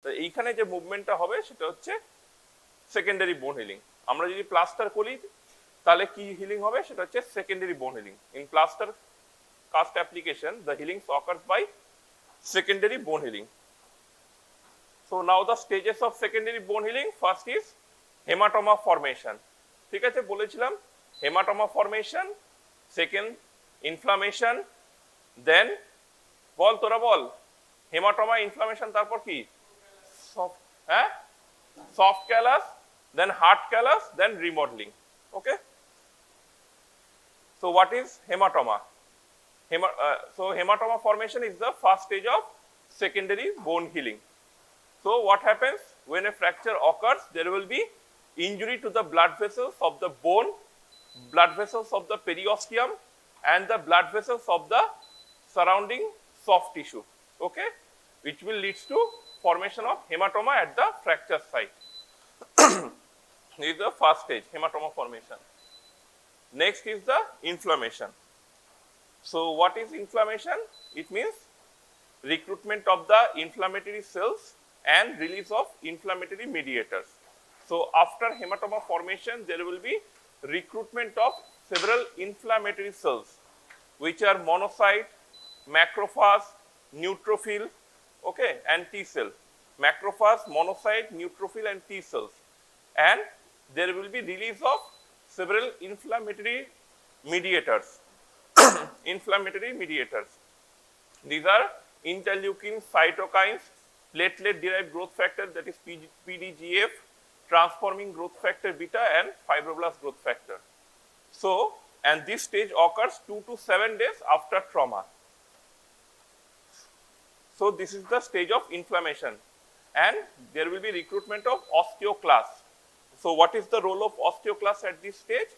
তো এইখানে যে মুভমেন্টটা হবে সেটা হচ্ছে সেকেন্ডারি বোন হিলিং। আমরা যদি প্লাস্টার করি তাহলে কি হিলিং হবে, সেটা হচ্ছে সেকেন্ডারি বোন healing. In plaster cast application the healing occurs by secondary bone healing. So now the stages of secondary bone healing, first is hematoma formation. ঠিক আছে, বলেছিলাম hematoma formation, second inflammation, then বল তোরা বল hematoma inflammation, তারপর কি soft callus, then hard callus, then remodeling. Okay, so what is hematoma? So hematoma formation is the first stage of secondary bone healing. So what happens when a fracture occurs? There will be injury to the blood vessels of the bone, blood vessels of the periosteum, and the blood vessels of the surrounding soft tissue. Okay, which will lead to formation of hematoma at the fracture site. This is the first stage, hematoma formation. Next is the inflammation. So what is inflammation? It means recruitment of the inflammatory cells and release of inflammatory mediators. So after hematoma formation, there will be recruitment of several inflammatory cells, which are monocyte, macrophage, neutrophil, okay, and T cell. Macrophage, monocyte, neutrophil, and T cells. And there will be release of several inflammatory mediators. Inflammatory mediators. These are interleukins, cytokines, platelet-derived growth factor, that is PDGF, transforming growth factor beta, and fibroblast growth factor. So, and this stage occurs 2 to 7 days after trauma. So, this is the stage of inflammation, and there will be recruitment of osteoclast. So, what is the role of osteoclast at this stage?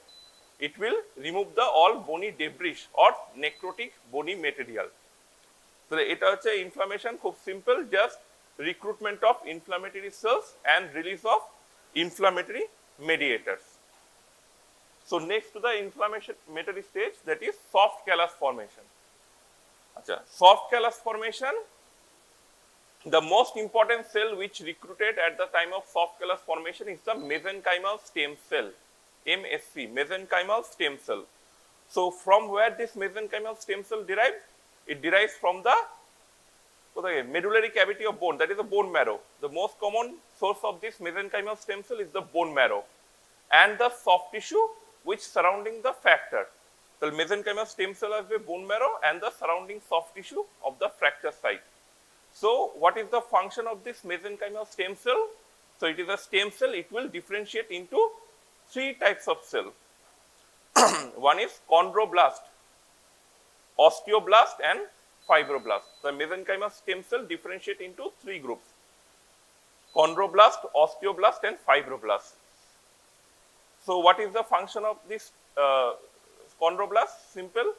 It will remove the all bony debris or necrotic bony material. So এটা হচ্ছে inflammation, খুব simple, just recruitment of inflammatory cells and release of inflammatory mediators. So next to the inflammatory stage, that is soft callus formation. আচ্ছা, soft callus formation, the most important cell which recruited at the time of soft callus formation is the mesenchymal stem cell. MSC, mesenchymal stem cell. So from where this mesenchymal stem cell derives? It derives from the medullary cavity of bone, that is the bone marrow. The most common source of this mesenchymal stem cell is the bone marrow and the soft tissue which surrounding the fracture. The mesenchymal stem cell has the bone marrow and the surrounding soft tissue of the fracture site. So what is the function of this mesenchymal stem cell? So it is a stem cell. It will differentiate into 3 types of cell. One is chondroblast, osteoblast, and fibroblast. The mesenchymal stem cell differentiate into 3 groups: chondroblast, osteoblast, and fibroblast. So what is the function of this chondroblast? Simple,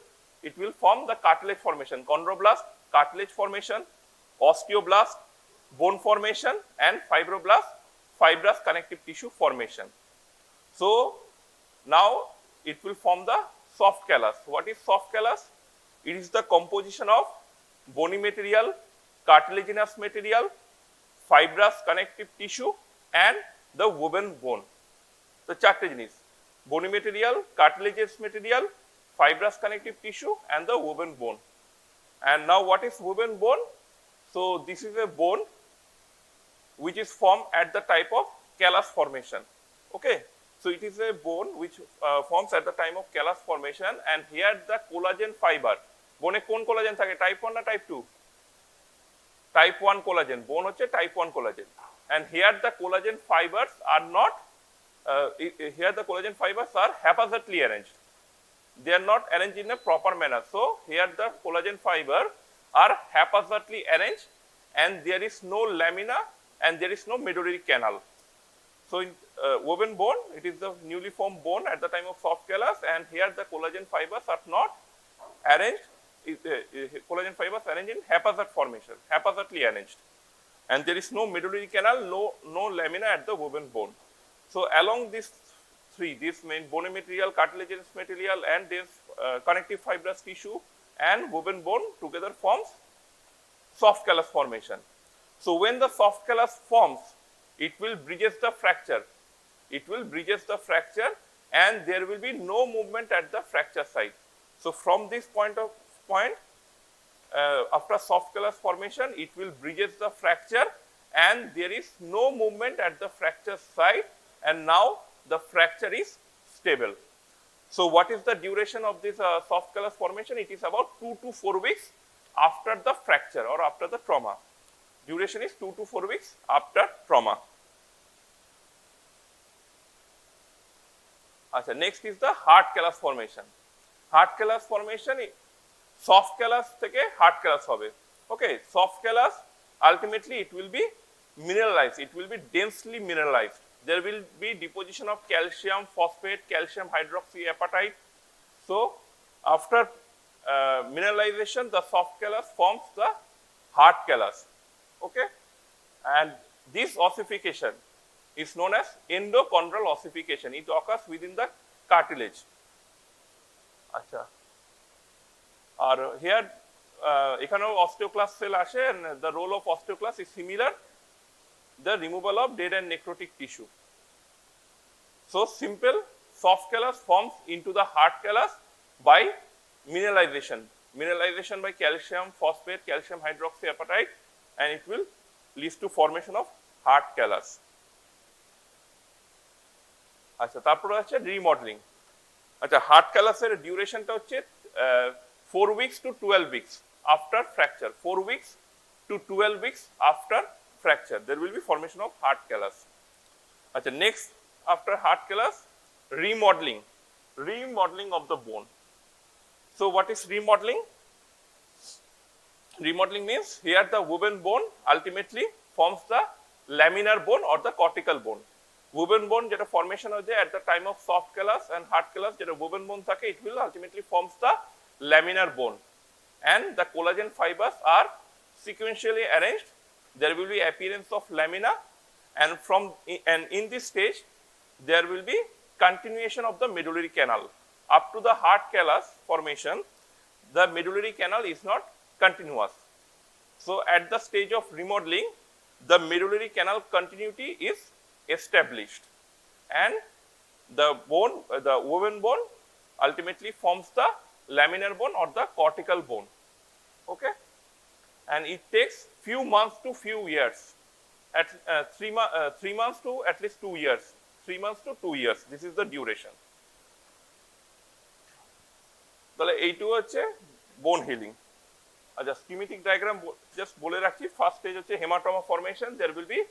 it will form the cartilage formation. Chondroblast, cartilage formation; osteoblast, bone formation; and fibroblast, fibrous connective tissue formation. So now it will form the soft callus. What is soft callus? It is the composition of bony material, cartilaginous material, fibrous connective tissue, and the woven bone. The চারটে জিনিস: bony material, cartilaginous material, fibrous connective tissue, and the woven bone. And now what is woven bone? So this is a bone which is formed at the type of callus formation. Okay. So it is a bone which forms at the time of callus formation, and here the collagen fiber. Bone কোন collagen থাকে? Type 1 না type 2? Type 1 collagen. Bone হচ্ছে type 1 collagen. And here the collagen fibers are not, here the collagen fibers are haphazardly arranged. They are not arranged in a proper manner. So here the collagen fiber are haphazardly arranged, and there is no lamina and there is no medullary canal. So in woven bone, it is the newly formed bone at the time of soft callus, and here the collagen fibers are not arranged. Collagen fibers arranged in haphazard formation, haphazardly arranged, and there is no medullary canal, no lamina at the woven bone. So along these 3, this main bony material, cartilaginous material, and this connective fibrous tissue and woven bone together forms soft callus formation. So when the soft callus forms, it will bridges the fracture. It will bridges the fracture, and there will be no movement at the fracture site. So from this point, after soft callus formation, it will bridges the fracture, and there is no movement at the fracture site, and now the fracture is stable. So what is the duration of this soft callus formation? It is about 2 to 4 weeks after the fracture or after the trauma. Duration is 2 to 4 weeks after trauma. Achha, next is the hard callus formation. Hard callus formation, soft callus থেকে hard callus হবে. Okay, soft callus ultimately it will be mineralized. It will be densely mineralized. There will be deposition of calcium phosphate, calcium hydroxyapatite. So after mineralization, the soft callus forms the hard callus. Okay, and this ossification is known as endochondral ossification. It occurs within the cartilage. Acha, or here এখানেও osteoclast cell আসে, and the role of osteoclast is similar, the removal of dead and necrotic tissue. So simple, soft callus forms into the hard callus by mineralization. Mineralization by calcium phosphate, calcium hydroxyapatite, and it will lead to formation of hard callus. আচ্ছা, তারপরে আছে remodelling. আচ্ছা, hard ক্যালাসের ডিউরেশনটা হচ্ছে 4 weeks to 12 weeks after fracture. 4 weeks to 12 weeks after fracture, there will be formation of hard callus. Achha, next after hard callus, remodeling. Remodeling of the bone. So what is remodeling? Remodeling means here the woven bone ultimately forms the laminar bone or the cortical bone. Woven bone যেটা formation হয়ে যায় at the time of soft callus and hard callus, যেটা woven bone থাকে, it will ultimately forms the laminar bone, and the collagen fibers are sequentially arranged. There will be appearance of lamina, and in this stage there will be continuation of the medullary canal. Up to the hard callus formation, the medullary canal is not continuous. So at the stage of remodeling, the medullary canal continuity is established, and the bone, the woven bone ultimately forms the laminar bone or the cortical bone. Okay, and it takes few months to few years, at 3 months to at least 2 years. 3 months to 2 years, this is the duration. তাহলে এইটু হচ্ছে বোন healing. আচ্ছা, schematic diagram just বলে রাখছি। First stage হচ্ছে haematoma formation. There will be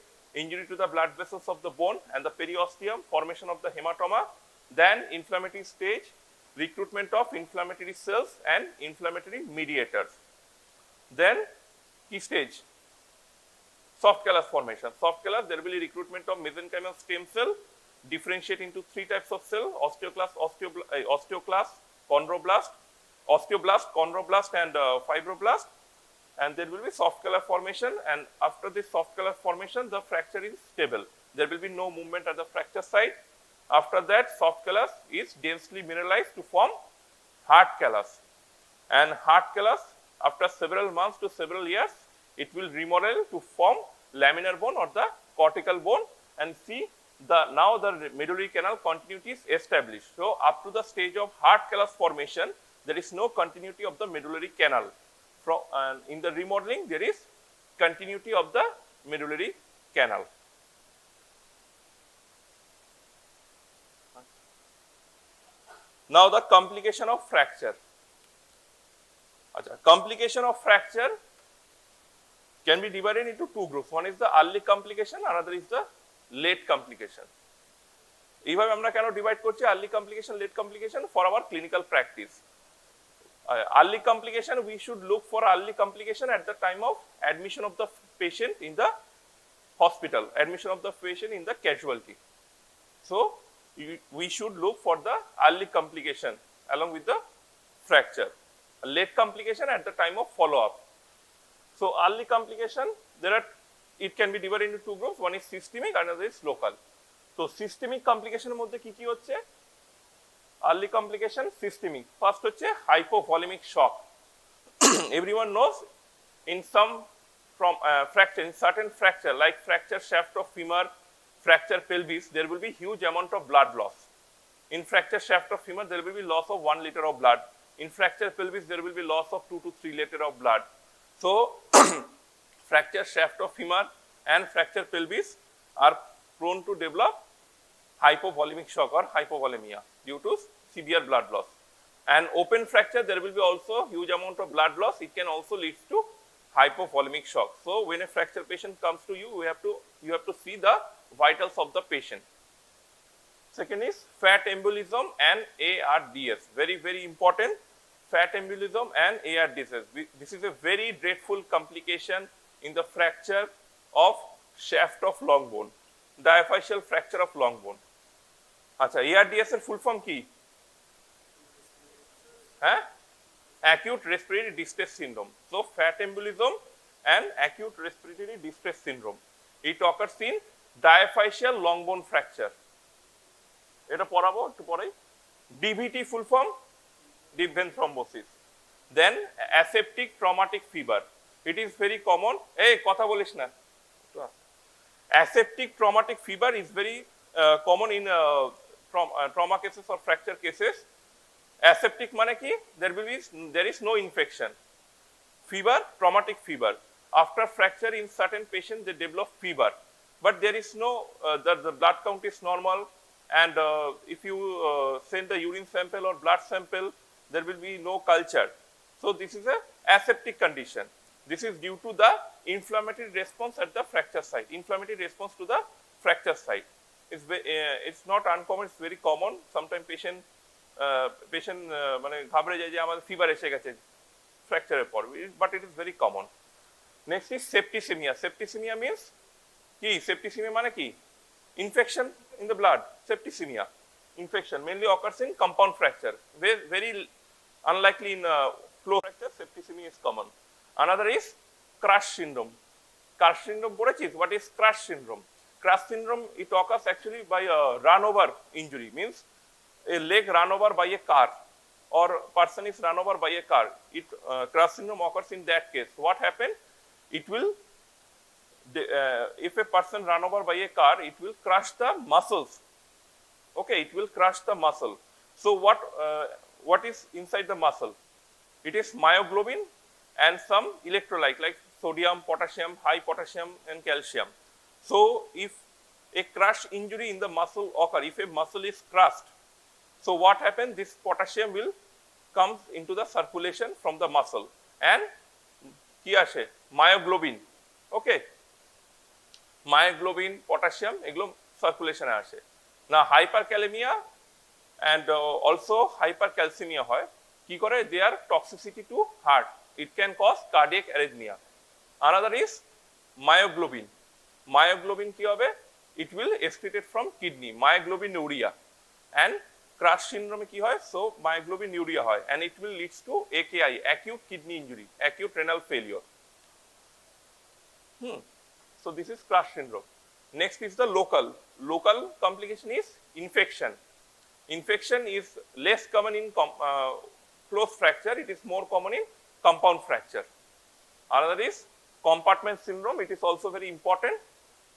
injury to the blood vessels of the bone and the periosteum, formation of the hematoma, then inflammatory stage, recruitment of inflammatory cells and inflammatory mediators. Then key stage, soft callus formation. Soft callus, there will be recruitment of mesenchymal stem cell, differentiate into 3 types of cell: osteoclast, chondroblast, and fibroblast. And there will be soft callus formation, and after this soft callus formation, the fracture is stable. There will be no movement at the fracture site. After that, soft callus is densely mineralized to form hard callus. And hard callus, after several months to several years, it will remodel to form laminar bone or the cortical bone, and see now the medullary canal continuity is established. So up to the stage of hard callus formation, there is no continuity of the medullary canal. In the remodeling, there is continuity of the medullary canal. Now the complication of fracture. Complication of fracture can be divided into 2 groups. One is the early complication, another is the late complication. এইভাবে আমরা কেন divide করছি early complication, late complication? For our clinical practice. Early complication, we should look for early complication at the time of admission of the patient in the hospital, admission of the patient in the casualty. So we should look for the early complication along with the fracture. Late complication at the time of follow-up. So early complication, it can be divided into 2 groups. One is systemic, another is local. So systemic complication এর মধ্যে কি হচ্ছে? Early complication, systemic. First হচ্ছে hypovolemic shock. Everyone knows in some from fracture, in certain fracture like fracture shaft of femur, fracture pelvis, there will be huge amount of blood loss. In fracture shaft of femur, there will be loss of 1 liter of blood. In fracture pelvis, there will be loss of 2 to 3 liter of blood. So, fracture shaft of femur and fracture pelvis are prone to develop hypovolemic shock or hypovolemia due to severe blood loss. And open fracture, there will be also huge amount of blood loss. It can also lead to hypovolemic shock. So, when a fracture patient comes to you, you have to see the vitals of the patient. Second is fat embolism and ARDS. Very, very important. Fat embolism and ARDS. This is a very dreadful complication in the fracture of shaft of long bone, diaphyseal fracture of long bone. আচ্ছা, ARDS এর full form কি? হ্যাঁ, acute respiratory distress syndrome. So fat embolism and acute respiratory distress syndrome, it occurs in diaphyseal long bone fracture. এটা পড়াবো একটু পরেই. DVT full form, deep vein thrombosis. Then aseptic traumatic fever, it is very common. এই কথা বলিস না. Aseptic traumatic fever is very common in trauma cases or fracture cases. Aseptic মানে কি? There is no infection. Fever, traumatic fever. After fracture in certain patients, they develop fever, but there is no the blood count is normal, and if you send the urine sample or blood sample, there will be no culture. So this is a aseptic condition. This is due to the inflammatory response at the fracture site. Inflammatory response to the fracture site. It's not uncommon. It's very common. Sometimes patient মানে ঘাবড়ে যায় যে আমাদের fever এসে গেছে ফ্র্যাকচারের পর, but it is very common. Next is septicemia. Septicemia means কি? Septicemia মানে কি? Infection in the blood. Septicemia, infection mainly occurs in compound fracture. Very unlikely in close fracture. Septicemia is common. Another is crush syndrome. Crush syndrome পড়েছিস? What is crush syndrome? Crush syndrome, it occurs actually by a run over injury, means a leg run over by a car or person is run over by a car. Crush syndrome occurs in that case. What happened? It will if a person run over by a car, it will crush the muscles. Okay, it will crush the muscle. So what is inside the muscle? It is myoglobin and some electrolyte like sodium, potassium, high potassium and calcium. So if a crush injury in the muscle occur, if a muscle is crushed, so what happens? This potassium will come into the circulation from the muscle and কি আসে? Myoglobin. Okay, myoglobin, potassium, এগুলো সার্কুলেশনে আসে না. Hyperkalaemia and also hypercalcemia হয়. কি করে? Their toxicity to heart, it can cause cardiac arrhythmia. Another is myoglobin. Myoglobin কি হবে? It will excreted from kidney, myoglobinuria. And crush syndrome কি হয়? So myoglobinuria হয় and it will leads to AKI, acute kidney injury, acute renal failure. So this is crush syndrome. Next is the local complication is infection. Infection is less common in close fracture. It is more common in compound fracture. Another is compartment syndrome. It is also very important.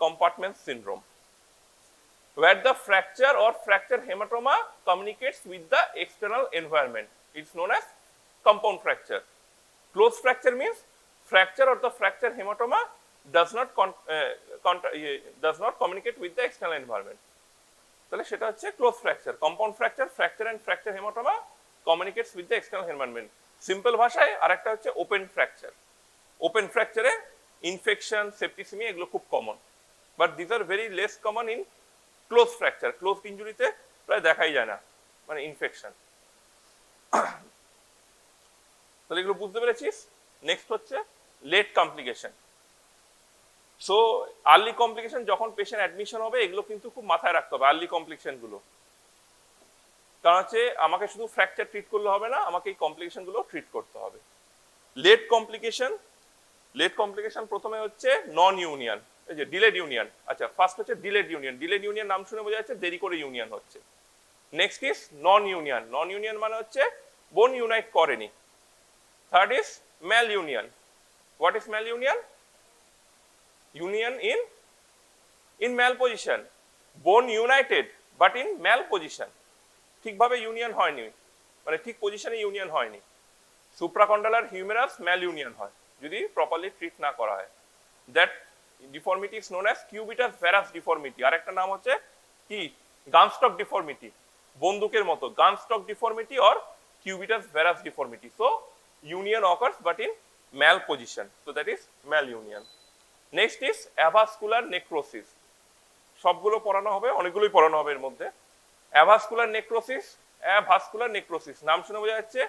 Compartment syndrome, where the fracture or fracture hematoma communicates with the external environment. It's known as compound fracture. Close fracture means fracture or the fracture hematoma does not communicate with the external environment. তাহলে সেটা হচ্ছে close fracture. Compound fracture and fracture hematoma communicates with the external environment. Simple ভাষায় আরেকটা হচ্ছে open fracture. Open ফ্র্যাকচারে infection, septicemia এগুলো খুব common, but this are very less common in close fracture. Close ইনজুরিতে প্রায় দেখাই যায় না মানে ইনফেকশন. তাহলে এগুলো বুঝতে পেরেছিস. নেক্সট হচ্ছে late complication. So early complication যখন পেশেন্ট অ্যাডমিশন হবে, এগুলো কিন্তু খুব মাথায় রাখতে হবে আর্লি কমপ্লিকেশন গুলো. কারণ হচ্ছে আমাকে শুধু ফ্র্যাকচার ট্রিট করলে হবে না, আমাকে এই কমপ্লিকেশন গুলো ট্রিট করতে হবে. লেট কমপ্লিকেশন প্রথমে হচ্ছে নন ইউনিয়ন, এই যে ডিলেড ইউনিয়ন. আচ্ছা, ফার্স্ট হচ্ছে ডিলেড ইউনিয়ন. ডিলেড ইউনিয়ন নাম শুনে বোঝা যাচ্ছে দেরি করে ইউনিয়ন হচ্ছে. Next is non union. Non union মানে হচ্ছে বোন ইউনাইট করেনি. Third is mal union. What is mal union? union in malposition, bone united but in malposition, ঠিকভাবে ইউনিয়ন হয়নি, মানে ঠিক পজিশনে ইউনিয়ন হয়নি। সুপ্রাকন্ডালার হিউমেরাস ম্যাল ইউনিয়ন হয় যদি প্রপারলি ট্রিট না করা হয়। That deformity is known as cubitus varus deformity. আর একটা নাম হচ্ছে কি, গানস্টক ডিফর্মিটি, বন্দুকের মতো, gunstock deformity or cubitus varus deformity. So union occurs but in mal position, so that is mal union. Next is avascular necrosis. সবগুলো পড়ানো হবে, অনেকগুলোই পড়ানো হবে এর মধ্যে। অ্যাভাস্কুলার নেক্রোসিস, অ্যাভাস্কুলার নেক্রোসিস নাম শুনে বোঝা যাচ্ছে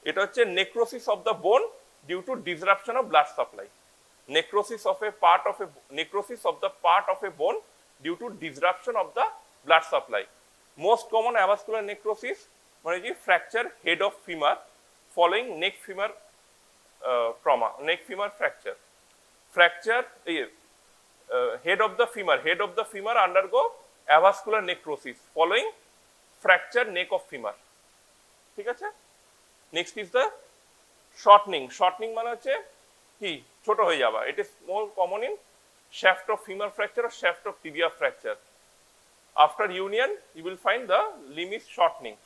এটা হচ্ছে necrosis of the bone due to disruption of blood supply. necrosis of a part of a necrosis of the part of a bone due to disruption of the blood supply. Most common avascular necrosis মানে কি fracture head of femur following neck femur trauma, neck femur fracture. Fracture head of the femur undergo avascular necrosis following fracture neck of femur. ঠিক আছে? Next is the shortening. Shortening মানে হচ্ছে কি, ছোট হয়ে যাওয়া। It is more common in shaft of femur fracture or shaft of tibia fracture. After union you will find the limb is shortening,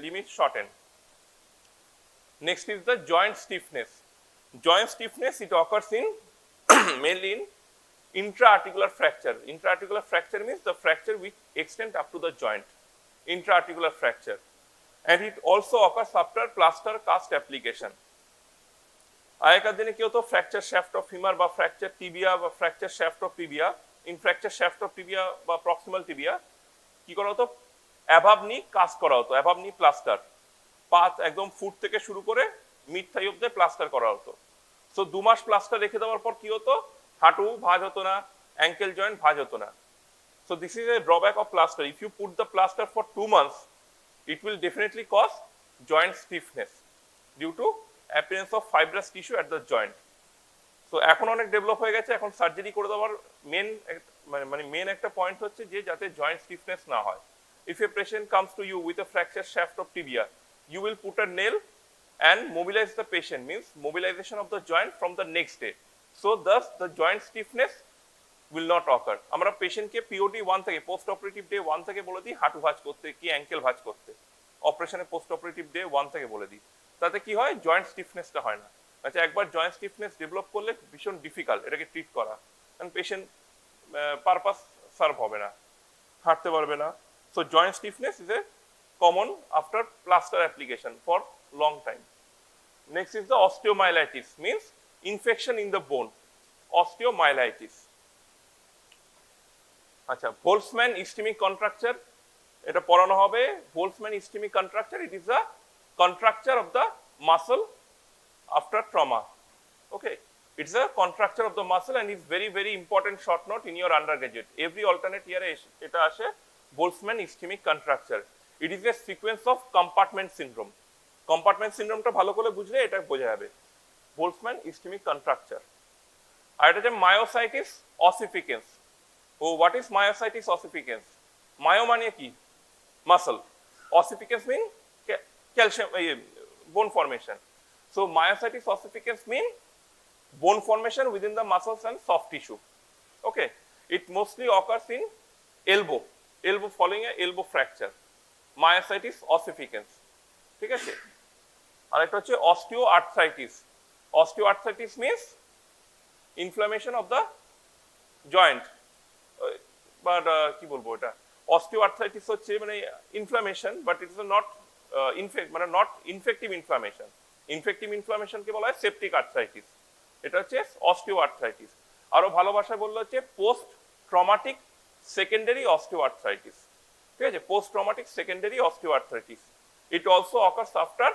limb is shortened. Next is the joint stiffness. Joint stiffness, it occurs in mainly in intra-articular fracture. Intra-articular fracture means the fracture which extends up to the joint, intra-articular fracture, and it also occurs after plaster cast application. আগেকার দিনে কি হতো, fracture shaft of femur বা fracture tibia বা fracture shaft of tibia, in fracture shaft of tibia বা proximal tibia কি করা হতো, অ্যাভাব নি কাস্ট করা হতো, অ্যাভাব নি প্লাস্টার, পাত একদম ফুট থেকে শুরু করে মিড থাই অব্দি প্লাস্টার করা হতো। সো 2 মাস প্লাস্টার রেখে দেওয়ার পর কি হতো, হাঁটু ভাঁজ হতো না, অ্যাঙ্কেল জয়েন্ট ভাঁজ হতো না। So this is a drawback of plaster. If you put the plaster for 2 months it will definitely cause joint stiffness due to appearance of fibrous tissue at the joint. So এখন অনেক develop হয়ে গেছে, এখন surgery করে দেওয়ার main একটা point হচ্ছে যে যাতে জয়েন্ট স্টিফনেস না হয়। If a patient comes to you with a fracture shaft of tibia, you will put a nail and mobilize the patient, means mobilization of the joint from the next day. So thus the joint stiffness will not occur. আমরা পেশেন্টকে POD 1 থেকে, post operative day 1 থেকে বলে দিই হাঁটু ভাঁজ করতে কি অ্যাঙ্কেল ভাঁজ করতে, অপারেশনে পোস্ট অপারেটিভ ডে 1 থেকে বলে দিই, তাতে কি হয়, জয়েন্ট স্টিফনেসটা হয় না। আচ্ছা, একবার জয়েন্ট স্টিফনেস ডেভেলপ করলে ভীষণ ডিফিকাল্ট এটাকে ট্রিট করা, কারণ পেশেন্ট পারপাস সার্ভ হবে না, হাঁটতে পারবে না। So joint stiffness is a common after plaster application for long time. Next is the osteomyelitis, means infection in the bone, osteomyelitis. আচ্ছা, ভোলসম্যান ইস্টেমিক কন্ট্রাকচার, এটা পড়ানো হবে। Volkmann ischemic contracture, it is the contracture of the muscle after trauma. Okay, it's a contracture of the muscle and is very very important short note in your undergraduate. Every alternate year এটা আসে Boltzmann ischemic contracture. It is a sequence of compartment syndrome. Compartment syndrome টা ভালো করে বুঝলে এটা বোঝা যাবে। Boltzmann ischemic contracture. আর এটা যে myositis ossificans. Oh, what is myositis ossificans? Myo মানে কি, muscle, ossificans mean calcium bone formation. So myositis ossificans mean bone formation within the muscles and soft tissue. Okay, it mostly occurs in elbow following a elbow fracture, myositis ossificans. ঠিক আছে, আর একটা হচ্ছে osteoarthritis. Osteoarthritis means inflammation of the joint, but কি বলবো, এটা osteoarthritis হচ্ছে মানে inflammation, but it is not মানে নট ইনফেক্টিভ ইনফ্লামেশন। ইনফেক্টিভ ইনফ্লামেশনকে বলা হয় সেপটিক আর্থ্রাইটিস, এটা হচ্ছে অস্টিওআর্থ্রাইটিস। আরো ভালো ভাষায় বললে হচ্ছে পোস্ট ট্রমাটিক সেকেন্ডারি অস্টিওআর্থ্রাইটিস। ঠিক আছে, post traumatic secondary osteoarthritis. It also occurs after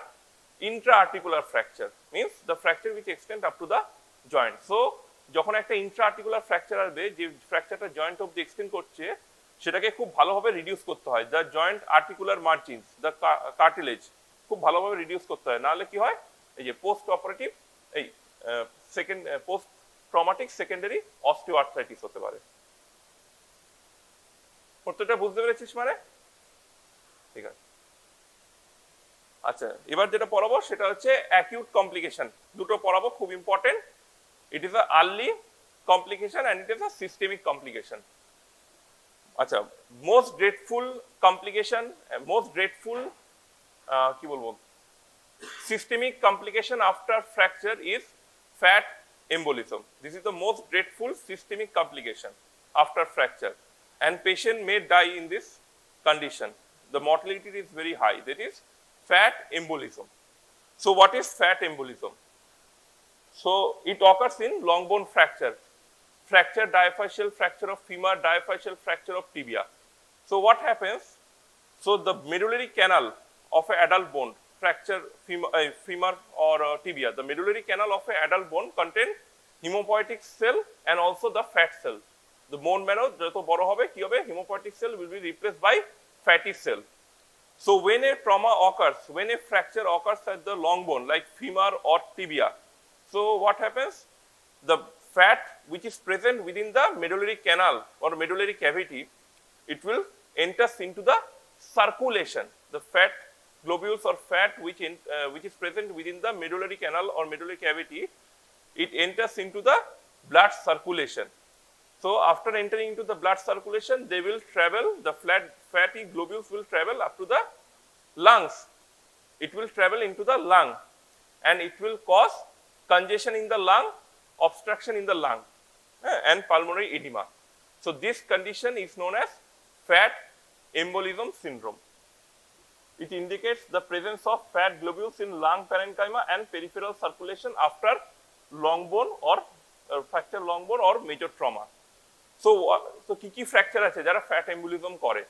intra-articular fracture, means the fracture which extend up to the joint. So যখন একটা ইন্ট্রা-আর্টিকুলার ফ্র্যাকচার আসবে, যে ফ্র্যাকচারটা জয়েন্ট অবধি এক্সটেন্ড করছে, সেটাকে খুব ভালোভাবে রিডিউস করতে হয়। The joint articular margins, the cartilage খুব ভালোভাবে রিডিউস করতে হয়, নাহলে কি হয়, এই যে পোস্ট অপারেটিভ এই পোস্ট ট্রমাটিক সেকেন্ডারি অস্টিওআর্থ্রাইটিস হতে পারে। প্রত্যেকটা বুঝতে পেরেছিস মানে? ঠিক আছে। আচ্ছা, এবার যেটা পড়াবো সেটা হচ্ছে অ্যাকিউট কমপ্লিকেশন। দুটো পড়াবো, খুব important. It is a early complication and it is a systemic complication. আচ্ছা, most dreadful complication, most dreadful কি বলবো, systemic complication after fracture is fat embolism. This is the most dreadful systemic complication after fracture, and patient may die in this condition. The mortality is very high. That is fat embolism. So what is fat embolism? So it occurs in long bone fracture, fracture diaphyseal fracture of femur, diaphyseal fracture of tibia. So what happens? So the medullary canal of an adult bone, fracture femur or tibia, the medullary canal of an adult bone contain hemopoietic cell and also the fat cell. The bone marrow joto boro hobe ki hobe, hemopoietic cell will be replaced by fatty cell. So when a trauma occurs, when a fracture occurs at the long bone like femur or tibia, so what happens? The fat which is present within the medullary canal or medullary cavity, it will enters into the circulation. The fat globules or fat which is present within the medullary canal or medullary cavity, it enters into the blood circulation. So after entering into the blood circulation, they will travel, the fatty globules will travel up to the lungs. It will travel into the lung and it will cause congestion in the lung, obstruction in the lung, and pulmonary edema. So this condition is known as fat embolism syndrome. It indicates the presence of fat globules in lung parenchyma and peripheral circulation after long bone or fracture long bone or major trauma. So কি fracture আছে যারা fat embolism করে?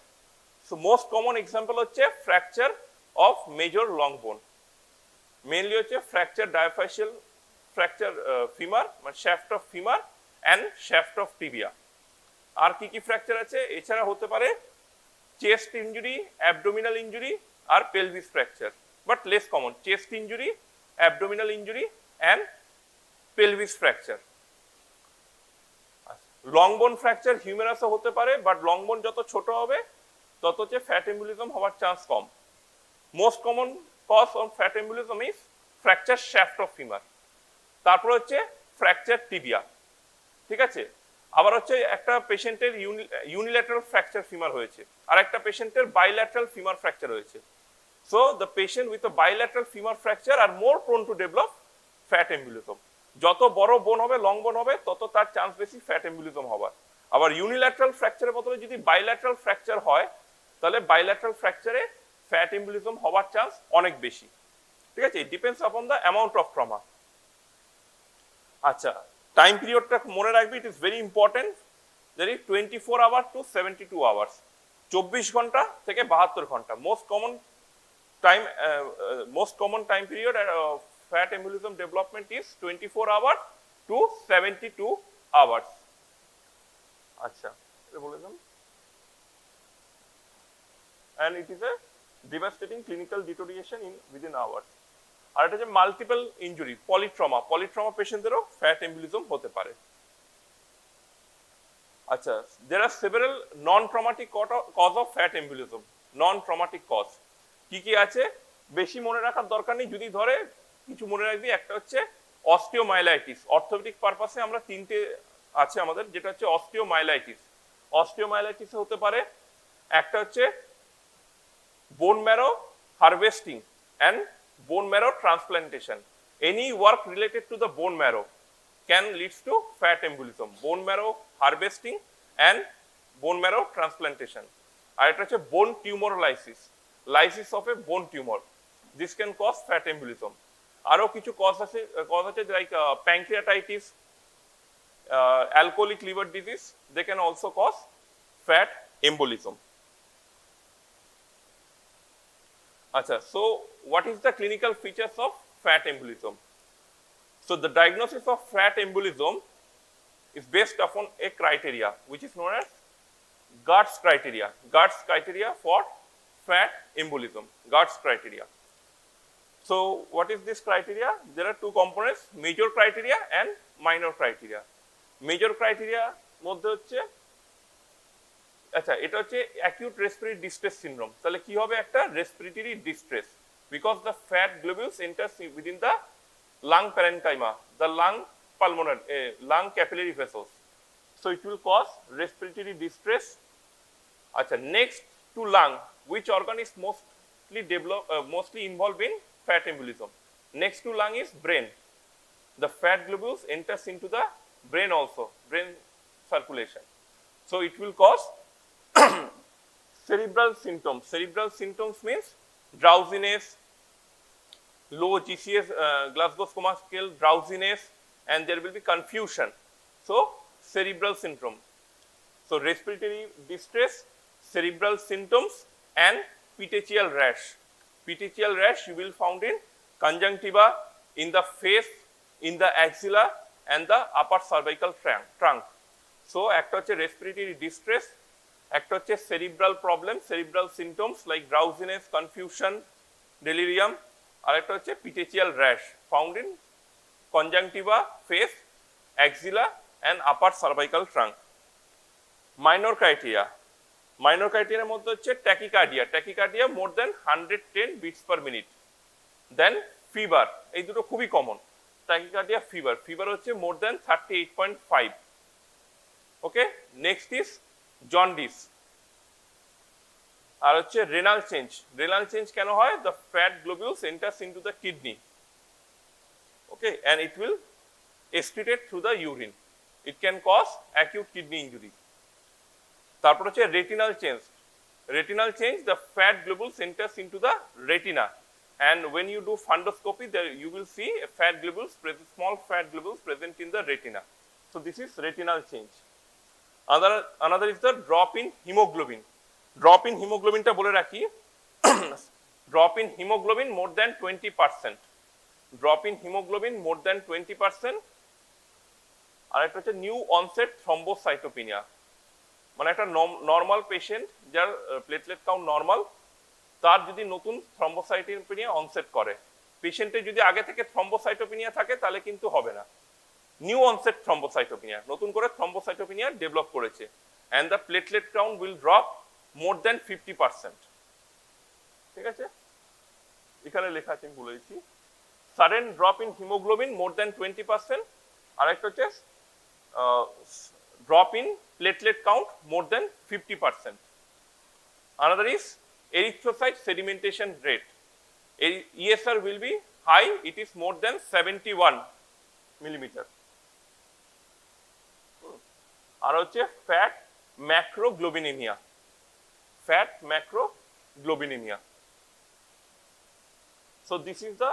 So most common example হচ্ছে fracture of major long bone. Mainly হচ্ছে fracture diaphyseal fracture femur, মানে shaft of femur and shaft of tibia. আর কি fracture আছে? এছাড়া হতে পারে chest injury, abdominal injury আর pelvis fracture, but less common. Chest injury, abdominal injury and pelvis fracture. Long bone fracture হিউমেরাসও হতে পারে, বাট লং বোন যত ছোট হবে তত হচ্ছে ফ্যাট এম্বুলিজম হওয়ার চান্স কম। Most common cause of fat embolism is fracture shaft of femur, তারপর হচ্ছে ফ্র্যাকচার টিবিয়া, ঠিক আছে। আবার হচ্ছে একটা পেশেন্টের ইউনিল্যাটারাল ফ্র্যাকচার ফিমার হয়েছে, আর একটা পেশেন্টের বাইল্যাটারাল ফিমার ফ্র্যাকচার হয়েছে। So the patient with a bilateral femur fracture are more prone to develop fat embolism. যত বড় বোন হবে, লং বোন হবে, তত তার চান্স বেশি ফ্যাট এম্বুলিজম হবার। আবার ইউনিল্যাটারাল ফ্র্যাকচারের বদলে যদি বাইল্যাটারাল ফ্র্যাকচার হয়, তাহলে বাইল্যাটারাল ফ্র্যাকচারে ফ্যাট এম্বুলিজম হওয়ার চান্স অনেক বেশি, ঠিক আছে। It depends upon the amount of trauma. আচ্ছা, টাইম পিরিয়ডটা মনে রাখবি, it is very important. That is 24 hour to 72 hours, 24 ঘন্টা থেকে 72 ঘন্টা। Most common time period fat embolism development is 24 hours to 72 hours. আচ্ছা, এটা বলে দিলাম। And it is a devastating clinical deterioration in within hours. আর এটা যে মাল্টিপল ইনজুরি, পলিট্রমা পেশেন্টদেরও ফ্যাট এম্বুলিজম হতে পারে। আচ্ছা, there are several non-traumatic cause of fat embolism. Non-traumatic cause কি আছে বেশি মনে রাখার দরকার নেই, যদি ধরে কিছু মনে রাখবি। একটা হচ্ছে অস্টিওমাইলাইটিস। অর্থোপেডিক পারপাসে আমরা তিনটে আছে আমাদের, যেটা হচ্ছে অস্টিওমাইলাইটিস। অস্টিওমাইলাইটিস হতে পারে, একটা হচ্ছে bone marrow harvesting and bone marrow transplantation. Any work related to the bone marrow can leads to fat embolism. Bone marrow harvesting and bone marrow transplantation. আর এটা হচ্ছে bone tumorolysis, lysis of a bone tumour. This can cause fat embolism. আরো কিছু cause আছে like pancreatitis, alcoholic liver disease, they can also cause fat embolism. Acha, so what is the clinical features of fat embolism? So the diagnosis of fat embolism is based upon a criteria which is known as Guard's criteria. Guard's criteria for fat embolism. Guard's criteria. So what is this criteria? There are two components, major criteria and minor criteria. Major criteria মধ্যে হচ্ছে, আচ্ছা, এটা হচ্ছে acute respiratory distress syndrome. তাহলে কি হবে? একটা respiratory distress because the fat globules enters within the lung parenchyma. The lung pulmonary lung capillary vessels. So it will cause respiratory distress. Acha, next to lung, which organ is mostly involved in fat embolism? Next to lung is brain. The fat globules enters into the brain also, brain circulation. So it will cause cerebral symptoms. Cerebral symptoms means drowsiness, low GCS, Glasgow Coma Scale, drowsiness, and there will be confusion. So cerebral syndrome. So respiratory distress, cerebral symptoms, and petechial rash. Petechial rash you will found in conjunctiva, in the face, in the axilla, and the upper cervical trunk. So একটা হচ্ছে respiratory distress, একটা হচ্ছে cerebral problem, cerebral symptoms like drowsiness, confusion, delirium, আর একটা হচ্ছে petechial rash found in conjunctiva, face, axilla, and upper cervical trunk. Minor criteria. Minor criteria মধ্যে হচ্ছে tachycardia. Tachycardia more than 110 beats per minute. Then fever. এই দুটো খুবই common. Tachycardia, fever. Fever হচ্ছে more than 38.5. Okay. Next is jaundice. আর হচ্ছে renal change. Renal change কেন হয়? The fat globules enters into the kidney. Okay, and it will excrete through the urine. It can cause acute kidney injury. তারপর হচ্ছে retinal change. Retinal change, the fat globules enters into the retina, and when you do fundoscopy, there you will see a fat globules present, small fat globules present in the retina. So this is retinal change. Another is the drop in hemoglobin. Drop in hemoglobin টা বলে রাখি. Drop in hemoglobin more than 20%. Drop in hemoglobin more than 20%. আর একটা হচ্ছে new onset থ্রম্বোসাইটোপিনিয়া, মানে একটা normal patient যার platelet count normal, তার যদি নতুন থ্রম্বোসাইটোপিনিয়া অনসেট করে, পেশেন্টের যদি আগে থেকে থ্রম্বোসাইটোপিনিয়া থাকে তাহলে কিন্তু হবে না। নিউ অনসেট থ্রম্বোসাইটোপিনিয়া, নতুন করে থ্রম্বোসাইটোপিনিয়া ডেভেলপ করেছে, and the platelet count will drop more than 50%। ঠিক আছে, এখানে লেখা আছে, আমি বলে দিচ্ছি, sudden drop in haemoglobin more than 20%, আর একটা হচ্ছে drop in platelet count more than 50%. Another is erythrocyte sedimentation rate. ESR will be high, it is more than 71 millimeter. আর হচ্ছে fat macroglobulinemia. Fat macroglobulinemia. So this is the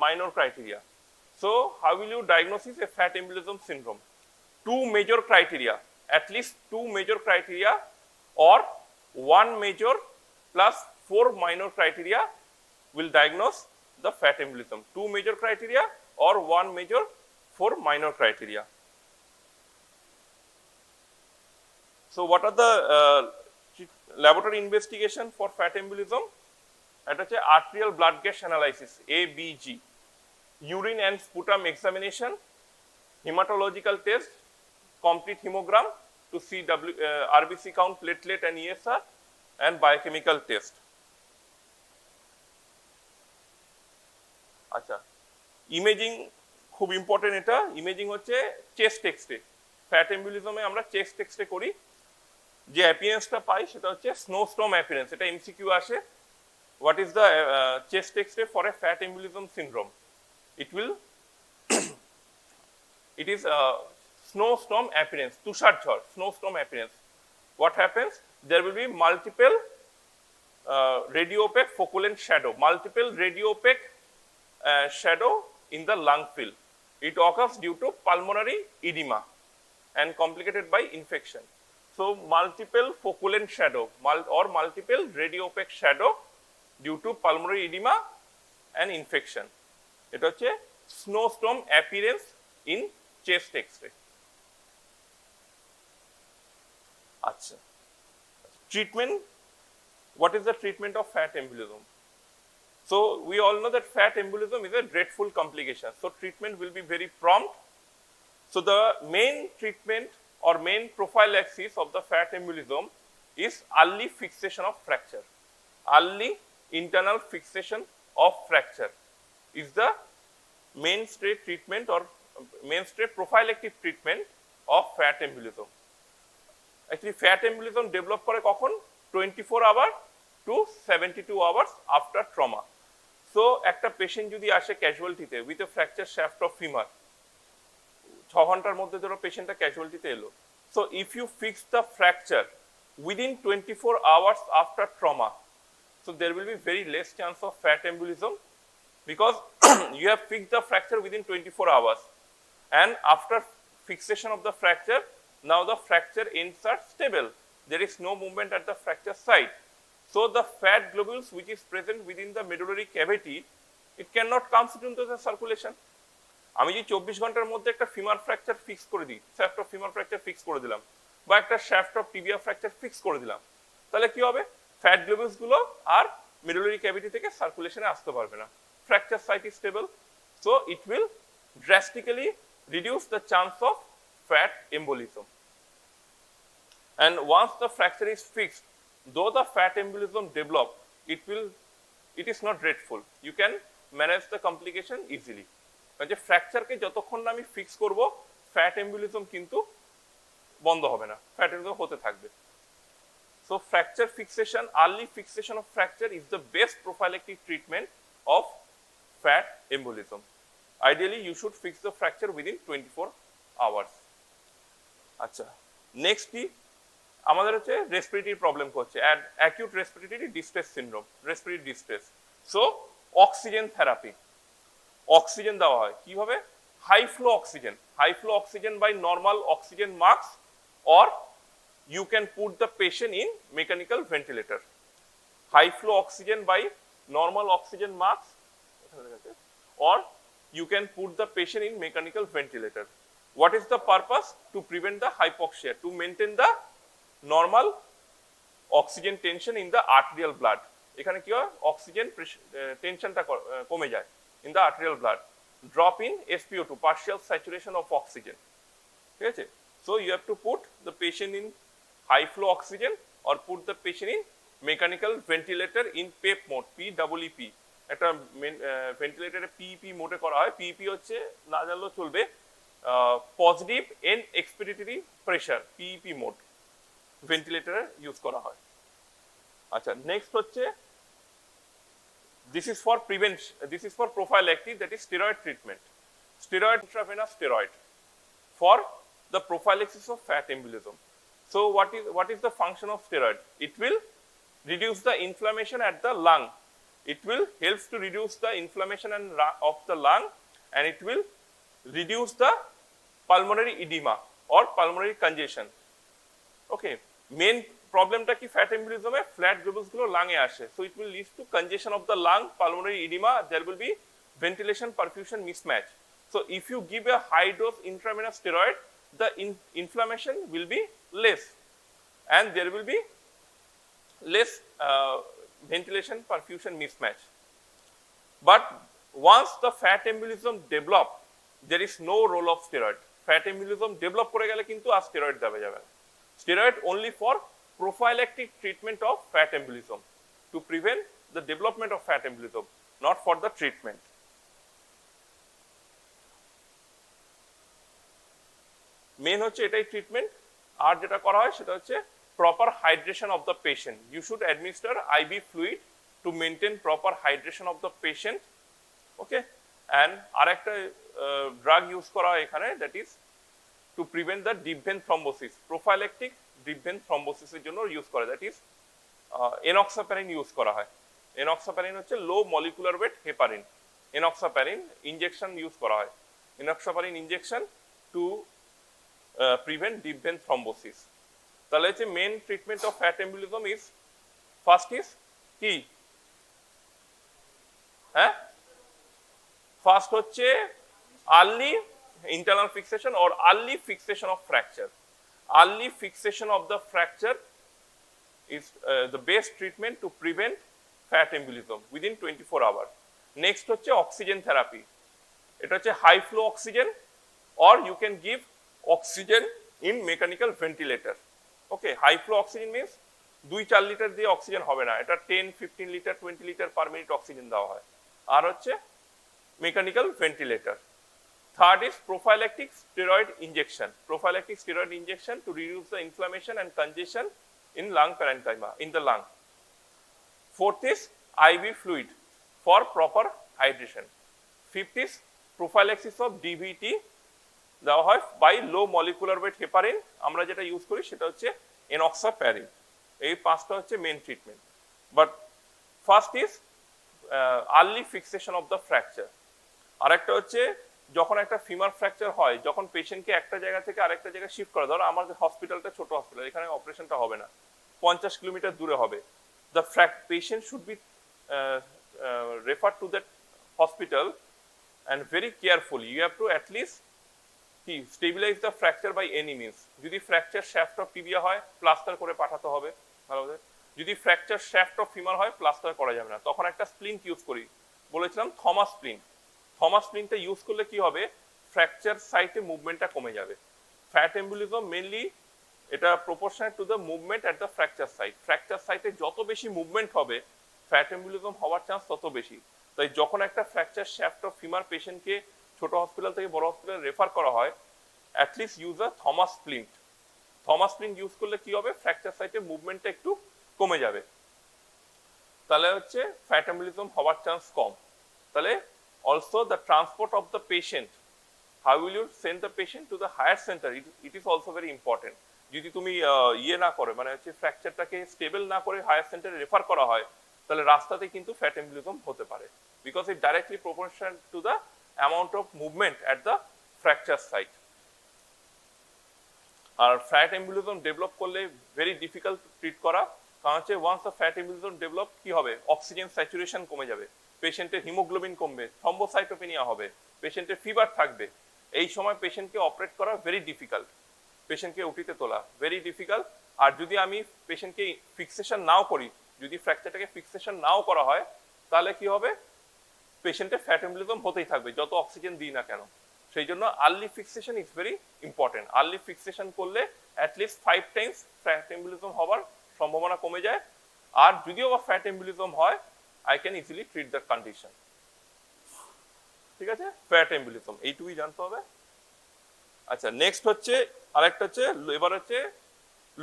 minor criteria. So how will you diagnose a fat embolism syndrome? Two major criteria, at least two major criteria, or one major plus 4 minor criteria will diagnose the fat embolism. Two major criteria or one major, 4 minor criteria. So what are the laboratory investigation for fat embolism? Eta hoche arterial blood gas analysis, ABG, urine and sputum examination, hematological test, complete hemogram to see RBC count, platelet and ESR, and biochemical test. আচ্ছা, imaging খুব important. এটা imaging হচ্ছে chest x-ray. Fat এম্বলিজমে আমরা chest x-ray করি, যে অ্যাপিয়ারেন্সটা পাই সেটা হচ্ছে স্নোস্টর্ম অ্যাপিয়ারেন্স। এটা এমসিকিউ আসে, what is the chest x-ray for a fat embolism syndrome? It is snowstorm appearance, tushar jhor, snowstorm appearance. What happens? There will be multiple radiopaque foculent shadow, multiple radiopaque shadow in the lung field. It occurs due to pulmonary edema and complicated by infection. So multiple foculent shadow or multiple radiopaque shadow due to pulmonary edema and infection. It is a snowstorm appearance in chest X-ray. Achha. Treatment. What is the treatment of fat embolism? So we all know that fat embolism is a dreadful complication. So treatment will be very prompt. So the main treatment or main prophylaxis of the fat embolism is early fixation of fracture. Early internal fixation of fracture is the mainstay treatment or mainstay prophylactic treatment of fat embolism. Actually fat embolism develop করে কখন 24 hour to 72 hours after trauma. So একটা patient যদি আসে ক্যাজুয়ালিটিতে with a fracture shaft of femur 6 ঘন্টার মধ্যে ধরো পেশেন্টটা ক্যাজুয়ালিটিতে এলো, so if you fix the fracture within 24 hours after trauma, so there will be very less chance of fat embolism because you have fixed the fracture within 24 hours, and after fixation of the fracture, now the fracture ends are stable, there is no movement at the fracture site, so the fat globules which is present within the medullary cavity, it cannot come into the circulation. আমি যদি 24 ঘন্টার মধ্যে একটা femur fracture fix করে দিই, shaft of femur fracture fix করে দিলাম বা একটা shaft of tibia fracture fix করে দিলাম, তাহলে কি হবে, ফ্যাট গ্লোবুলস গুলো আর মেডুলারি ক্যাভিটি থেকে সার্কুলেশনে আসতে পারবে না, fracture site is stable, so it will drastically reduce the chance of fat embolism. And once the fracture is fixed, though the fat embolism develop, it is not dreadful, you can manage the complication easily. কারণ যে ফ্র্যাকচারকে যতক্ষণ না আমি fix করব fat embolism কিন্তু বন্ধ হবে না, ফ্যাট এম্বলিজম হতে থাকবে। So fracture fixation, early fixation of fracture is the best prophylactic treatment of fat embolism. Ideally you should fix the fracture within 24 hours. আচ্ছা, নেক্সট কি আমাদের হচ্ছে রেসপিরেটরি প্রবলেম করছে, acute respiratory distress syndrome, respiratory distress. So oxygen therapy, oxygen দেওয়া হয় কিভাবে, high flow oxygen by normal oxygen mask, or you can put the patient in mechanical ventilator. High flow oxygen by normal oxygen mask, or you can put the patient in mechanical ventilator. What is the purpose? To prevent the hypoxia, to maintain the normal oxygen tension in the arterial blood. এখানে কি হয়, oxygen টেনশনটা কমে যায় in the arterial blood. Drop in SpO2, partial saturation of oxygen. ঠিক আছে, so you have to put the patient in high flow oxygen or put the patient in mechanical ventilator in PEP mode, PEEP, একটা ভেন্টিলেটরে PEP মোডে করা হয়। PEP হচ্ছে না জানলেও চলবে, positive end expiratory pressure, PEP mode ভেন্টিলেটরে ইউজ করা হয়। আচ্ছা, নেক্সট হচ্ছে this is for prophylactic, that is steroid treatment, steroid, intravenous steroid for the prophylaxis of fat embolism. So what is the function of steroid? It will reduce the inflammation at the lung. It will help to reduce the inflammation of the lung, and it will reduce the pulmonary edema or pulmonary congestion. Okay, main প্রবলেমটা কি fat এম্বলিজমে, flat globules গুলো লাংয়ে আসে, so it will lead to congestion of the lung, pulmonary oedema, there will be ventilation perfusion mismatch. So if you give a high dose intravenous steroid, the inflammation will be less and there will be less ventilation perfusion mismatch. But once the fat embolism develop, there is no role of steroid. Fat embolism develop করে গেলে কিন্তু আর steroid দেওয়া যাবে না। Steroid only for prophylactic treatment of fat embolism, to prevent the development of fat embolism, not for the treatment. Main হচ্ছে এটাই treatment. আর যেটা করা হয় সেটা হচ্ছে proper hydration of the patient. You should administer IV fluid to maintain proper hydration of the patient. Okay, and আরেকটা drug use করা হয় এখানে, that is to prevent the deep vein thrombosis, prophylactic deep vein থ্রম্বোসিসের জন্য use করা, that is এনক্সাপ্যারিন use করা হয়। Enoxaparin হচ্ছে low molecular weight heparin. Enoxaparin injection use করা হয়, enoxaparin injection to prevent deep vein thrombosis. তাহলে হচ্ছে main treatment of fat embolism is, first is কি, হ্যাঁ, ফার্স্ট হচ্ছে early internal fixation or early fixation of fracture. Early fixation of the fracture is the best treatment to prevent fat embolism within 24 hour. Next হচ্ছে oxygen therapy, এটা হচ্ছে high flow oxygen, or you can give oxygen in mechanical ventilator. Okay, high flow oxygen means 2-4 litre দিয়ে oxygen হবে না, এটা 10-15 litre 20 litre per minute oxygen দেওয়া হয়। আর হচ্ছে mechanical ventilator. Third is prophylactic steroid injection. Prophylactic steroid injection to reduce the inflammation and congestion in lung parenchyma, in the lung. Fourth is IV fluid for proper hydration. Fifth is prophylaxis of DVT দেওয়া হয় by low molecular weight heparin, আমরা যেটা use করি সেটা হচ্ছে এনক্সাপ্যারিন। এই পাঁচটা হচ্ছে main treatment. But first is early fixation of the fracture. আরেকটা হচ্ছে যখন একটা ফিমার ফ্র্যাকচার হয়, যখন পেশেন্টকে একটা জায়গা থেকে আরেকটা জায়গায় শিফট করা, ধরো আমাদের হসপিটালটা ছোট হসপিটাল, এখানে অপারেশনটা হবে না, 50 কিলোমিটার দূরে হবে, the patient should be referred to that hospital and very carefully. You have to at least stabilize the fracture by any means. যদি fracture shaft of tibia হয় প্লাস্টার করে পাঠাতে হবে ভালোভাবে। যদি fracture shaft of femur হয় plaster করা যাবে না, তখন একটা স্প্লিন্ট ইউজ করি, বলেছিলাম থমাস স্প্লিন্ট। থমাস স্প্লিন্টটা ইউজ করলে কি হবে, ফ্র্যাকচার সাইটে মুভমেন্টটা কমে যাবে। ফ্যাট এম্বুলিজম মেইনলি এটা proportional to the movement at the fracture site. Fracture সাইটে যত বেশি মুভমেন্ট হবে ফ্যাট এম্বুলিজম হওয়ার চান্স তত বেশি। তাই যখন একটা ফ্র্যাকচার শ্যাফট অফ ফিমার পেশেন্টকে ছোট হসপিটাল থেকে বড় হসপিটালে রেফার করা হয়, অ্যাটলিস্ট ইউজ আ Thomas splint. Thomas splint use করলে কি হবে, ফ্র্যাকচার সাইটে মুভমেন্টটা একটু কমে যাবে, তাহলে হচ্ছে ফ্যাট এম্বুলিজম হওয়ার চান্স কম। তাহলে also the transport of the patient, how will you send the patient to the higher centre, it is also very important. যদি তুমি ইয়ে না করে, মানে হচ্ছে ফ্র্যাকচারটাকে স্টেবল না করে হায়ার সেন্টারে রেফার করা হয়, তাহলে রাস্তাতে কিন্তু ফ্যাট এম্বুলিজম হতে পারে, because it directly proportional to the amount of movement at the fracture site. আর ফ্যাট এম্বুলিজম ডেভেলপ করলে ভেরি ডিফিকাল্ট ট্রিট করা, কারণ হচ্ছে once the fat embolism develop কি হবে, অক্সিজেন স্যাচুরেশন কমে যাবে, পেশেন্টের হিমোগ্লোবিন কমবে, থ্রম্বোসাইটোপেনিয়া হবে, পেশেন্টের ফিভার থাকবে। এই সময় পেশেন্টকে অপারেট করা ভেরি ডিফিকাল্ট, পেশেন্টকে উঠিতে তোলা ভেরি ডিফিকাল্ট। আর যদি আমি পেশেন্টকে ফিক্সেশন নাও করি, যদি ফ্র্যাকচারটাকে ফিক্সেশন নাও করা হয়, তাহলে কি হবে, পেশেন্টের ফ্যাট এম্বুলিজম হতেই থাকবে যত অক্সিজেন দিই না কেন। সেই জন্য early fixation is very important. Early fixation করলে অ্যাটলিস্ট 5 টাইমস ফ্যাট এম্বুলিজম হওয়ার সম্ভাবনা কমে যায়। আর যদিও বা ফ্যাট এম্বুলিজম হয়, I can easily treat the condition. ঠিক আছে, ফ্যাট এম্বুলিজম এইটুকুই জানতে হবে। আচ্ছা, নেক্সট হচ্ছে আরেকটা হচ্ছে, এবার হচ্ছে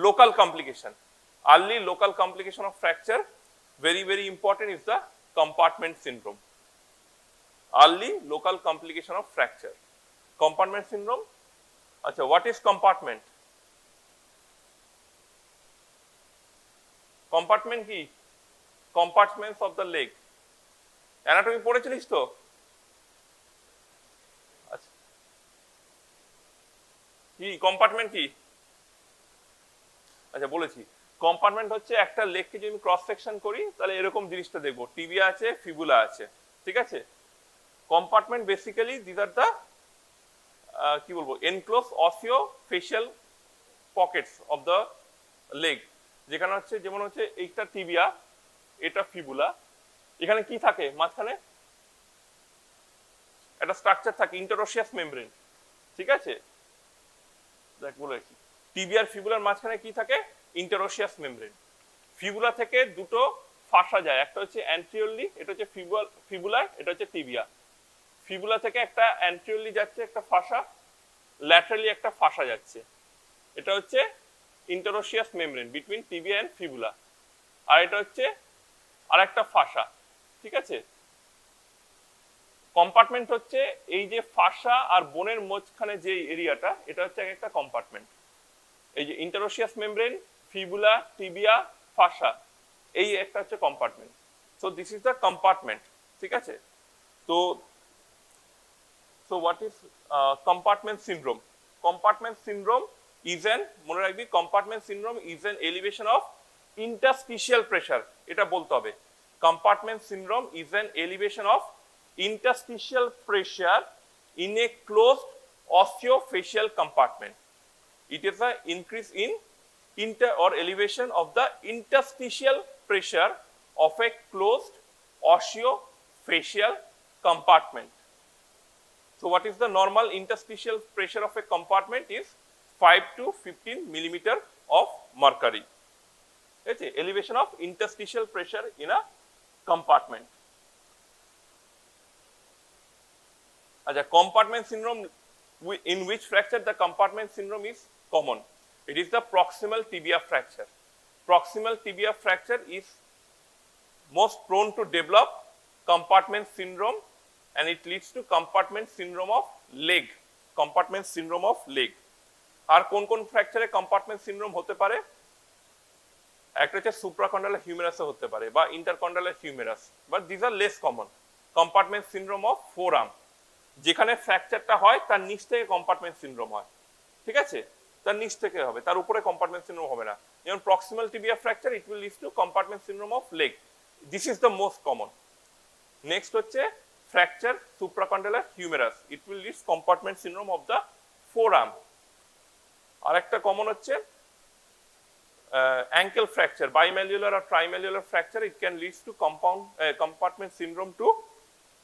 local complication. Early local complication of fracture very very important is the compartment syndrome. Early local complication of fracture, compartment syndrome. আচ্ছা, হোয়াট ইজ কম্পার্টমেন্ট? কম্পার্টমেন্ট কি? Compartments of the leg. Anatomy পড়েছিলিস তো? আচ্ছা, কি কম্পার্টমেন্ট কি? আচ্ছা বলেছি, compartment হচ্ছে একটা লেগকে যদি আমি ক্রস সেকশন করি তাহলে এরকম জিনিসটা দেখবো, টিবিয়া আছে, ফিবুলা আছে, ঠিক আছে। Compartment basically this are the কি বলবো, enclose osseofascial pockets of the leg, যেখানে হচ্ছে যেমন হচ্ছে এইটা টিবিয়া, এটা ফিবুলা, এখানে কি থাকে মাঝখানে একটা স্ট্রাকচার থাকে, ইন্টারোশিয়াস মেমব্রেন, ঠিক আছে। দেখ বলে কি, টিবিয়ার ফিবুলার মাঝখানে কি থাকে, ইন্টারোশিয়াস মেমব্রেন। ফিবুলা থেকে দুটো ফাসা যায়, একটা হচ্ছে অ্যান্টিরিয়রলি, এটা হচ্ছে ফিবুলার, এটা হচ্ছে টিবিয়া। ফিবুলা থেকে একটা অ্যান্টিরিয়রলি যাচ্ছে একটা ফাসা, ল্যাটারালি একটা ফাসা যাচ্ছে, এটা হচ্ছে interosseous membrane between tibia and fibula. আর এটা হচ্ছে আরেকটা ফাসা, ঠিক আছে। কম্পার্টমেন্ট হচ্ছে এই যে ফাসা আর বোনের মাঝখানে যে এরিয়াটা, এটা হচ্ছে একটা কম্পার্টমেন্ট। এই যে ইন্টারোশিয়াস মেমব্রেন, ফিবুলা, টিবিয়া, ফাসা, এই একটা হচ্ছে compartment. So this is the compartment, ঠিক আছে। তো what is compartment syndrome? Compartment syndrome is an, মনে রাখবি, compartment syndrome is an elevation of interstitial pressure, এটা বলতে হবে। Compartment syndrome is an elevation of interstitial pressure in a closed osseofacial compartment. It is an increase in or elevation of the interstitial pressure of a closed osseofacial compartment. So what is the normal interstitial pressure of a compartment is 5 to 15 millimeter of mercury. That's it, elevation of interstitial pressure in a compartment. আচ্ছা, compartment syndrome, in which fracture the compartment syndrome is common? It is the proximal tibia fracture. Proximal tibia fracture is most prone to develop compartment syndrome, and it leads to compartment syndrome of leg. Compartment syndrome of leg. আর কোন কোন ফ্র্যাকচারে compartment syndrome হতে পারে? একটা হচ্ছে সুপ্রাকন্ডালার হিউমেরাসে হতে পারে বা intercondylar humerus, but this are less common. Compartment syndrome of forearm, যেখানে ফ্র্যাকচারটা হয় তার নিচ থেকে কম্পার্টমেন্ট সিনড্রোম হয়, ঠিক আছে? তার নিচ থেকে হবে, তার উপরে কম্পার্টমেন্ট সিনড্রোম হবে না। যেমন proximal tibia fracture, it will lead to compartment syndrome of leg. This is the most common. Next হচ্ছে fracture supracondylar humerus, it will lead compartment syndrome of the forearm. আরেকটা কমন হচ্ছে ankle fracture, bimalleolar or trimalleolar fracture, it can lead to compartment syndrome to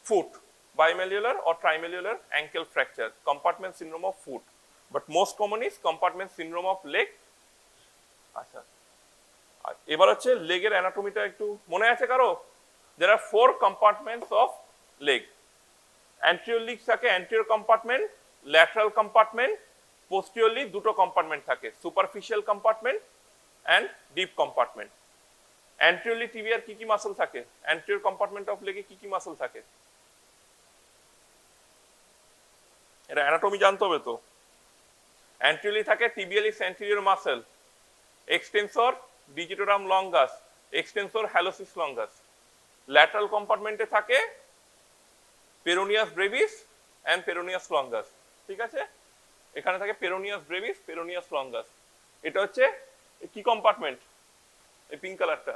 foot. Bimalleolar or trimalleolar ankle fracture, compartment syndrome of foot, but most common is compartment syndrome of leg. আচ্ছা, এবার হচ্ছে লেগের অ্যানাটমিটা একটু মনে আছে কারো? there are 4 compartments of leg. anteriorly থাকে anterior compartment, lateral compartment, posteriorly দুটো compartment থাকে, superficial compartment and deep compartment. anteriorly tibial কি কি মাসল থাকে? anterior compartment of leg এ কি কি মাসল থাকে? এটা অ্যানাটমি জানতে হবে তো। anteriorly থাকে tibialis anterior muscle, extensor digitorum longus, extensor hallucis longus. lateral compartment এ থাকে peroneus brevis and peroneus longus, ঠিক আছে? এখানে থাকে peroneus brevis, peroneus longus. এটা হচ্ছে কি কম্পার্টমেন্ট? এই পিঙ্ক কালারটা,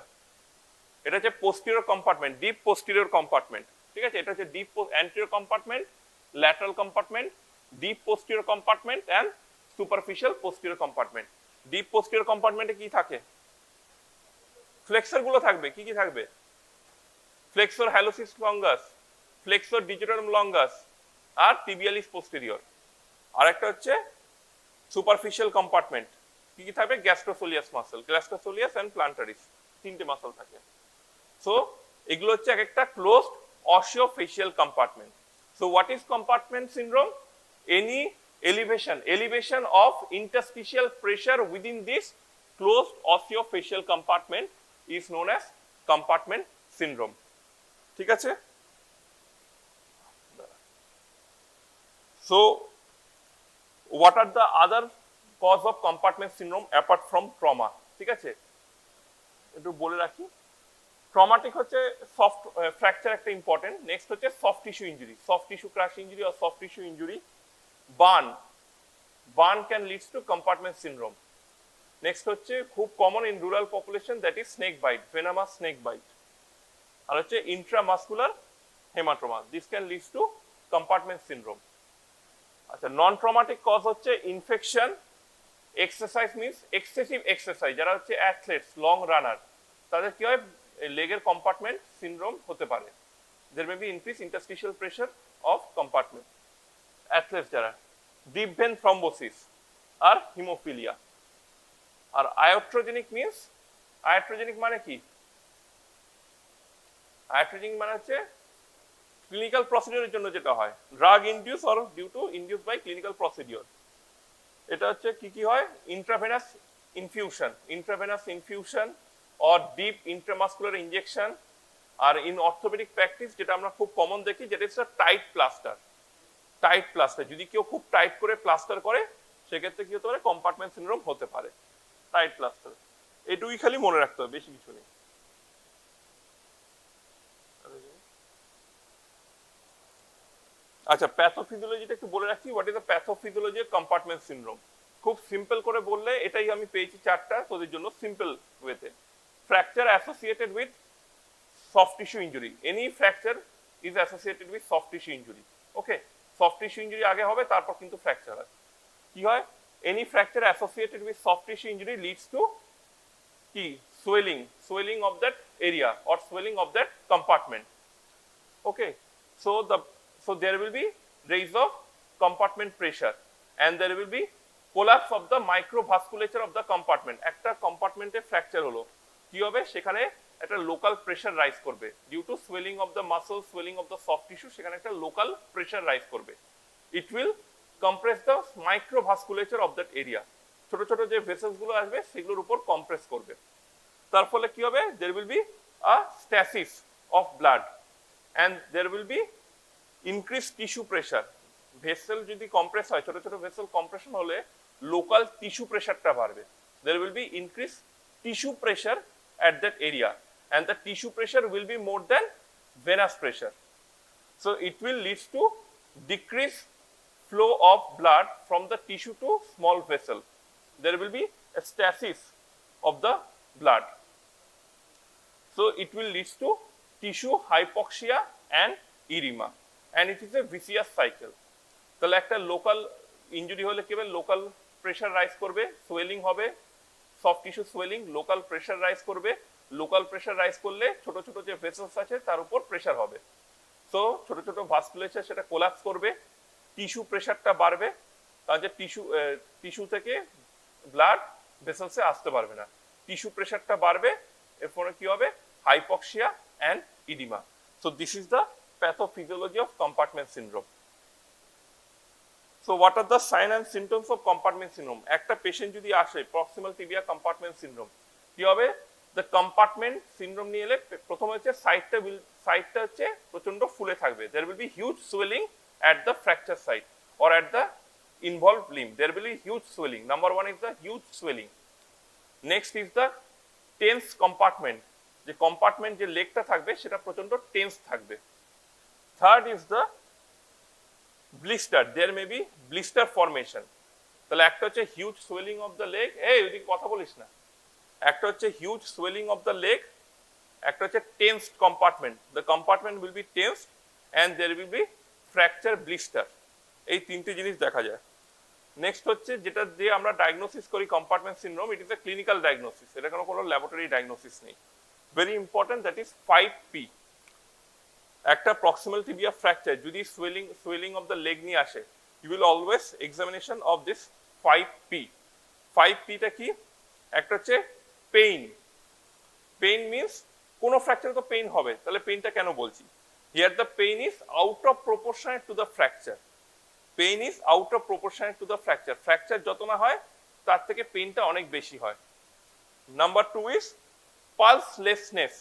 এটা হচ্ছে posterior compartment, deep posterior compartment, ঠিক আছে? এটা হচ্ছে deep anterior compartment, lateral compartment, deep posterior compartment and superficial posterior compartment. Deep posterior কম্পার্টমেন্টে কি থাকে? ফ্লেক্সর গুলো থাকবে। কি কি থাকবে? Flexor hallucis longus, flexor digitorum longus আর টিবিয়ালিস পোস্টেরিয়র। আর একটা হচ্ছে সুপারফিশিয়াল কম্পার্টমেন্ট, কি কি থাকবে? গ্যাস্ট্রোসোলিয়াস মাসল, গ্যাস্ট্রোসোলিয়াস এন্ড প্লান্টারিস, তিনটে মাসল থাকে। সো এগুলো হচ্ছে একটা closed osseofascial compartment. So what is compartment syndrome? Any elevation of interstitial pressure within this closed osseofacial compartment is known as compartment syndrome, ঠিক আছে? So what are the other cause of compartment syndrome apart from trauma? ঠিক আছে, একটু বলে রাখি। Traumatic হচ্ছে soft fracture একটা important. Next হচ্ছে soft tissue injury, soft tissue crush injury আর soft tissue injury. Burn can leads to compartment syndrome. Next হচ্ছে খুব common in rural population, that is snake bite, venomous snake bite. আর হচ্ছে intramuscular haematoma, this can leads to compartment syndrome. আচ্ছা, non traumatic cause হচ্ছে infection, exercise means excessive exercise, যারা হচ্ছে athlete's, long রানার, তাদের কি হয়? লেগের কম্পার্টমেন্ট সিনড্রোম হতে পারে। there may be increased interstitial pressure of compartment. Athlete's যারা, ডিপ ভেন থ্রম্বোসিস আর হিমোফিলিয়া। আর আয়োট্রোজেনিক মিনস, আয়োট্রোজেনিক মানে কি? আয়োট্রোজেনিক মানে হচ্ছে ক্লিনিক্যাল প্রসিডিওরের জন্য যেটা হয়, drug induce or due to induce by clinical procedure. এটা হচ্ছে কি কি হয়? Intravenous infusion or deep intramuscular injection. আর ইন অর্থোপেডিক প্র্যাকটিস যেটা আমরা খুব কমন দেখি, যেটা হচ্ছে টাইট প্লাস্টার। টাইট প্লাস্টার, যদি কেউ খুব টাইট করে প্লাস্টার করে, সেক্ষেত্রে কি হতে পারে? কম্পার্টমেন্ট সিনড্রোম হতে পারে। টাইট প্লাস্টার, এটুকুই খালি মনে রাখতে হবে, বেশি কিছু নেই। আচ্ছা, প্যাথোফিজিওলজিটা একটু বলে রাখি। What is the pathophysiology of compartment syndrome? খুব সিম্পল করে বললে, এটাই আমি পেয়েছি চারটা তোদের জন্য সিম্পল ওয়েতে। Fracture associated with soft tissue injury, any fracture is associated with soft tissue injury. Okay, soft tissue injury আগে হবে, তারপর কিন্তু ফ্র্যাকচার হয়। কি হয়? Any fracture associated with soft tissue injury leads to কি? Swelling of that area or swelling of that compartment. Okay, so there will be raise of compartment pressure and there will be collapse of the microvasculature of the compartment. একটা কম্পার্টমেন্টে fracture হলো, কি হবে? সেখানে একটা local pressure rise করবে due to swelling of the muscle, swelling of the soft tissue, সেখানে একটা local pressure rise করবে। It will compress the microvasculature of that area, ছোট ছোট যে ভেসেলস গুলো আসবে সেগুলোর উপর কম্প্রেস করবে। তার ফলে কি হবে, there will be a stasis of blood and there will be increase tissue pressure. Vessel যদি কম্প্রেস হয়, ছোট ছোট ভেসেল কম্প্রেশন হলে লোকাল টিস্যু প্রেশারটা বাড়বে। There will be increase tissue pressure at that area and the tissue pressure will be more than venous pressure, so it will lead to decrease flow of blood from the tissue to small vessel. There will be a stasis of the blood, so it will lead to tissue hypoxia and edema, and it is a vicious cycle. তাহলে একটা local injury হলে কি হবে, local pressure rise করবে, swelling হবে, soft tissue swelling, local pressure rise করবে, local pressure rise করলে ছোট ছোট যে ভেসেলস আছে তার উপর প্রেশার হবে, সো ছোট ছোট ভাস্কুলেচার সেটা কোলাপস করবে, টিস্যু প্রেশারটা বাড়বে, কারণ যে টিস্যু থেকে ব্লাড ভেসেলসে আসতে পারবে না, টিস্যু প্রেশারটা বাড়বে, এর ফলে কি হবে, hypoxia and oedema. So this is the pathophysiology of compartment syndrome. So what are the signs and symptoms of compartment syndrome? একটা পেশেন্ট যদি আসে প্রক্সিমাল টিবিয়া কম্পার্টমেন্ট সিনড্রোম, কি হবে, দ্য কম্পার্টমেন্ট সিনড্রোম নিয়ে এলে প্রথমে হচ্ছে সাইডটা হচ্ছে প্রচন্ড ফুলে থাকবে, there will be huge swelling at the fracture site or at the involved limb, there will be huge swelling. Number one is the huge swelling. Next is the tense compartment, যে কম্পার্টমেন্ট যে লেগটা থাকবে সেটা প্রচন্ড tense থাকবে। Third is the blister, there may be blister formation. তাহলে একটা হচ্ছে huge swelling of the leg, এই ওইদিকে কথা বলিস না, একটা হচ্ছে huge swelling of the leg, একটা হচ্ছে tensed compartment, the compartment will be tensed and there will be fracture blister, এই তিনটে জিনিস দেখা যায়। নেক্সট হচ্ছে যেটা দিয়ে আমরা ডায়াগনোসিস করি compartment syndrome, it is a clinical diagnosis, এটা কোনো ল্যাবরেটরি ডায়াগনোসিস নেই, very important, that is 5P। একটা প্রক্সিমাল টিবিয়া ফ্র্যাকচার যদি সোয়েলিং অফ দ্য লেগ নিয়ে আসে, you will always examination of this 5P। 5P-টা কি, একটা হচ্ছে পেইন, পেইন মিনস কোনো ফ্র্যাকচারে তো পেইন হবে, তাহলে পেইনটা কেন বলছি, here the pain is out of proportionate to the fracture, pain is out of proportionate to the fracture, fracture যত না হয় তার থেকে পেইনটা অনেক বেশি হয়। Number two is pulselessness,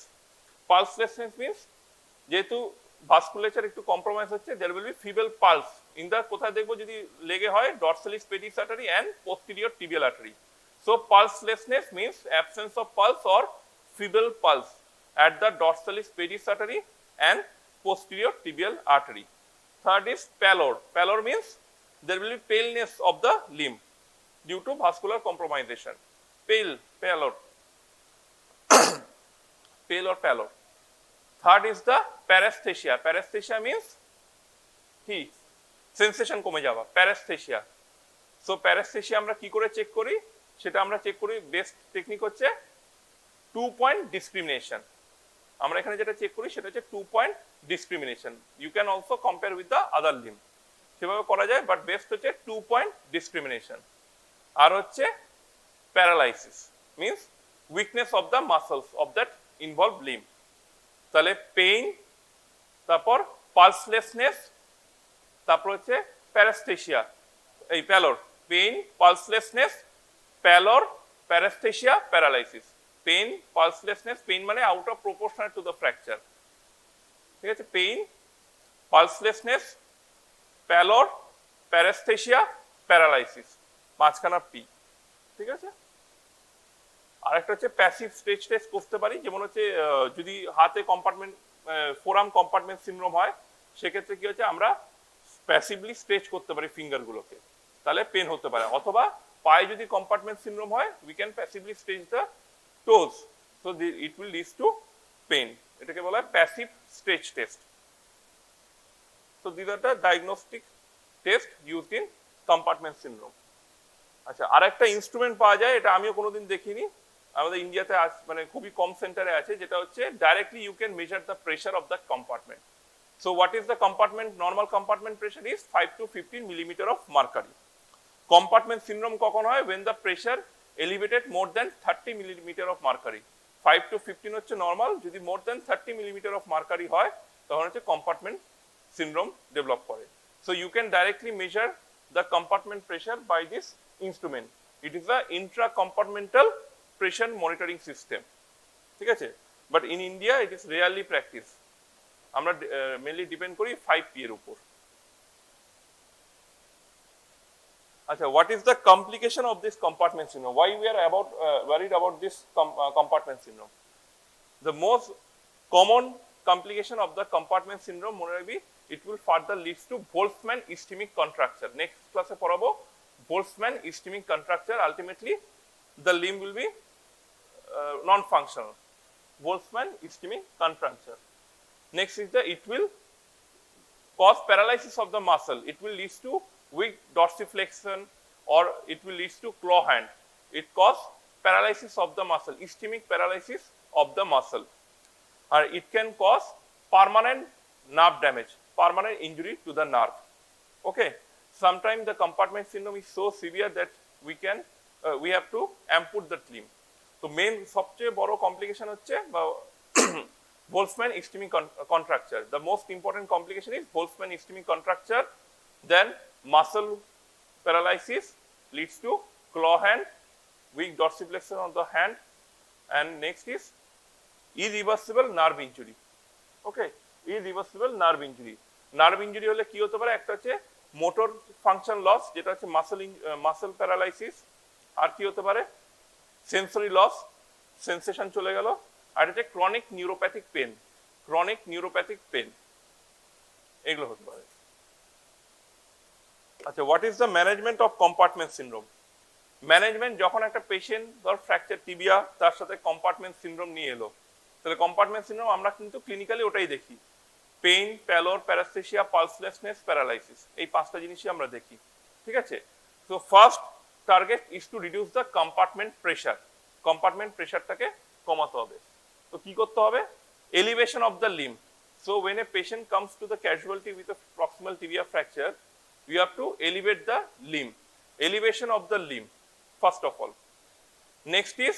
pulselessness means যেহেতু ভাস্কুলেচার একটু কম্প্রোমাইজ হচ্ছে, there will be feeble pulse in the, কোথায় দেখবো যদি লেগে হয়, dorsalis pedis artery and posterior tibial artery. So pulselessness means absence of pulse or feeble pulse at the dorsalis pedis artery and posterior tibial artery. Third is pallor, pallor means there will be paleness of the limb due to vascular compromisation, pallor pale or pallor. Third is the paresthesia, paresthesia means কি sensation কমে যাওয়া, প্যারাস্থেসিয়া। So প্যারাস্থেসিয়া আমরা কি করে check করি, সেটা আমরা check করি, বেস্ট টেকনিক হচ্ছে 2 point discrimination। আমরা এখানে যেটা চেক করি সেটা হচ্ছে 2 point discrimination, you can also compare with the other limb, সেভাবে করা যায়, বাট বেস্ট হচ্ছে 2 point discrimination। আর হচ্ছে paralysis means weakness of the muscles of that involve limb. তাহলে পেইন, তারপর পালসলেসনেস, তারপর হচ্ছে প্যারাস্থেসিয়া, এই প্যালর, পেইন, পালসলেসনেস, প্যালর, প্যারাস্থেসিয়া, প্যারালাইসিস। পেইন, পালসলেসনেস, পেইন মানে out of proportional to the fracture, ঠিক আছে, পেইন, পালসলেসনেস, প্যালর, প্যারাস্থেসিয়া, প্যারালাইসিস, মাঝখানা পি, ঠিক আছে। আরেকটা হচ্ছে প্যাসিভ স্ট্রেচ টেস্ট করতে পারি, যেমন হচ্ছে যদি হাতে কম্পার্টমেন্ট ফোরাম কম্পার্টমেন্ট সিনড্রোম হয়, সেক্ষেত্রে কি হচ্ছে আমরা প্যাসিভলি স্ট্রেচ করতে পারি ফিঙ্গার গুলোকে, তাহলে পেন হতে পারে, অথবা পায়ে যদি কম্পার্টমেন্ট সিনড্রোম হয়, we can passively stretch the toes, so it will lead to pain, এটাকে বলা হয় passive stretch test. So this are the diagnostic test used in compartment syndrome. আচ্ছা, আরেকটা ইনস্ট্রুমেন্ট পাওয়া যায়, এটা আমিও কোনোদিন দেখিনি, আমাদের ইন্ডিয়াতে মানে খুবই কম সেন্টারে আছে, যেটা হচ্ছে directly you can measure the pressure of the compartment. So what is the compartment, normal compartment pressure is 5 to 15 millimeter of mercury. Compartment syndrome কখন হয়, when the pressure elevated more than 30 millimeter of mercury, 5 to 15 হচ্ছে normal, যদি more than 30 millimetre of mercury হয় তখন হচ্ছে compartment syndrome develop করে। So you can directly measure the compartment pressure by this instrument. It is the intra compartmental pressure monitoring system, ঠিক আছে। But in India it is rarely practice. আমরা mainly depend করি 5P এর উপর। আচ্ছা, what is the complication of this compartment syndrome? Why we are worried about this compartment syndrome? The most common complication of the compartment syndrome মনে রাখবি, it will further leads to Boltzmann ischemic contracture. Next class এ পড়াবো Boltzmann ischemic contracture. Ultimately the limb will be non-functional. Boltzmann ischemic contracture. Next is it will cause paralysis of the muscle. It will lead to weak dorsiflexion or it will lead to claw hand. It cause paralysis of the muscle, ischemic paralysis of the muscle. Or it can cause permanent nerve damage, permanent injury to the nerve. Okay. Sometimes the compartment syndrome is so severe that we have to amputate the limb. So main সবচেয়ে বড় complication হচ্ছে Boltzmann ischemic contracture. The most important complication is Boltzmann ischemic contracture. Then muscle paralysis leads to claw hand, weak dorsiflexion of the hand, and next is irreversible nerve injury. Okay, irreversible nerve injury. Nerve injury হলে কি হতে পারে? একটা হচ্ছে motor function loss, যেটা হচ্ছে muscle paralysis. আর কি হতে পারে? সেন্সরি লস, সেন্সেশন চলে গেল। আর হচ্ছে chronic neuropathic pain, chronic neuropathic pain, এগুলো হতে পারে। আচ্ছা, what is the management of compartment syndrome? Management, যখন একটা পেশেন্ট ধর ফ্র্যাকচার টিবিয়া তার সাথে কম্পার্টমেন্ট সিনড্রোম নিয়ে এলো, তাহলে কম্পার্টমেন্ট সিনড্রোম আমরা কিন্তু ক্লিনিক্যালি ওটাই দেখি, পেইন, প্যালোর, প্যারাস্থেসিয়া, পালসলেসনেস, প্যারালাইসিস, এই 5টা জিনিসই আমরা দেখি, ঠিক আছে। So first target is to reduce the compartment pressure. Compartment প্রেশারটাকে কমাতে হবে। তো কি করতে হবে? Elevation of the limb. So when a patient comes to the casualty with a proximal tibia fracture, you have to elevate the limb. Elevation of the limb first of all. Next is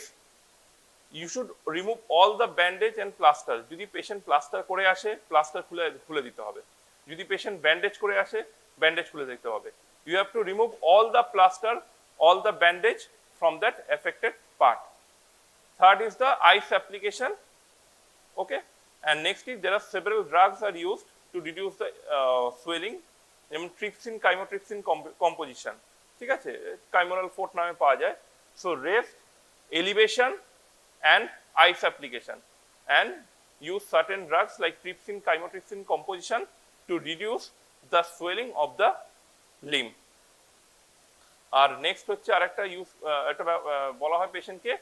you should remove all the bandage and plaster. যদি patient plaster করে আসে, plaster খুলে দিতে হবে। যদি patient bandage করে আসে, bandage খুলে দিতে হবে। You have to remove all the plaster, all the bandage from that affected part. Third is the ice application. Okay, and next is there are several drugs are used to reduce the swelling, যেমন trypsin, chymotrypsin composition, ঠিক আছে, কাইমোরাল fort নামে পাওয়া যায়। So rest, elevation and ice application, and use certain drugs like trypsin, chymotrypsin composition to reduce the swelling of the limb. আর next হচ্ছে আরেকটা use, এটা বলা হয় পেশেন্টকে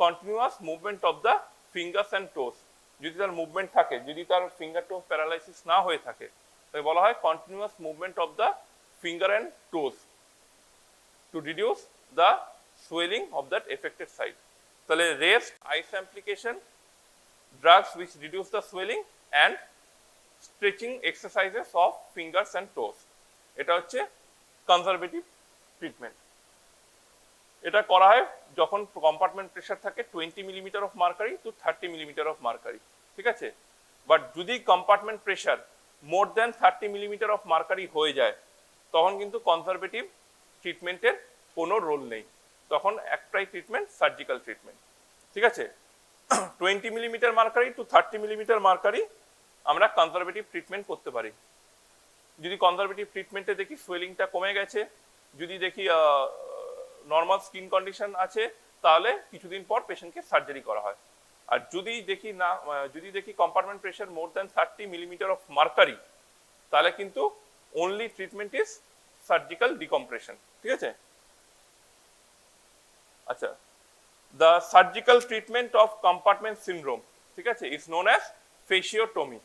continuous movement of the fingers and toes. যদি তার মুভমেন্ট থাকে, যদি তার ফিঙ্গার টোস প্যারালাইসিস না হয়ে থাকে, তাই বলা হয় continuous movement of the finger and toes to reduce the swelling of that affected side. তাহলে rest, ice application, drugs which reduce the swelling, and stretching exercises of fingers and toes, এটা হচ্ছে conservative treatment. এটা করা হয় যখন compartment pressure থাকে 20 millimetre of mercury to 30 millimetre of mercury, ঠিক আছে। বাট যদি compartment pressure more than 30 millimetre of mercury হয়ে যায়, তখন কিন্তু কনজারভেটিভ ট্রিটমেন্টের কোনো রোল নেই, তখন একটাই ট্রিটমেন্ট, সার্জিক্যাল ট্রিটমেন্ট, ঠিক আছে। 20 millimetre mercury to 30 millimetre mercury আমরা কনজারভেটিভ ট্রিটমেন্ট করতে পারি। যদি কনজারভেটিভ ট্রিটমেন্টে দেখি সোয়েলিংটা কমে গেছে, যদি দেখি নর্মাল স্কিন কন্ডিশন আছে, তাহলে কিছুদিন পর পেশেন্টকে সার্জারি করা হয়। আর যদি দেখি compartment pressure more than 30 millimetre of mercury, তাহলে কিন্তু only treatment is surgical decompression, ঠিক আছে। আচ্ছা, the surgical treatment of compartment syndrome, ঠিক আছে, ইজ নোন অ্যাজ ফেসিওটমি।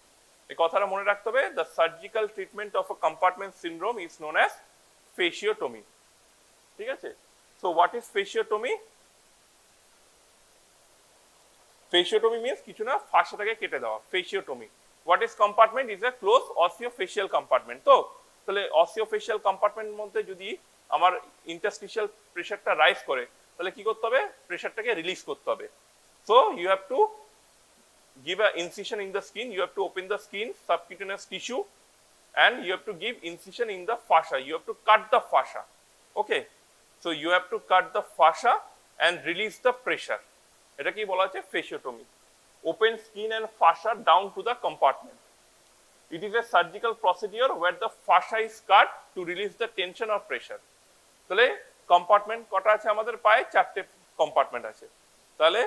এই কথাটা মনে রাখতে হবে, the surgical treatment of a compartment syndrome is known as fasciotomy, ঠিক আছে। So what is fasciotomy? Fasciotomy means কিছু না, ফাঁসাটাকে কেটে দেওয়া, fasciotomy. What is compartment? Is a close osseofascial compartment. তো তাহলে অসিওফেশিয়াল কম্পার্টমেন্টের মধ্যে যদি আমার ইন্টারস্টিশিয়াল প্রেশারটা রাইজ করে, তাহলে কি করতে হবে? প্রেশারটাকে রিলিজ করতে হবে। So you have to give an incision in the skin, you have to open the skin, subcutaneous tissue, and you have to give incision in the fascia. You have to cut the fascia. Okay, so you have to cut the fascia and release the pressure. এটা কি বলা হচ্ছে fasciotomy. Open skin and fascia down to the compartment. It is a surgical procedure where the fascia is cut to release the tension or pressure. তাহলে compartment কটা আছে আমাদের পায়ে? চারটে কম্পার্টমেন্ট আছে। তাহলে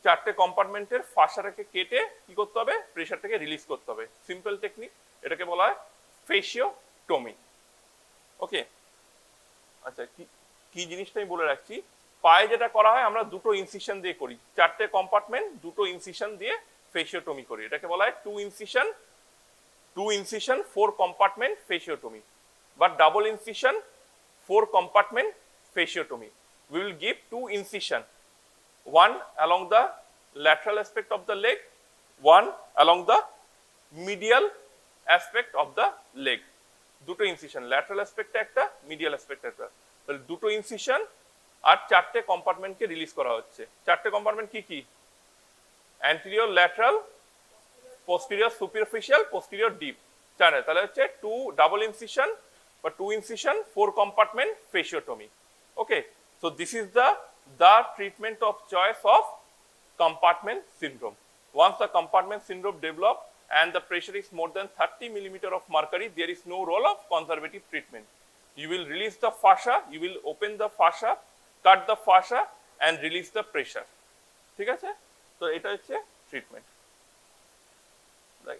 চারটে কম্পার্টমেন্টের ফাশাটাকে কেটে কি করতে হবে? প্রেসারটাকে রিলিজ করতে হবে। সিম্পল টেকনিক, এটাকে বলা হয় ফেসিওটমি। ওকে, আচ্ছা কি জিনিসটা আমি বলে রাখছি, পায়ে যেটা করা হয় আমরা দুটো ইনসিশন দিয়ে করি, চারটে কম্পার্টমেন্ট দুটো ইনসিশন দিয়ে ফেসিওটমি করি, এটাকে বলা হয় two incision 4 compartment fasciotomy, but double incision 4 compartment fasciotomy. We will give 2 incision, one along the lateral aspect of the leg, one along the medial aspect of the leg. দুটো incision, lateral অ্যাসপেক্টে একটা, medial অ্যাসপেক্টে একটা, তাহলে দুটো incision আর চারটে কম্পার্টমেন্টকে release করা হচ্ছে। চারটে compartment কি কি? Anterior, lateral, posterior superficial, posterior deep, চারে। তাহলে হচ্ছে 2 double incision বা 2 incision 4 compartment fasciotomy. Okay, so this is the treatment of choice of compartment syndrome. Once the compartment syndrome develop and the pressure is more than 30 millimeter of mercury, there is no role of conservative treatment. You will release the fascia, you will open the fascia, cut the fascia and release the pressure. ঠিক আছে, তো এটা হচ্ছে treatment.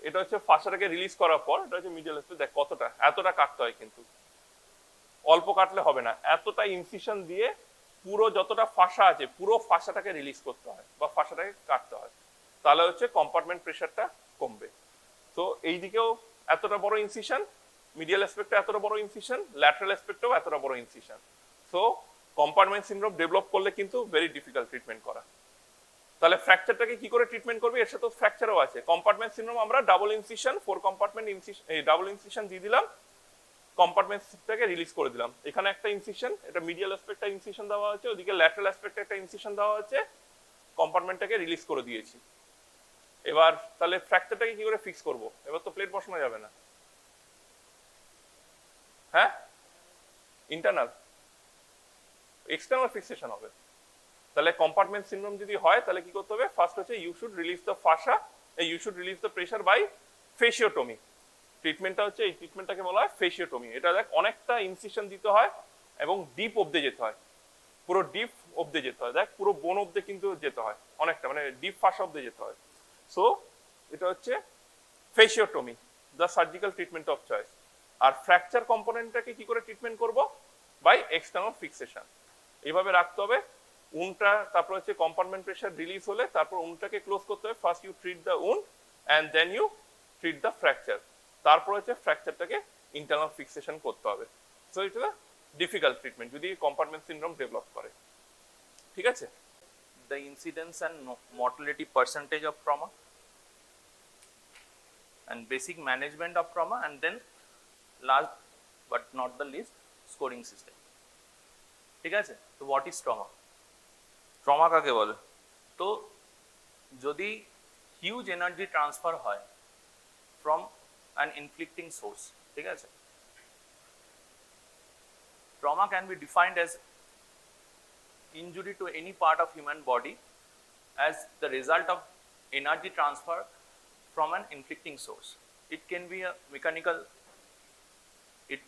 এটা হচ্ছে ফাশাটাকে release করার পর, এটা হচ্ছে মিডিয়াল অ্যাসপেক্ট। দেখ কতটা, এতটা কাটতে হয়, কিন্তু অল্প কাটলে হবে না, এতটা ইনসিশন দিয়ে পুরো যতটা ফাশা আছে পুরো ফাশাটাকে রিলিজ করতে হয় বা ফাশাটাকে কাটতে হয়, তাহলে হচ্ছে কম্পার্টমেন্ট প্রেসারটা কমবে। তো এই দিকেও এতটা বড় ইনসিশন, মিডিয়াল অ্যাসপেক্টে এতটা বড় ইনসিশন, ল্যাটারাল অ্যাসপেক্টেও এতটা বড় incision. So compartment syndrome develop করলে কিন্তু ভেরি ডিফিকাল্ট ট্রিটমেন্ট করা। তাহলে ফ্র্যাকচারটাকে কি করে ট্রিটমেন্ট করবে? এর সাথে ফ্র্যাকচারও আছে। কম্পার্টমেন্ট সিনড্রোম আমরা double incision 4 compartment double incision দিয়ে দিলাম, কম্পার্টমেন্টটাকে রিলিজ করে দিলাম। এখানে একটা ইনসিশন, এটা মিডিয়াল অ্যাসপেক্টে ইনসিশন দেওয়া হচ্ছে, ওদিকে ল্যাটারাল অ্যাসপেক্টে একটা ইনসিশন দেওয়া হচ্ছে, কম্পার্টমেন্টটাকে রিলিজ করে দিয়েছি। এবার তাহলে ফ্র্যাকচারটাকে কি করে ফিক্স করব? এবার তো প্লেট বসানো যাবে না, হ্যাঁ, ইন্টারনাল, এক্সটার্নাল ফিক্সেশন হবে। তাহলে কম্পার্টমেন্ট সিনড্রোম যদি হয় তাহলে কি করতে হবে? ফার্স্ট হচ্ছে you should release the fascia, you should release the pressure by fasciotomy. ট্রিটমেন্টটা হচ্ছে, এই ট্রিটমেন্টটাকে বলা হয় ফেসিওটমি। এটা দেখ অনেকটা ইনসিশন দিতে হয় এবং ডিপ অবধি যেতে হয়, পুরো ডিপ অবধি যেতে হয়, দেখ পুরো বোন অবধি কিন্তু যেতে হয়, অনেকটা মানে ডিপ ফাশা অবধি যেতে হয়। সো এটা হচ্ছে fasciotomy, the surgical treatment of choice. আর ফ্র্যাকচার কম্পোনেন্টটাকে কি করে ট্রিটমেন্ট করব? By external fixation. এইভাবে রাখতে হবে উনটা, তারপর হচ্ছে কম্পার্টমেন্ট প্রেসার রিলিজ হলে তারপর উনটাকে ক্লোজ করতে হবে। First you treat the wound and then you treat the fracture, তারপর হচ্ছে ফ্র্যাকচারটাকে ইন্টারনাল ফিক্সেশন করতে হবে। সো এটা ডিফিকাল্ট ট্রিটমেন্ট যদি কম্পার্টমেন্ট সিনড্রোম ডেভেলপ করে। ঠিক আছে, the incidence and mortality percentage of trauma and basic management of trauma, and then last but not the least scoring system. ঠিক আছে, তো what is trauma? ট্রমা কাকে বলে? তো যদি হিউজ এনার্জি ট্রান্সফার হয় ফ্রম অ্যান ইনফ্লিক্টিং সোর্স, ঠিক আছে, trauma can be defined as injury to any part of human body as the result of energy transfer from an inflicting source. It can be a mechanical, it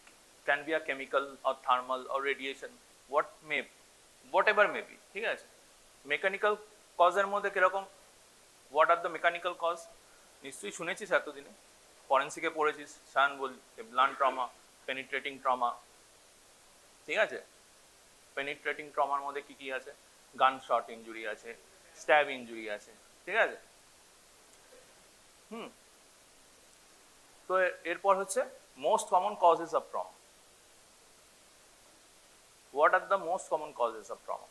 can be a chemical or thermal or radiation, whatever may be. ঠিক আছে, mechanical কজের মধ্যে কিরকম, what are the mechanical cause? নিশ্চয়ই শুনেছিস এতদিনে, ফরেন্সিকে পড়েছিস, সায়ন বল, ব্লান্ট ট্রমা, পেনিট্রেটিং ট্রমা। ঠিক আছে, পেনিট্রেটিং ট্রমার মধ্যে কি কি আছে? গান শট ইনজুরি আছে, স্ট্যাব ইনজুরি আছে, ঠিক আছে। তো এরপর হচ্ছে most common causes of trauma. What are the most common causes of trauma?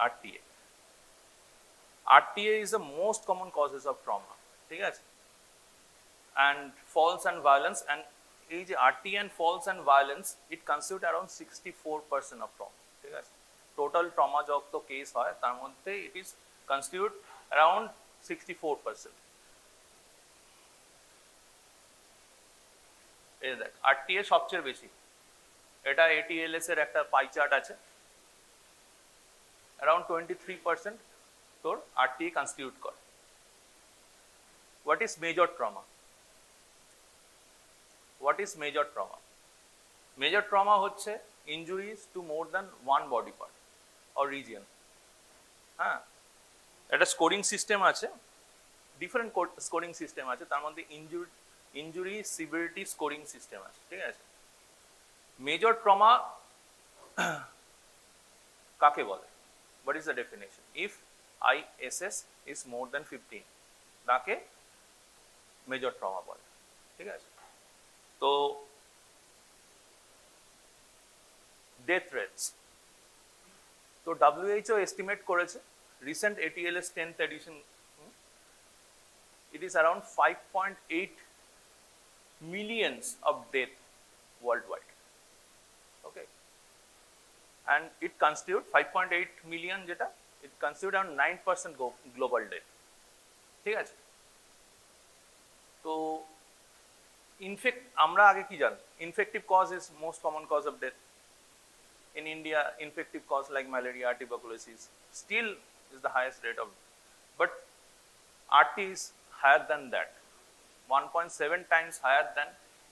RTA. RTA is the most common causes of trauma, ঠিক আছে, and falls and violence, and এই যে RT and falls and violence, it constitute around 64% of trauma. ঠিক আছে, total trauma যত case হয় তার মধ্যে it is constitute around 64%. এই দেখ RTA সবচেয়ে বেশি, এটা ATLS এর একটা পাই চার্ট আছে, around 23% তোর RTA constitute করে. What is major trauma? What is major trauma? Major trauma হচ্ছে injuries to more than one body part or region. হ্যাঁ, একটা স্কোরিং সিস্টেম আছে, ডিফারেন্ট স্কোরিং সিস্টেম আছে, তার মধ্যে ইনজুরি সিভিরিটি স্কোরিং সিস্টেম আছে, ঠিক আছে। মেজর ট্রমা কাকে বলে? What is the definition? If ISS is more than 15 তাকে মেজর ট্রমা বলে, ঠিক আছে। তো ডেথ রেটস, তো WHO এস্টিমেট করেছে recent ATLS 10th edition, it is around 5.8 millions of death worldwide, okay, and it constitute 5.8 million যেটা it constitute around 9% global death, ঠিক আছে। তো আমরা আগে কি জানি, infective cause is most common cause of death in India. Infective cause like malaria, tuberculosis still is the highest rate of, but RT is higher than that, 1.7 times higher than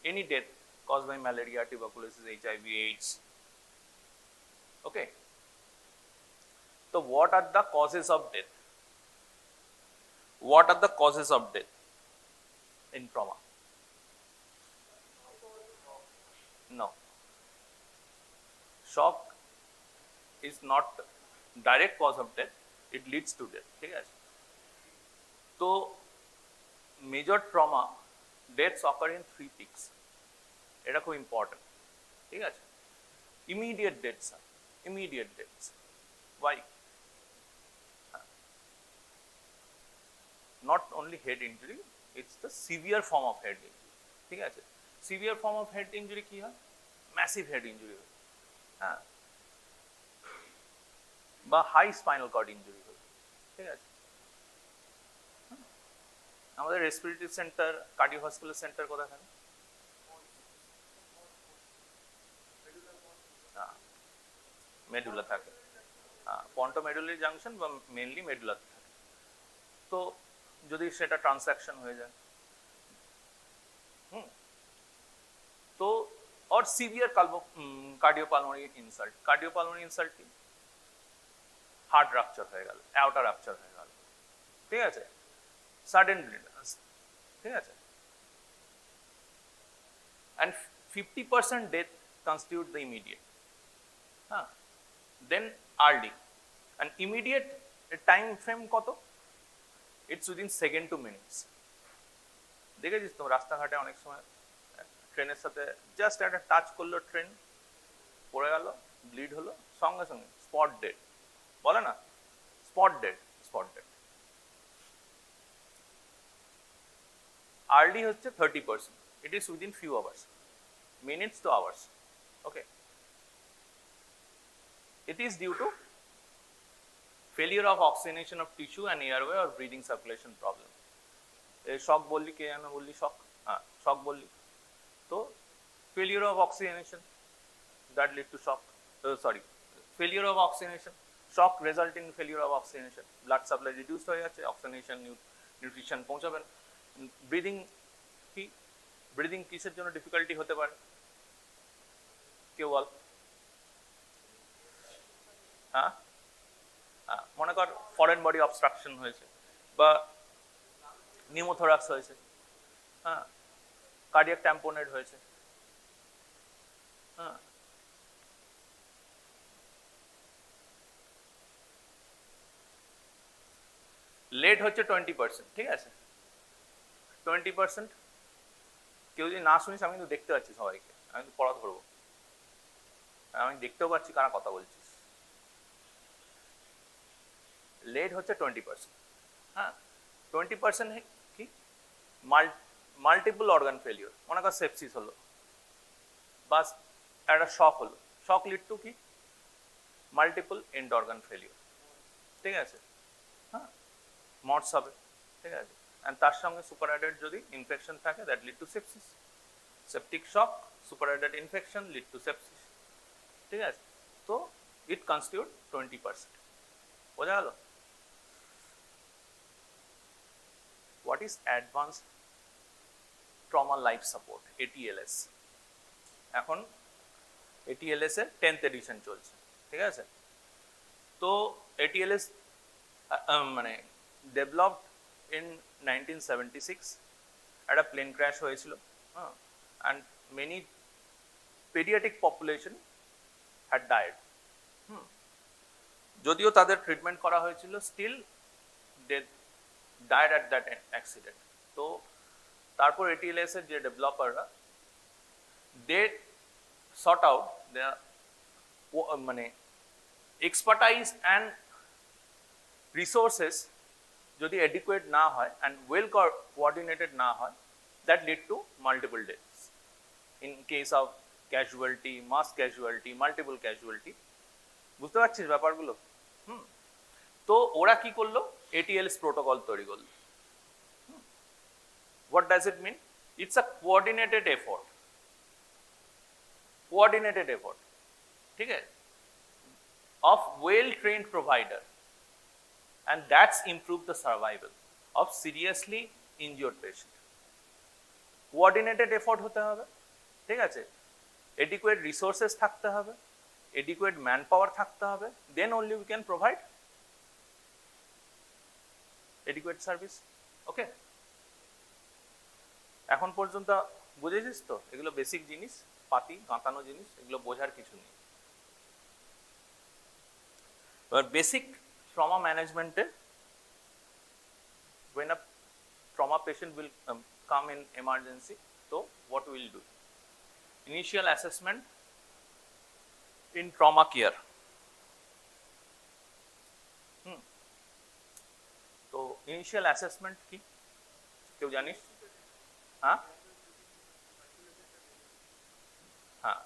any death caused by malaria, tuberculosis, HIV, AIDS, okay. So what are the causes of death? What are the causes of death in trauma? No, shock is not direct cause of death, it leads to death, ঠিক আছে। তো major trauma deaths occur in 3 peaks, এটা খুব important, ঠিক আছে। Immediate deaths, immediate deaths, why? Not only head injury, it's the severe form of head injury, ঠিক আছে। Severe form of head injury কি হয়? ম্যাসিভ হেড ইঞ্জুরি হয়, হ্যাঁ, বা হাই স্পাইনাল কর্ড ইঞ্জুরি হয়, ঠিক আছে। আমাদের রেসপিরেটরি সেন্টার, কার্ডিওভাস্কুলার সেন্টার কোথায় থাকে? মেডুলা থাকে, পন্টোমেডুলারি জাংশন বা মেনলি মেডুলাতে থাকে। তো যদি সেটা ট্রান্স্যাকশন হয়ে যায়, তো और severe cardiopulmonary insult, cardiopulmonary insult কি? হার্ট রাপচার হয়ে গেল, অ্যাওর্টা রাপচার হয়ে গেল, ঠিক আছে, সাডেন ব্লিড, ঠিক আছে। and 50% death constitute the immediate, then RD, and immediate time frame কত? It's within second to minutes. দেখেছিস তো রাস্তাঘাটে অনেক সময় ট্রেনের সাথে জাস্ট একটা টাচ করলো, ট্রেন পড়ে গেল, ব্লিড হলো, সঙ্গে সঙ্গে স্পট ডেড, বলে না, spot dead, spot dead. RD হচ্ছে 30%, it is within few hours, minutes to hours, okay. It is due to failure of oxygenation of tissue and airway or breathing circulation problem. শক বললি, কে জানো বললি শক, হ্যাঁ শক বললি, তো failure of oxygenation that lead to shock, failure of oxygenation, shock result in failure of oxygenation, blood supply reduced হয়ে যাচ্ছে, oxygenation nutrition পৌঁছাবে না। ব্রিদিং কি, ব্রিদিং কিসের জন্য ডিফিকাল্টি হতে পারে কেউ বল? হ্যাঁ, মনে কর ফরেন বডি অবস্ট্রাকশন হয়েছে বা নিউমোথোরাক্স হয়েছে, হ্যাঁ, কার্ডিয়াক ট্যাম্পোনেট হয়েছে, হ্যাঁ, লেট হচ্ছে 20%, ঠিক আছে। 20% কেউ যদি না শুনিস, আমি কিন্তু দেখতে পাচ্ছি সবাইকে, আমি কিন্তু পড়া ধরবো, আমি দেখতেও পাচ্ছি কারা কথা বলছিস। লেট হচ্ছে 20%, হ্যাঁ। 20% কি? মাল্টিপল অর্গান ফেলিওর, মনে কর সেপসিস হলো, বাস একটা শক হলো, শক লিড টু কি মাল্টিপল এন্ড অর্গান ফেলিওর, ঠিক আছে, হ্যাঁ, মটস হবে, ঠিক আছে, অ্যান্ড তার সঙ্গে সুপার অ্যাডেড যদি ইনফেকশন থাকে that lead two sepsis, septic shock super added infection lead to sepsis, ঠিক আছে। তো ইট কনস্টিটিউট 20%, বোঝা গেল। What is advance trauma life support, ATLS? এখন ATLS এর 10th এডিশন চলছে, ঠিক আছে। তো ATLS মানে ডেভেলপড ইন 1976, একটা প্লেন ক্র্যাশ হয়েছিল, হ্যাঁ, and many paediatric population had died, যদিও তাদের ট্রিটমেন্ট করা হয়েছিল, still they died at that accident. তো তারপর ATLS এর যে ডেভেলপাররা দে সর্ট আউট দেয়ার মানে এক্সপার্টাইজ অ্যান্ড রিসোর্সেস যদি এডিকুয়েট না হয় অ্যান্ড ওয়েল কোঅর্ডিনেটেড না হয়, that lead to multiple deaths in case of casualty, mass casualty, multiple casualty. বুঝতে পারছিস ব্যাপারগুলো? তো ওরা কি করলো, ATLS প্রোটোকল তৈরি করলো। What does it mean? It's a coordinated effort, ठीक है, of well-trained provider, and that's improved the survival of seriously injured patient. Coordinated effort হতে হবে, ঠিক আছে, adequate resources থাকতে হবে, adequate manpower থাকতে হবে, then only we can provide adequate service. Okay? এখন পর্যন্ত বুঝেছিস তো? এগুলো বেসিক জিনিস, পাতি গাঁথানো জিনিস, এগুলো বোঝার কিছু নেই। এবার বেসিক ট্রমা ম্যানেজমেন্টে, when a trauma patient will come in emergency, so what we will do? Initial assessment in trauma care. তো ইনিশিয়াল অ্যাসেসমেন্ট কি কেউ জানিস? হ্যাঁ হ্যাঁ,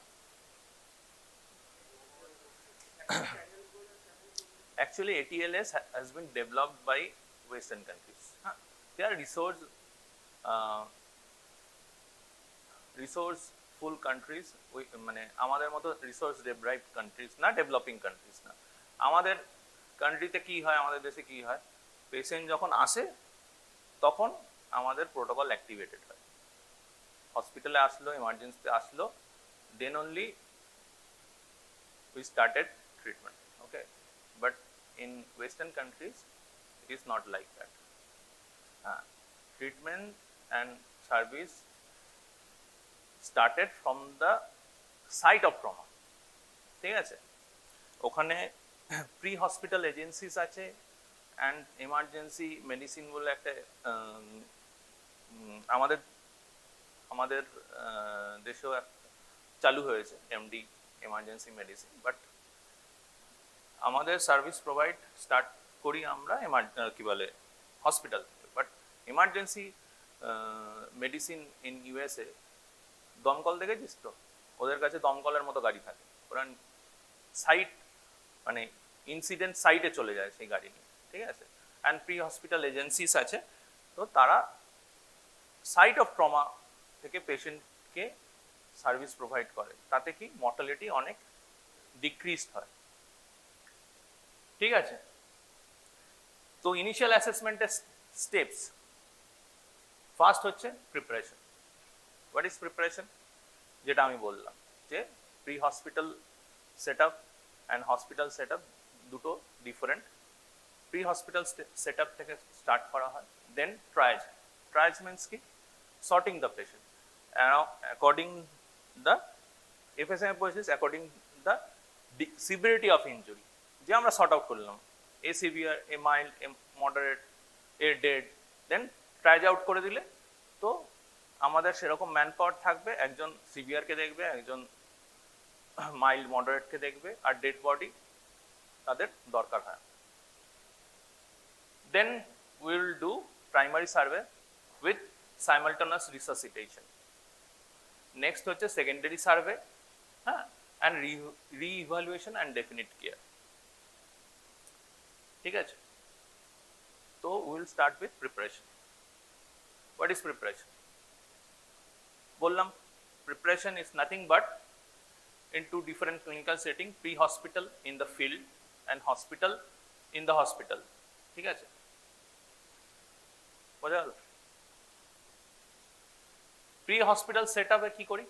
actually ATLS has been developed by Western countries. They are resourceful countries, মানে আমাদের মতো resource deprived countries না, ডেভেলপিং কান্ট্রিজ না। আমাদের কান্ট্রিতে কি হয়, আমাদের দেশে কি হয়, পেশেন্ট যখন আসে তখন আমাদের প্রোটোকল অ্যাক্টিভেটেড হয়, হসপিটালে আসলো, এমার্জেন্সিতে আসলো, then only we started treatment. Okay, but in Western countries it is not like that. Treatment and service started from the site of trauma, ঠিক আছে। ওখানে প্রি হসপিটাল এজেন্সিস আছে, অ্যান্ড এমার্জেন্সি মেডিসিন বলে একটা আমাদের আমাদের দেশেও চালু হয়েছে, এমডি এমার্জেন্সি মেডিসিন। বাট আমাদের সার্ভিস প্রোভাইড স্টার্ট করি আমরা কি বলে হসপিটাল থেকে। But emergency medicine in USA দমকল দেখেছিস তো, ওদের কাছে দমকলের মতো গাড়ি থাকে, ওরা সাইট মানে ইনসিডেন্ট সাইটে চলে যায় সেই গাড়ি নিয়ে, ঠিক আছে। অ্যান্ড প্রি হসপিটাল এজেন্সিস আছে, তো তারা সাইট অফ ট্রমা থেকে পেশেন্টকে সার্ভিস প্রোভাইড করে, তাতে কি মর্টালিটি অনেক ডিক্রিজড হয়, ঠিক আছে। তো ইনিশিয়াল অ্যাসেসমেন্টের স্টেপস, ফার্স্ট হচ্ছে প্রিপারেশন। What is preparation? যেটা আমি বললাম যে pre hospital set up and hospital set up দুটো different. Pre hospital set up থেকে স্টার্ট করা হয়, দেন ট্রায়াজ। ট্রায়াজ মিনস কি? Sorting the patient according the FSM process, according the severity of injury, যে আমরা সর্ট আউট করলাম, a severe, a mild, a moderate, a dead, then triage out করে দিলে তো আমাদের সেরকম ম্যান পাওয়ার থাকবে, একজন সিভিয়ারকে দেখবে, একজন মাইল্ড মডারেটকে দেখবে, আর ডেড বডি তাদের দরকার হয়। Then we will do primary survey with simultaneous resuscitation. Next হচ্ছে সেকেন্ডারি সার্ভে, হ্যাঁ, and re-evaluation and definite care. ঠিক আছে, তো will start with preparation. What is preparation? বললাম preparation is nothing but in two different clinical setting, pre-hospital in the field and hospital in the hospital. ঠিক আছে, বোঝা গেল? Pre-hospital setup এ কি করি?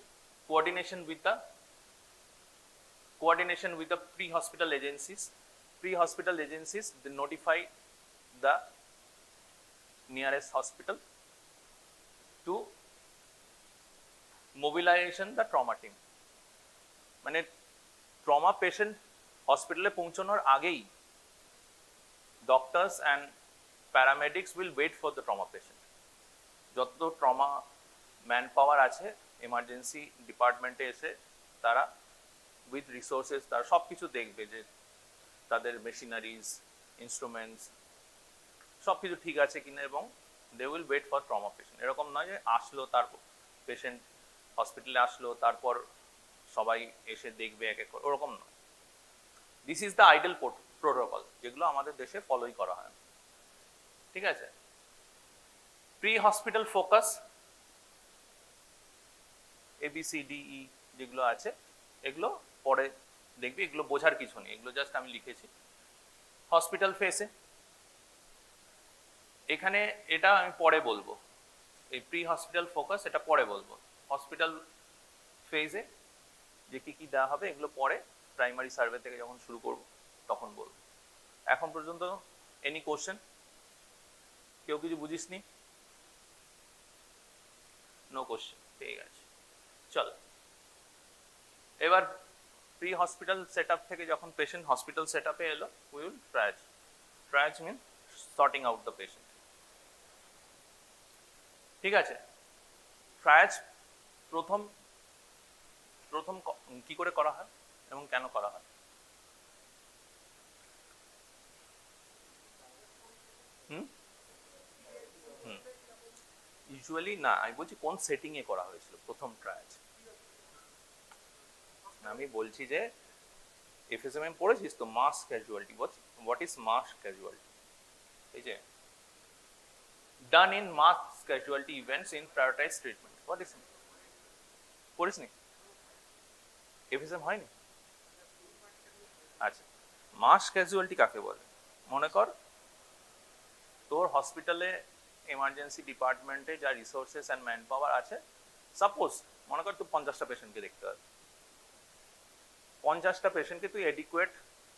Coordination with the pre-hospital agencies. Pre-hospital agencies, they notify the nearest hospital to mobilization the trauma team. মানে trauma patient হসপিটালে পৌঁছানোর আগেই doctors and paramedics will wait for the trauma patient. যত ট্রমা ম্যান পাওয়ার আছে emergency ডিপার্টমেন্টে এসে তারা with resources তারা সব কিছু দেখবে যে তাদের মেশিনারিজ, ইনস্ট্রুমেন্টস সব কিছু ঠিক আছে কিনা, এবং they will wait for trauma patient. এরকম নয় যে আসলো তার পেশেন্ট হসপিটালে আসলো তারপর সবাই এসে দেখবে এক এক করে, ওরকম নয়। This is the ideal protocol, যেগুলো আমাদের দেশে ফলোই করা হয়। ঠিক আছে, প্রি হসপিটাল ফোকাস ABCDE যেগুলো আছে এগুলো পরে দেখবি, এগুলো বোঝার কিছু নেই, এগুলো জাস্ট আমি লিখেছি। হসপিটাল ফেসে এখানে এটা আমি পরে বলবো, এই প্রি হসপিটাল ফোকাস এটা পরে বলবো। হসপিটাল ফেজে যে কি কি দেওয়া হবে এগুলো পরে প্রাইমারি সার্ভে থেকে যখন শুরু করব তখন বলবো। এখন পর্যন্ত এনি কোশ্চেন? কেউ কিছু বুঝিসনি? নো কোশ্চেন, ঠিক আছে। চল এবার প্রি হসপিটাল সেট আপ থেকে যখন পেশেন্ট হসপিটাল সেট আপে এলো, we will triage. Triage mean sorting out the patient. ঠিক আছে, ট্রায়াজ প্রথম কি করে করা হয় এবং কেন করা হয়? ইউজুয়ালি না, আমি বলছি কোন সেটিং এ করা হয়েছিল প্রথম ট্রায়াজ। আমি বলছি যে এফএসএমএম পড়েছিস তো, mass casualty. What is mass casualty? এই যে done in mass casualty events in prioritise treatment. What is? পড়িসনি? এফএসএম হয়নি? আচ্ছা, মাস ক্যাজুয়ালিটি কাকে বলে? মনে কর তোর হসপিটালে এমার্জেন্সি ডিপার্টমেন্টে যা রিসোর্সেস অ্যান্ড ম্যান পাওয়ার আছে, সাপোজ মনে কর তুই 50টা পেশেন্টকে দেখতে পারবি, 50টা পেশেন্টকে তুই এডিকুয়েট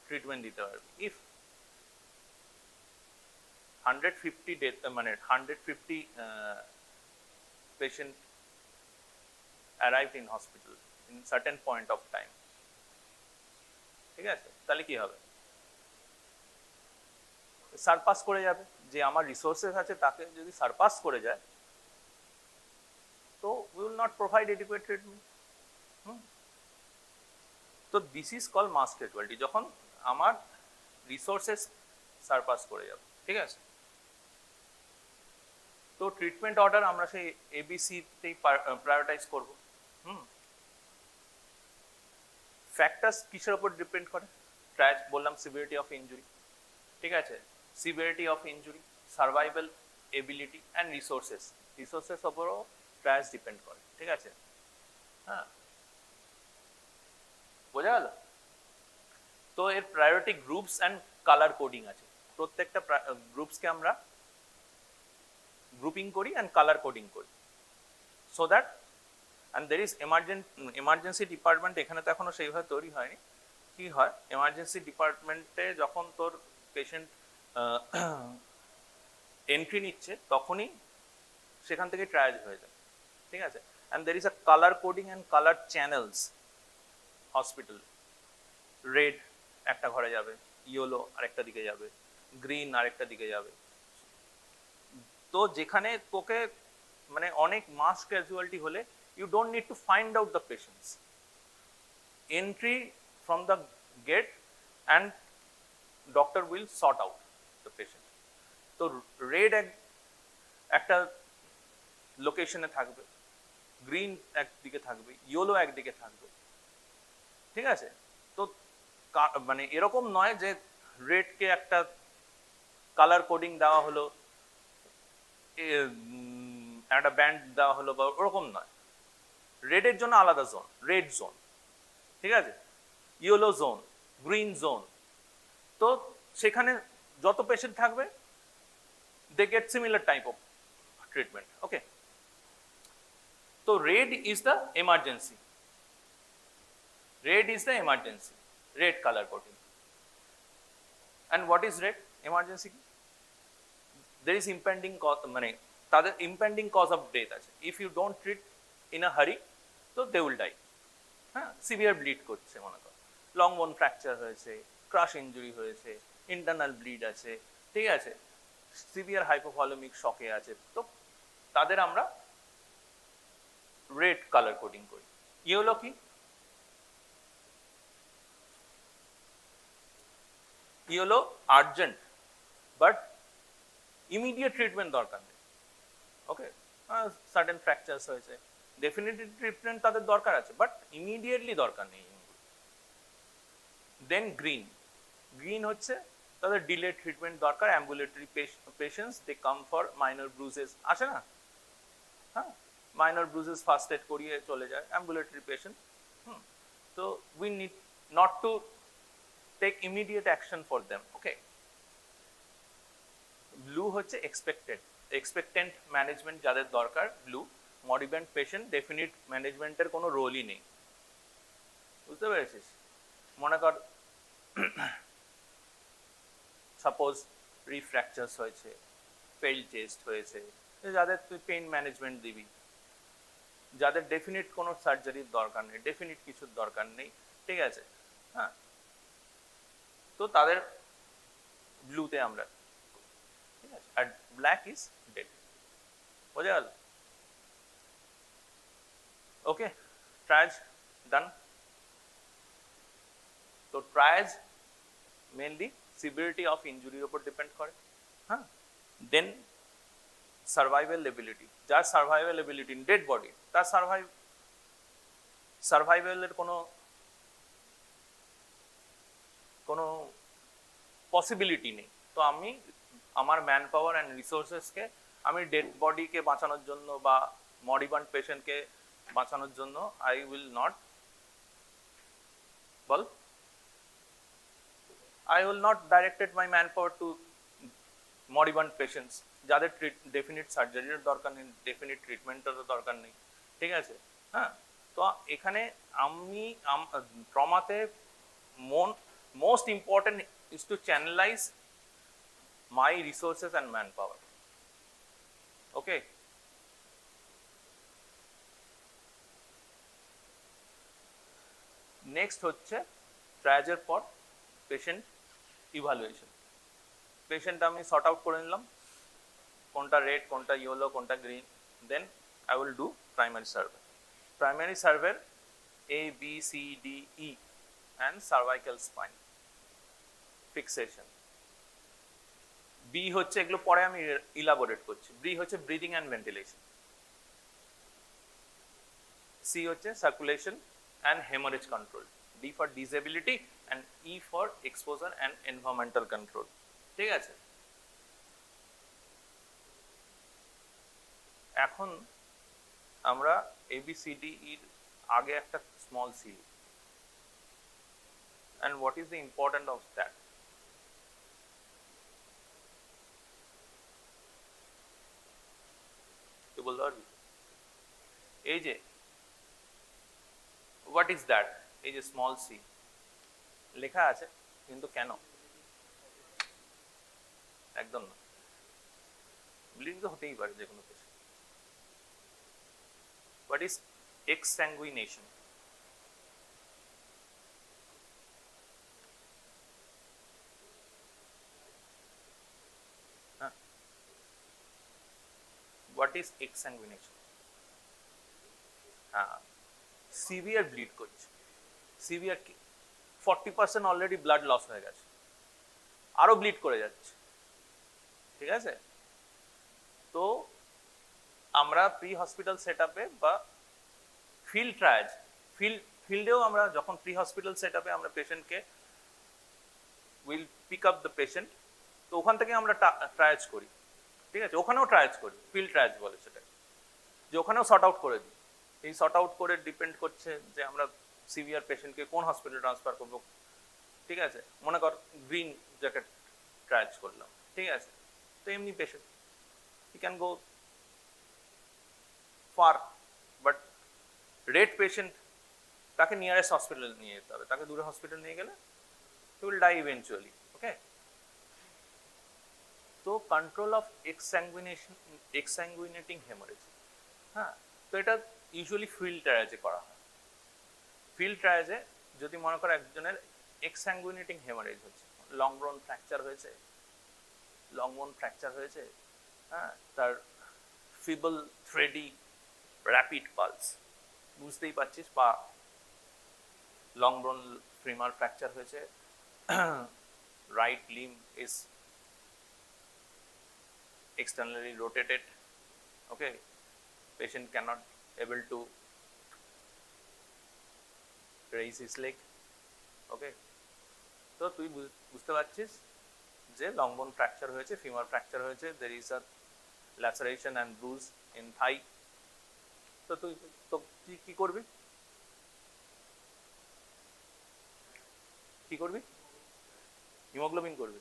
ট্রিটমেন্ট দিতে পারবি। ইফ 150 ডেথ, মানে 150 patient arrived in hospital in certain point of time, ঠিক আছে, তাহলে কি হবে? সারপাস করে যাবে। যে আমার রিসোর্সেস আছে তাকে যদি সারপাস করে যায় তো we will not provide adequate treatment. তো this is call mass casualty, যখন আমার রিসোর্সেস সারপাস করে যাবে। ঠিক আছে, তো ট্রিটমেন্ট অর্ডার আমরা সেই এবিসিতেই প্রায়োরিটাইজ করবো। ফ্যাক্টরস কিসের উপর ডিপেন্ড করে? ট্রায়াজ বললাম সিভিয়ারিটি অফ ইনজুরি, ঠিক আছে, severity of injury, survival ability and resources ওপরও ট্রায়াজ ডিপেন্ড করে। ঠিক আছে, হ্যাঁ, বোঝা গেল? তো এর priority groups and colour coding আছে। প্রত্যেকটা গ্রুপসকে আমরা গ্রুপিং করি অ্যান্ড কালার কোডিং করি, so that and there is emergency department. এখানে তো এখনো সেইভাবে তৈরি হয়নি। কি হয়, এমার্জেন্সি ডিপার্টমেন্টে যখন তোর পেশেন্ট এন্ট্রি নিচ্ছে তখনই সেখান থেকে ট্রায়াজ হয়ে যায়। ঠিক আছে, and there is a colour coding and colour channels hospital. Red একটা ঘরে যাবে, ইয়েলো আরেকটা দিকে যাবে, গ্রিন আরেকটা দিকে যাবে। তো যেখানে তোকে মানে অনেক মাস ক্যাজুয়ালিটি হলে you don't need to find out the patients. Entry from the gate and doctor will sort out the patient. তো রেড একটা লোকেশনে থাকবে, গ্রিন একদিকে থাকবে, ইয়েলো একদিকে থাকবে, ঠিক আছে? তো মানে এরকম নয় যে রেডকে একটা কালার কোডিং দেওয়া হলো, একটা ব্যান্ড দেওয়া হলো, বা ওরকম নয়। রেডের জন্য আলাদা জোন, রেড জোন, ঠিক আছে, ইয়েলো জোন, গ্রিন জোন। তো সেখানে যত পেশেন্ট থাকবে they get similar type of treatment. Okay, so red is the emergency, red color coding. And what is red emergency? There is impending cause, মানে তাদের impending cause of death আছে, if you don't treat in a hurry so they will die. হ্যাঁ, severe bleed করছে, মনে করো long bone fracture হয়েছে, crush injury হয়েছে, internal bleed আছে, ঠিক আছে, সিভিয়ার হাইপোভলিমিক শকে আছে, তো তাদের আমরা রেড কালার কোডিং করি। ইয়েলো কি? Yellow urgent but immediate treatment দরকার নেই। ওকে, সাডেন ফ্র্যাকচারস হয়েছে, ডেফিনেটলি ট্রিটমেন্ট তাদের দরকার আছে, বাট ইমিডিয়েটলি দরকার নেই। দেন গ্রিন, গ্রিন হচ্ছে তাদের ডিলে ট্রিটমেন্ট দরকার, ambulatory patients, they come for minor bruises, আসে না? হ্যাঁ, মাইনর ব্রুজেস ফার্স্ট এড করিয়ে চলে যায়, অ্যাম্বুলেটরি পেশেন্ট। তো we need not to take immediate action for them. Okay, blue হচ্ছে এক্সপেক্টেন্ট ম্যানেজমেন্ট যাদের দরকার ব্লু। মরিবেন্ট পেশেন্ট ডেফিনিট ম্যানেজমেন্টের কোনো রোলই নেই, বুঝতে পেরেছিস? মনে কর সাপোজ রিফ্র্যাকচারস হয়েছে, ফেইল চেস্ট হয়েছে, যাদের তুই পেইন ম্যানেজমেন্ট দিবি, যাদের ডেফিনিট কোনো সার্জারির দরকার নেই, ডেফিনিট কিছুর দরকার নেই, ঠিক আছে, হ্যাঁ, তো তাদের ব্লুতে আমরা, ঠিক আছে। আর ব্ল্যাক ইজ ডেড, বোঝা গেল? ওকে, ট্রায়াজ ডান। তো ট্রায়াজ মেনলি সিভিরিটি অফ ইঞ্জুরির উপর ডিপেন্ড করে। হ্যাঁ, দেন সার্ভাইভাল এবিলিটি, যার সার্ভাইভাল এবিলিটি ডেড বডি, তার সার্ভাইভালের কোনো পসিবিলিটি নেই। তো আমি আমার ম্যান পাওয়ার অ্যান্ড রিসোর্সেসকে আমি ডেড বডিকে বাঁচানোর জন্য বা মরিবান্ট পেশেন্টকে বাঁচানোর জন্য I will not ball I will not directed my manpower to moribund patients, যাদের ডেফিনিট সার্জারির দরকার নেই, ডেফিনিট ট্রিটমেন্টের দরকার নেই, ঠিক আছে। হ্যাঁ, তো এখানে আমি ট্রমাতে most important is to channelise my resources and manpower. Okay, next হচ্ছে ট্রায়াজের পর পেশেন্ট ইভালুয়েশন। পেশেন্ট আমি সর্ট আউট করে নিলাম কোনটা রেড, কোনটা ইয়েলো, কোনটা green. Then I will do primary survey. Primary সার্ভের A, B, C, D, E and cervical spine fixation. B হচ্ছে, এগুলো পরে আমি ইলাবোরেট করছি। B হচ্ছে ব্রিদিং অ্যান্ড ভেন্টিলেশন। C হচ্ছে circulation and haemorrhage control. D for disability and E for exposure and environmental control, ঠিক আছে। এখন আমরা ABCD এর আগে একটা small c, and what is the importance of that? তো বলতে পারবি এই যে what is that, এই যে স্মল c লেখা আছে, কিন্তু কেন? একদম না, ব্লিডিং তো হতেই পারে যে কোনো patient. What is exsanguination? What is exsanguination? Severe bleed করছে, সিভিয়ার কি 40% অলরেডি ব্লাড লস হয়ে গেছে, আরো ব্লিড করে যাচ্ছে, ঠিক আছে। তো আমরা প্রি হসপিটাল সেট আপে বা ফিল্ড ট্রায়াজ, ফিল্ডেও আমরা যখন প্রি হসপিটাল সেট আপে আমরা পেশেন্টকে will pick up the patient, তো ওখান থেকে আমরা ট্রায়াজ করি, ঠিক আছে, ওখানেও ট্রায়াজ করি, ফিল্ড ট্রায়াজ বলে সেটা, যে ওখানেও শর্ট আউট করে দিই। এই শর্ট আউট করে ডিপেন্ড করছে যে আমরা সিভিয়ার পেশেন্টকে কোন হসপিটালে ট্রান্সফার করবো, ঠিক আছে, মনে কর গ্রিন জ্যাকেট ট্রায়াজ করলাম, ঠিক আছে, তো এমনি patient he can go fur, but red patient তাকে নিয়ারেস্ট হসপিটালে নিয়ে যেতে হবে, তাকে দূরে হসপিটাল নিয়ে গেলে he will die eventually, okay? তো কন্ট্রোল অফ এক্সস্যাঙ্গুইনেটিং হেমারেজ, হ্যাঁ, তো এটা ইউজুয়ালি ফিল্ড ট্রায়াজে করা হয়। ফিল্ড ট্রায়াজে যদি মনে করো একজনের এক্সস্যাঙ্গুইনেটিং হেমারেজ হচ্ছে, লং বোন ফ্র্যাকচার হয়েছে, হ্যাঁ, তার ফিবল থ্রেডি র্যাপিড পালস, বুঝতেই পারছিস, পা লং বোন ফিমার ফ্র্যাকচার হয়েছে, right limb is externally rotated, okay, patient cannot able to raise his leg, okay, তো তুই বুঝতে পারছিস যে লং বোন ফ্র্যাকচার হয়েছে, ফিমার ফ্র্যাকচার হয়েছে, there is a laceration and bruise in thigh, তো তুই তো কি করবি, হিমোগ্লোবিন করবি,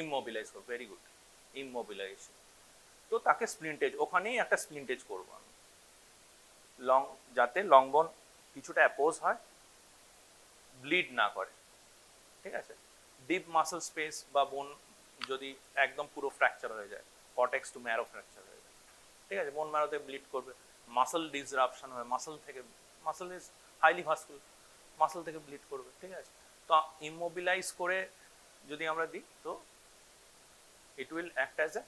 ইমমোবিলাইজ করবি, ভেরি গুড, ইমমোবিলাইজেশন। তো তাকে স্প্লিন্টেজ, ওখানেই একটা স্প্লিন্টেজ করবো আমি, যাতে লং বোন কিছুটা অ্যাপোজ হয়, ব্লিড না করে, ঠিক আছে, ডিপ মাসল স্পেস বা বোন যদি একদম পুরো ফ্র্যাকচার হয়ে যায়, কর্টেক্স টু ম্যারো ফ্র্যাকচার হয়ে যায়, ঠিক আছে, বোন ম্যারোতে ব্লিড করবে, মাসল ডিসরাপশন হয়, muscle is highly vascular, muscle থেকে ব্লিড করবে, ঠিক আছে, তো ইমমোবিলাইজ করে যদি আমরা দিই তো it will act as a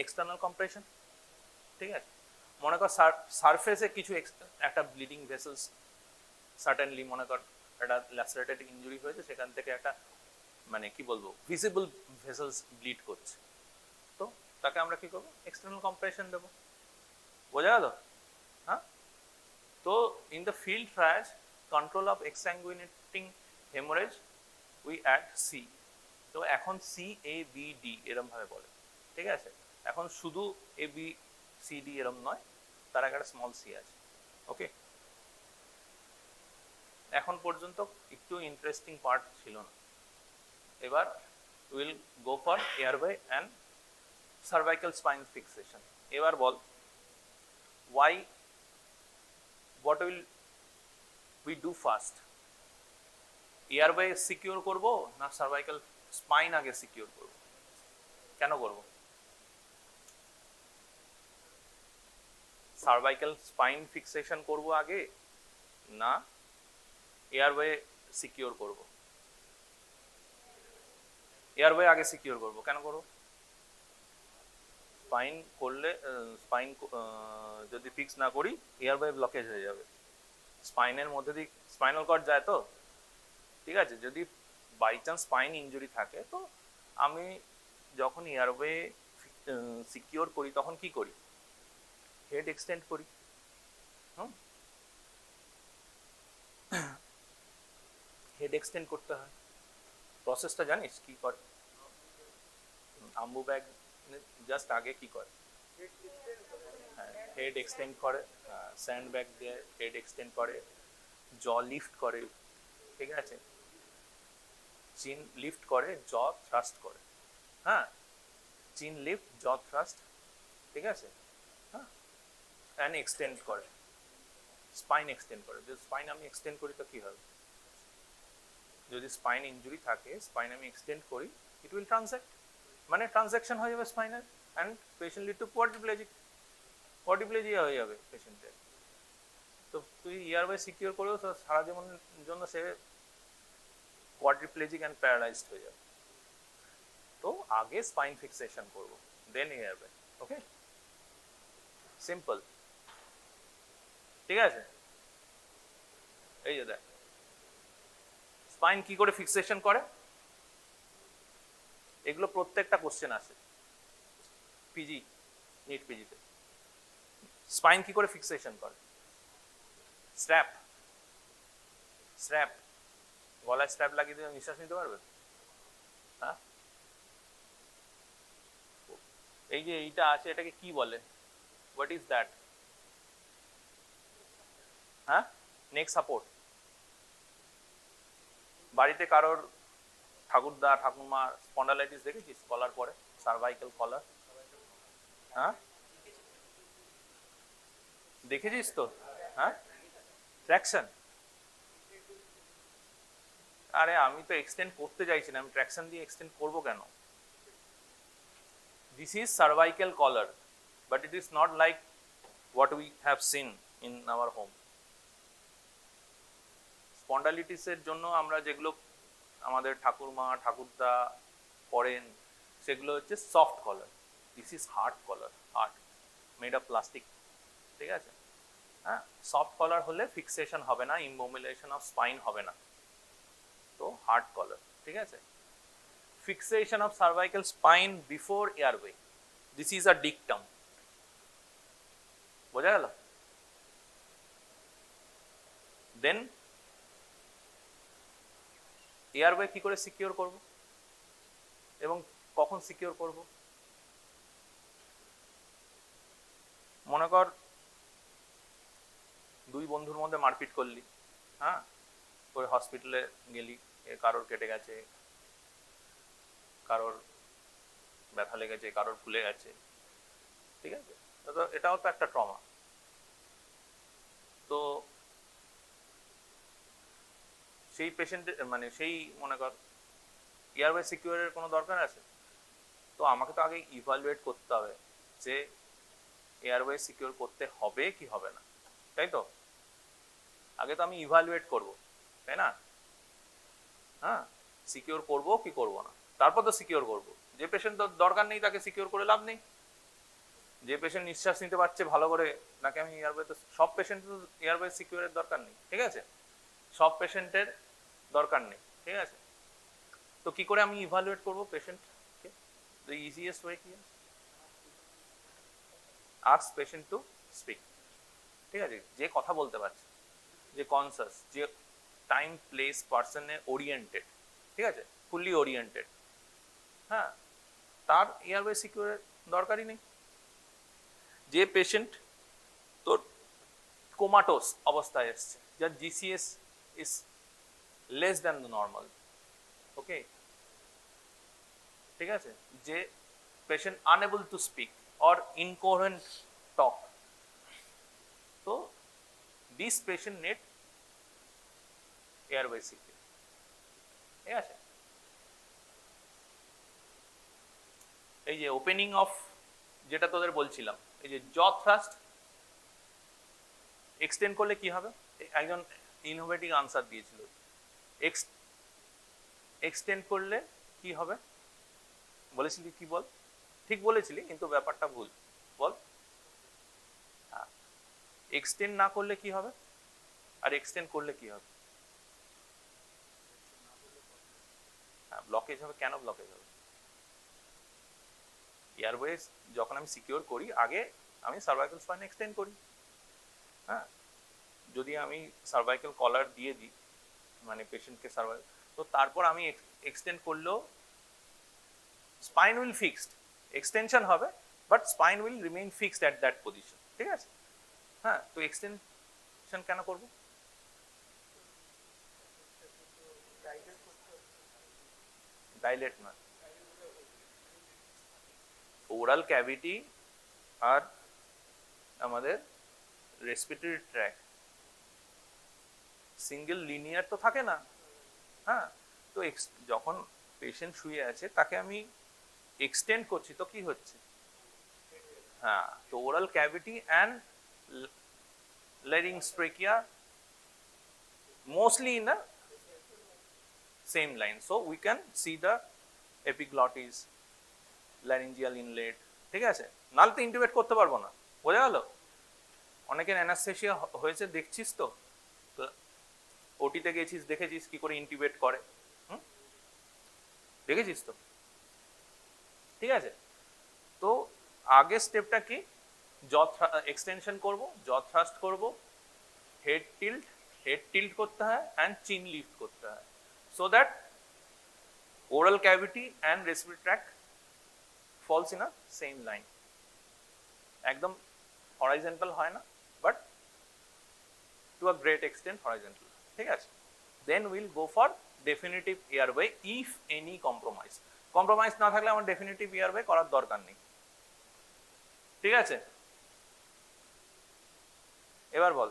external compression, ঠিক আছে, মনে কর সারফেসে কিছু একটা ব্লিডিং ভেসেলস, সার্টেনলি মনে কর একটা ল্যাসারেটেড ইনজুরি হয়েছে, সেখান থেকে একটা মানে কি বলবো ভিজিবল ভেসেলস ব্লিড করছে, তো তাকে আমরা কি করবো, এক্সটার্নাল কম্প্রেশন দেবো, বোঝা গেল, হ্যাঁ। তো in the field triage control of exsanguinating haemorrhage we add C, তো এখন CABD এরম ভাবে বলে, ঠিক আছে, এখন শুধু ABCD এরম নয়, তার আগে একটা স্মল সি আছে, ওকে। এখন পর্যন্ত একটু ইন্টারেস্টিং পার্ট ছিল না, এবার will go for airway and cervical spine fixation. এবার বল what will we do first, airway secure করব না সার্ভাইকাল স্পাইন আগে সিকিউর করব, কেন করব, সার্ভাইকাল স্পাইন ফিক্সেশন করব আগে না এয়ারওয়ে সিকিউর করব, এয়ারওয়ে আগে সিকিউর করব, কেন করব, স্পাইন করলে স্পাইন যদি ফিক্স না করি এয়ারওয়ে ব্লকেজ হয়ে যাবে, স্পাইনের মধ্যে দিয়ে স্পাইনাল কর্ড যায়, তো ঠিক আছে, যদি বাই চান্স স্পাইন ইনজুরি থাকে, তো আমি যখন এয়ারওয়ে সিকিউর করি তখন কি করি, হেড এক্সটেন্ড করি, হেড এক্সটেন্ড করতে হয়, প্রসেসটা জানিস কি করে, আম্বু ব্যাগ জাস্ট আগে কি করে, হেড এক্সটেন্ড করে, স্যান্ড ব্যাগ দিয়ে হেড এক্সটেন্ড করে, জ লিফট করে, ঠিক আছে, চিন লিফট করে, জ থ্রাস্ট করে, হ্যাঁ, চিন লিফট, জ থ্রাস্ট, ঠিক আছে, হ্যাঁ, অ্যান্ড এক্সটেন্ড করে, স্পাইন এক্সটেন্ড করে, যদি স্পাইন আমি এক্সটেন্ড করি তো কি হবে, যদি স্পাইন ইনজুরি থাকে, স্পাইন আমি এক্সটেন্ড করি, ইট উইল ট্রানজ্যাক্ট, মানে ট্রানজ্যাকশন হয়ে যাবে spinal, and patient lead to quadriplegia হয়ে যাবে পেশেন্টের। তো তুই এয়ারওয়ে সিকিউর করেও সারা জীবনের জন্য সে কোয়াড্রিপ্লেজিক অ্যান্ড প্যারালাইজড হয়ে যাবে, তো আগে স্পাইন ফিক্সেশন করব, দেন এয়ারওয়ে, ওকে, সিম্পল, ঠিক আছে। এই যে দেখ স্পাইন কি করে ফিক্সেশন করে, এগুলো প্রত্যেকটা কোশ্চেন আসে পিজি, নিট পিজিতে, স্পাইন কি করে ফিক্সেশন করে? স্ট্র্যাপ, স্ট্র্যাপ, গলায় স্ট্র্যাপ লাগিয়ে দিয়ে নিঃশ্বাস নিতে পারবে? হ্যাঁ, এই যে এইটা আছে এটাকে কি বলে? What is that? হ্যাঁ, নেক সাপোর্ট। বাড়িতে কারোর ঠাকুরদা ঠাকুমা স্পন্ডালাইটিস দেখেছিস কলার পরে? সার্ভাইকাল কলার, হ্যাঁ দেখেছিস তো? হ্যাঁ, ট্র্যাকশন। আরে আমি তো এক্সটেন্ড করতে চাইছি না, আমি ট্র্যাকশন দিয়ে এক্সটেন্ড করবো কেন? This is cervical collar, but it is not like what we have seen in our home. স্পন্ডালিটিসের জন্য আমরা যেগুলো আমাদের ঠাকুরমা ঠাকুরদা পরেন সেগুলো হচ্ছে soft collar. This is hard collar, hard, made of plastic, ঠিক আছে? হ্যাঁ, সফট কলার হলে ফিক্সেশন হবে না, ইমোবিলাইজেশন অফ স্পাইন হবে না, তো হার্ড কলার, ঠিক আছে? Fixation of cervical spine before airway, this is a dictum. বোঝা গেল? দেন এয়ারওয়ে কি করে সিকিউর করব এবং কখন সিকিউর করব? মনে কর দুই বন্ধুর মধ্যে মারপিট করলি, হ্যাঁ, করে হসপিটালে গেলি, কারোর কেটে গেছে, কারোর ব্যথা লেগেছে, কারোর ফুলে গেছে, ঠিক আছে? তো এটাও তো একটা ট্রমা। তো সেই পেশেন্টের মানে সেই মনে কর এয়ারওয়ে সিকিউরের কোনো দরকার আছে? তো আমাকে তো আগে ইভালুয়েট করতে হবে যে এয়ারওয়ে সিকিউর করতে হবে কি হবে না, তাই তো? আগে তো আমি ইভালুয়েট করব, তাই না? হ্যাঁ, সিকিউর করব কি করব না, তারপর তো সিকিউর করব। যে পেশেন্ট দরকার নেই তাকে সিকিউর করে লাভ নেই। যে পেশেন্ট নিঃশ্বাস নিতে পারছে ভালো করে নাকি আমি এয়ারওয়ে, তো সব পেশেন্ট তো এয়ারওয়ে সিকিউরের দরকার নেই, ঠিক আছে? সব পেশেন্টের দরকার নেই, ঠিক আছে? তো কি করে আমি ইভালুয়েট করব পেশেন্টকে? দ্য ইজিয়েস্ট ওয়ে কি? আস্ক পেশেন্ট টু স্পিক, ঠিক আছে? যে কথা বলতে পারছে, যে কনসাস, যে টাইম প্লেস পার্সনে ওরিয়েন্টেড, ঠিক আছে, ফুললি ওরিয়েন্টেড, হ্যাঁ, তার এয়ারওয়ে সিকিউরের দরকারই নেই। যে পেশেন্ট তোর কোমাটোস অবস্থায় এসছে, যার GCS is less than the normal, okay, ঠিক আছে, যে patient unable to speak or incoherent talk, তো this patient need airway secure, ঠিক আছে? এই যে ওপেনিং অফ, যেটা তোদের বলছিলাম, এই যে জ থ্রাস্ট এক্সটেন্ড করলে কি হবে? একজন ইনোভেটিভ আনসার দিয়েছিল, এক্সটেন্ড করলে কি হবে বলেছিলি, কি বল? ঠিক বলেছিলি কিন্তু ব্যাপারটা ভুল, বল। হ্যাঁ, এক্সটেন্ড না করলে কি হবে আর এক্সটেন্ড করলে কি হবে? হ্যাঁ, ব্লকেজ হবে। কেন ব্লকেজ হবে? এয়ারওয়েজ যখন আমি সিকিউর করি আগে আমি সার্ভাইকাল স্পাইন এক্সটেন্ড করি, হ্যাঁ, যদি আমি সার্ভাইকাল কলার দিয়ে দিই মানে পেশেন্টকে সার্ভাইভ, তো তারপর আমি এক্সটেন্ড করলেও স্পাইন উইল ফিক্সড, এক্সটেনশন হবে but spine will remain fixed at that position, ঠিক আছে? হ্যাঁ, তো এক্সটেনশন কেন করব? ডাইলেট না, ওরাল ক্যাভিটি আর আমাদের রেসপিরেটরি ট্র্যাক্ট সিঙ্গেল লিনিয়ার তো থাকে না, হ্যাঁ, তো যখন পেশেন্ট শুয়ে আছে তাকে আমি এক্সটেন্ড করছি তো কি হচ্ছে? হ্যাঁ, তো oral cavity and larynx trachea mostly in the same line, so we can see the epiglottis, laryngeal inlet, ঠিক আছে? নাহলে তো ইন্টিউবেট করতে পারবো না, বোঝা গেল? অনেকের অ্যানাস্থেসিয়া হয়েছে দেখছিস তো, ওটিতে গেছিস দেখেছিস কি করে ইন্টিউবেট করে, দেখেছিস তো, ঠিক আছে? তো আগের স্টেপটা কি? জ এক্সটেনশন করব, জ থ্রাস্ট করব, হেড টিল্ট করতে হয় অ্যান্ড চিন লিফট করতে হয়, so that oral cavity and respiratory tract falls in a same line, একদম হরাইজন্টাল হয় না, but to a great extent horizontal, ঠিক আছে। Then will go for definitive airway if any compromise না থাকলে আমার ডেফিনিটিভ এয়ারওয়ে করার দরকার নেই, ঠিক আছে। এবার বল,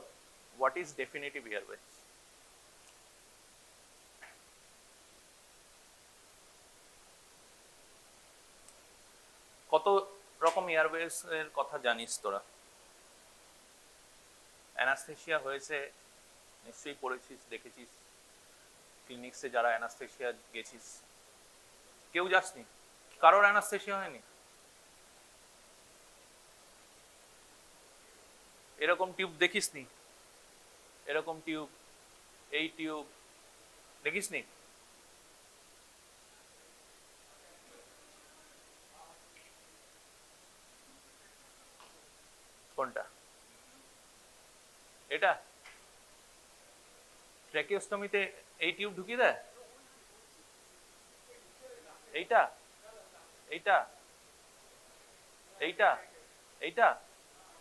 হোয়াট ইজ ডেফিনিটিভ এয়ারওয়ে? কত রকম এয়ারওয়েজ এর কথা জানিস তোরা? অ্যানাস্থেসিয়া হয়েছে নিশ্চয়ই পড়েছিস, দেখেছিস ক্লিনিক্সে যারা অ্যানাস্থেসিয়া গেছিস। কেউ যাসনি? কারোর অ্যানাস্থেসিয়া হয়নি? এরকম টিউব দেখিসনি? এরকম টিউব, এই টিউব দেখিসনি? কোনটা? এটা ট্র্যাকিওস্টমিতে এই টিউব ঢুকিয়ে দেয়? এইটা এইটা এইটা এইটা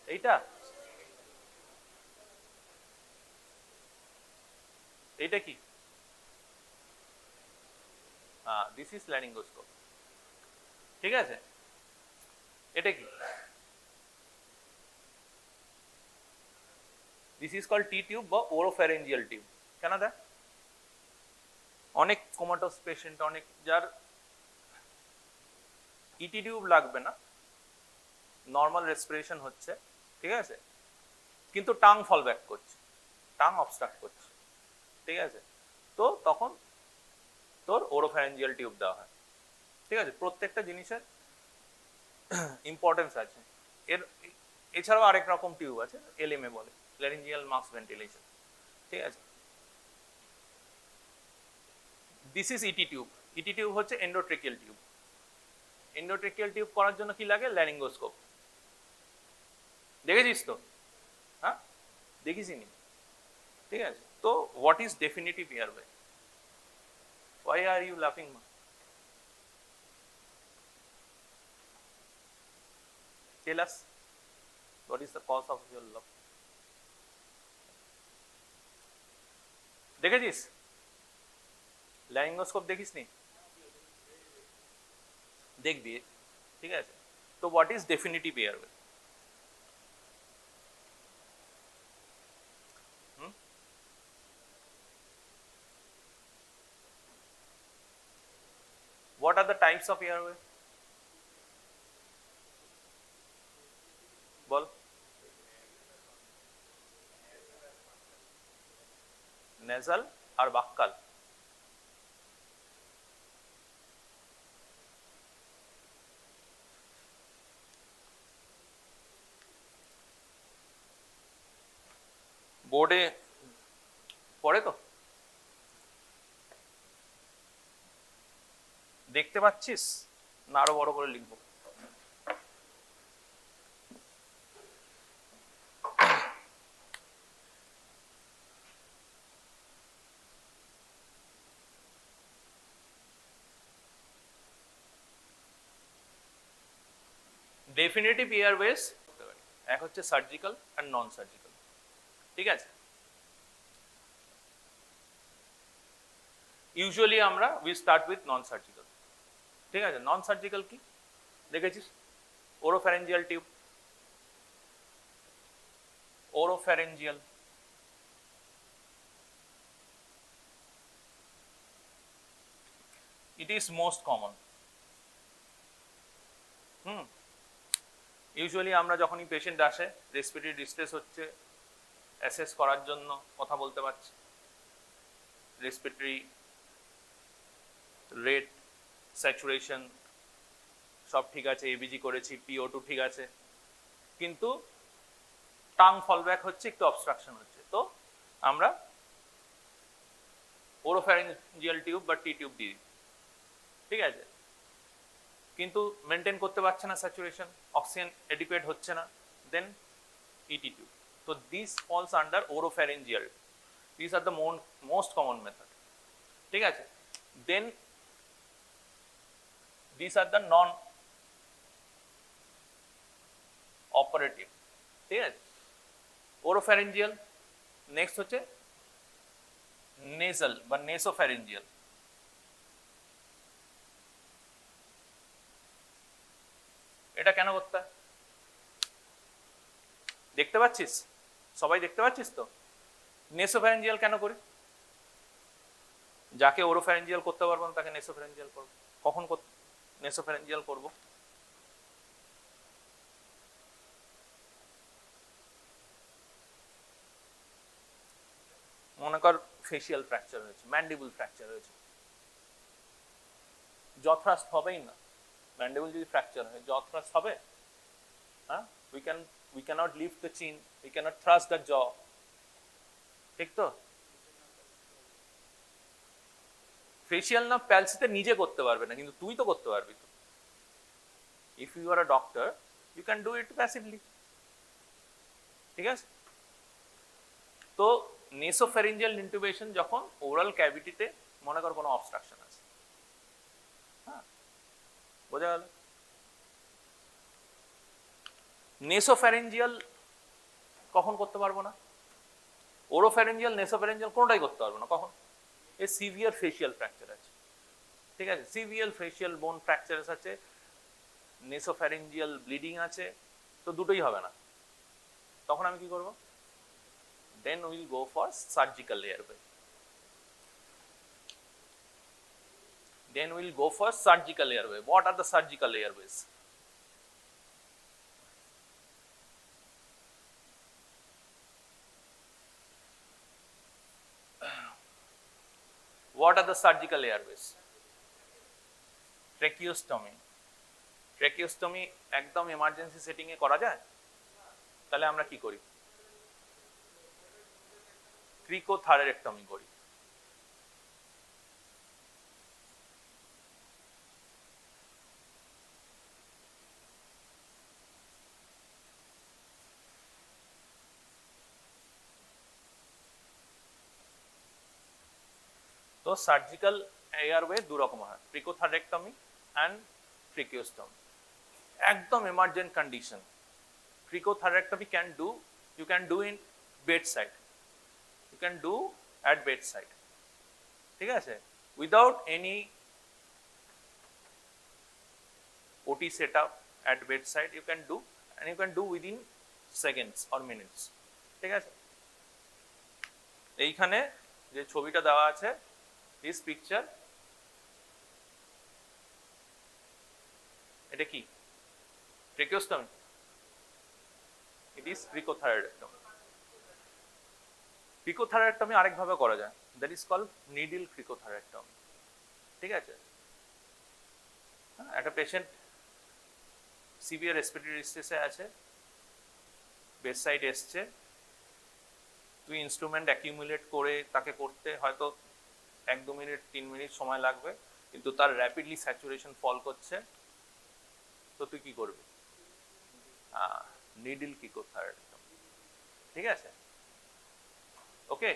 এইটা এইটা কি? দিস ইজ ল্যারিঙ্গোস্কোপ, ঠিক আছে। এটা কি? This is called T tube বা ওরোফ্যারেঞ্জিয়াল টিউব। কেন দেয়? অনেক কোমাটোস পেশেন্ট, অনেক যার ইটি টিউব লাগবে না, নর্মাল রেসপিরেশন হচ্ছে, ঠিক আছে, কিন্তু টাং ফল ব্যাক করছে, টাং অবস্ট্রাক্ট করছে, ঠিক আছে, তো তখন তোর ওরোফ্যারেঞ্জিয়াল টিউব দেওয়া হয়, ঠিক আছে। প্রত্যেকটা জিনিসের ইম্পর্টেন্স আছে। এর এছাড়াও আরেক রকম টিউব আছে, এলএমএ বলে, ল্যারিঞ্জিয়াল মাস ভেন্টিলেশন, ঠিক আছে। This is ET tube. ET tube হচ্ছে এন্ডোট্রেকিয়াল টিউব। এন্ডোট্রেকিয়াল টিউব করার জন্য কি লাগে? ল্যারিঙ্গোস্কোপ। দেখেছিস তো? হ্যাঁ, দেখিসনি? ঠিক আছে। তো what is definitive airway? Why are you laughing, ma? Tell us, what is the cause of your laugh? দেখেছিস? ল্যারিঙ্গোস্কোপ দেখিসনি? দেখবি, ঠিক আছে। তো what is definitive airway? What are the types of airway? বল। নেজাল আর বাক্কাল। বোর্ডে পড়ে তো? দেখতে পাচ্ছিস না? আরো বড় করে লিখবো? ডেফিনিটিভ এয়ারওয়েজ এক হচ্ছে সার্জিক্যাল আর নন সার্জিক্যাল, ঠিক আছে। ইউজুয়ালি আমরা we start with non surgical, ঠিক আছে। নন সার্জিক্যাল কি দেখেছিস? Oropharyngeal tube, oropharyngeal, it is most common. Usually আমরা যখনই পেশেন্ট আসে রেসপিরেটরি ডিস্ট্রেস হচ্ছে, অ্যাসেস করার জন্য কথা বলতে পারছি, রেসপিরেটরি রেট, স্যাচুরেশন সব ঠিক আছে, এবিজি করেছি, PO2 ঠিক আছে, কিন্তু টাং ফলব্যাক হচ্ছে, একটু অবস্ট্রাকশন হচ্ছে, তো আমরা ওরোফ্যারেঞ্জিয়াল টিউব বা টি টিউব দিই, ঠিক আছে। কিন্তু মেনটেন করতে পারছে না স্যাচুরেশন, অক্সিজেন এডিকুয়েট হচ্ছে না, then ET2. So this falls under oropharyngeal. These are the most common method. ঠিক আছে? Then these are the non operative. ঠিক আছে? oropharyngeal, next হচ্ছে nasal বা nasopharyngeal. এটা কেন করতে হয়? দেখতে পাচ্ছিস? সবাই দেখতে পাচ্ছিস তো? নেসোফ্যারিঞ্জিয়াল কেন করি? যাকে ওরোফ্যারিঞ্জিয়াল করতে পারবো না তাকে নেসোফ্যারিঞ্জিয়াল করব। কখন নেসোফ্যারিঞ্জিয়াল করব? মনে কর ফেসিয়াল ফ্র্যাকচার হয়েছে, ম্যান্ডিবল ফ্র্যাকচার হয়েছে, জ থ্রাস্ট হবেই না। ম্যান্ডিবল যদি ফ্র্যাকচার হয় জ থ্রাস্ট হবে? হ্যাঁ, we cannot lift the chin, we cannot thrust the jaw, ঠিক তো? ফেসিয়াল না প্যালসিতে নিজে করতে পারবে না, কিন্তু তুই তো করতে পারবি তো। If you are a doctor you can do it passively, ঠিক আছে? তো নেসোফ্যারিঞ্জিয়াল ইন্টুবেশন যখন ওরাল ক্যাভিটিতে মনে কর কোনো অবস্ট্রাকশন আছে, হ্যাঁ, বোঝা গেল? নেসোফ্যারিঞ্জিয়াল কখন করতে পারবো না? ওরোফ্যারিঞ্জিয়াল, নেসোফ্যারিঞ্জিয়াল কোনটাই করতে পারবো না। কখন? এ সিভিয়ার ফেসিয়াল ফ্র্যাকচার আছে, ঠিক আছে? সিভিয়ার ফেসিয়াল বোন ফ্র্যাকচারস আছে, নেসোফ্যারিঞ্জিয়াল ব্লিডিং আছে, তো দুটোই হবে না। তখন আমি কি করব? Then will go for surgical airway. Then we'll go for surgical airway. What are the surgical airways? What are the surgical airways? Tracheostomy. Tracheostomy একদম emergency setting এ করা যায়? তাহলে আমরা কি করি? Cricothyroidectomy করি। তো সার্জিক্যাল এয়ারওয়ে দু রকম হয়, ক্রিকোথাইরোইডেক্টমি অ্যান্ড ট্রিকিওস্টমি। একদম emergent condition cricothyroidectomy you can do in bedside, you can do at bedside, ঠিক আছে? Without any OT setup at bedside you can do, and you can do within seconds or minutes, ঠিক আছে? এইখানে যে ছবিটা দেওয়া আছে, this picture, এটা কি? ট্রেকিওস্টমি? it is cricothyroidectomy. cricothyroidectomy আরেক ভাবে করা যায়, that is called needle cricothyroidectomy, ঠিক আছে? একটা পেশেন্ট সিভিয়ার রেসপিরেটরি ডিস্ট্রেসে আছে, বেডসাইড এসছে, তুই ইনস্ট্রুমেন্ট অ্যাকিউমুলেট করে তাকে করতে হয়তো 1-2 মিনিট 3 মিনিট সময় লাগবে, কিন্তু তার র্যাপিডলি স্যাচুরেশন ফল করছে, তো তুই কি করবি? নিডল ক্রিকোথাইরয়েডেক্টমি, ঠিক আছে? ওকে,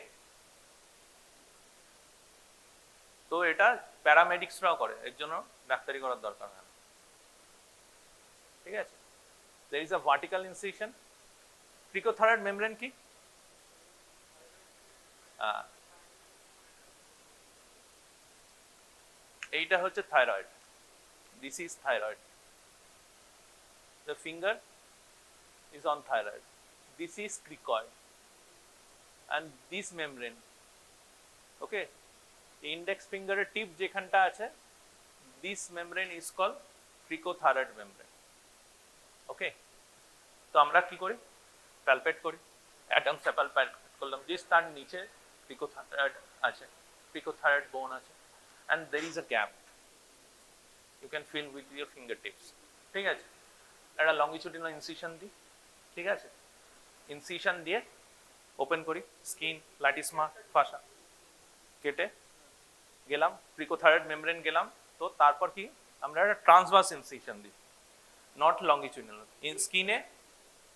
তো এটা প্যারামেডিক্সরাও করে, এর জন্য ডাক্তারি করার দরকার হয় না, ঠিক আছে? there is a vertical incision. Cricothyroid membrane কি? এইটা হচ্ছে thyroid, this is thyroid, the finger is on thyroid, this is cricoid, and this membrane, okay, index finger এর টিপ যেখানটা আছে, this membrane is called cricothyroid membrane, okay? তো আমরা কি করি? প্যালপেট করি, অ্যাডামস অ্যাপল প্যালপেট করলাম, যে তার নিচে ক্রিকোথাইরয়েড আছে, ক্রিকোথাইরয়েড বোন আছে, and there is a gap, you can feel with your fingertips, ঠিক আছে? একটা লংগিটিউডিনাল ইনসিশন দিই, ঠিক আছে? ইনসিশন দিয়ে ওপেন করি, স্কিন, প্ল্যাটিসমা, ফাসা কেটে গেলাম, ক্রিকোথাইরয়েড মেমব্রেন গেলাম, তো তারপর কি আমরা একটা ট্রান্সভার্স ইনসিশন দিই, নট লংগিটিউডিনাল, স্কিনে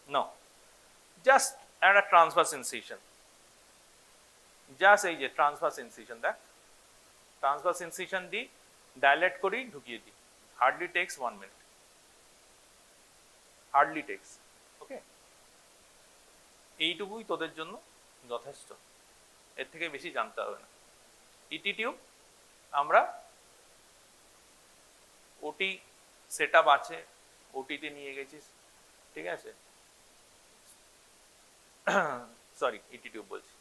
No, just at a transverse incision. Just এই যে transverse incision, দেখ transverse incision দি dilate করি ঢুকিয়ে দিই, hardly takes 1 minute, hardly takes. ওকে, এইটুকুই তোদের জন্য যথেষ্ট, এর থেকে বেশি জানতে হবে না। ইটি টিউব আমরা ওটি সেট আপ আছে, ওটিতে নিয়ে গেছিস, ঠিক আছে, সরি ইটি টিউব বলছি,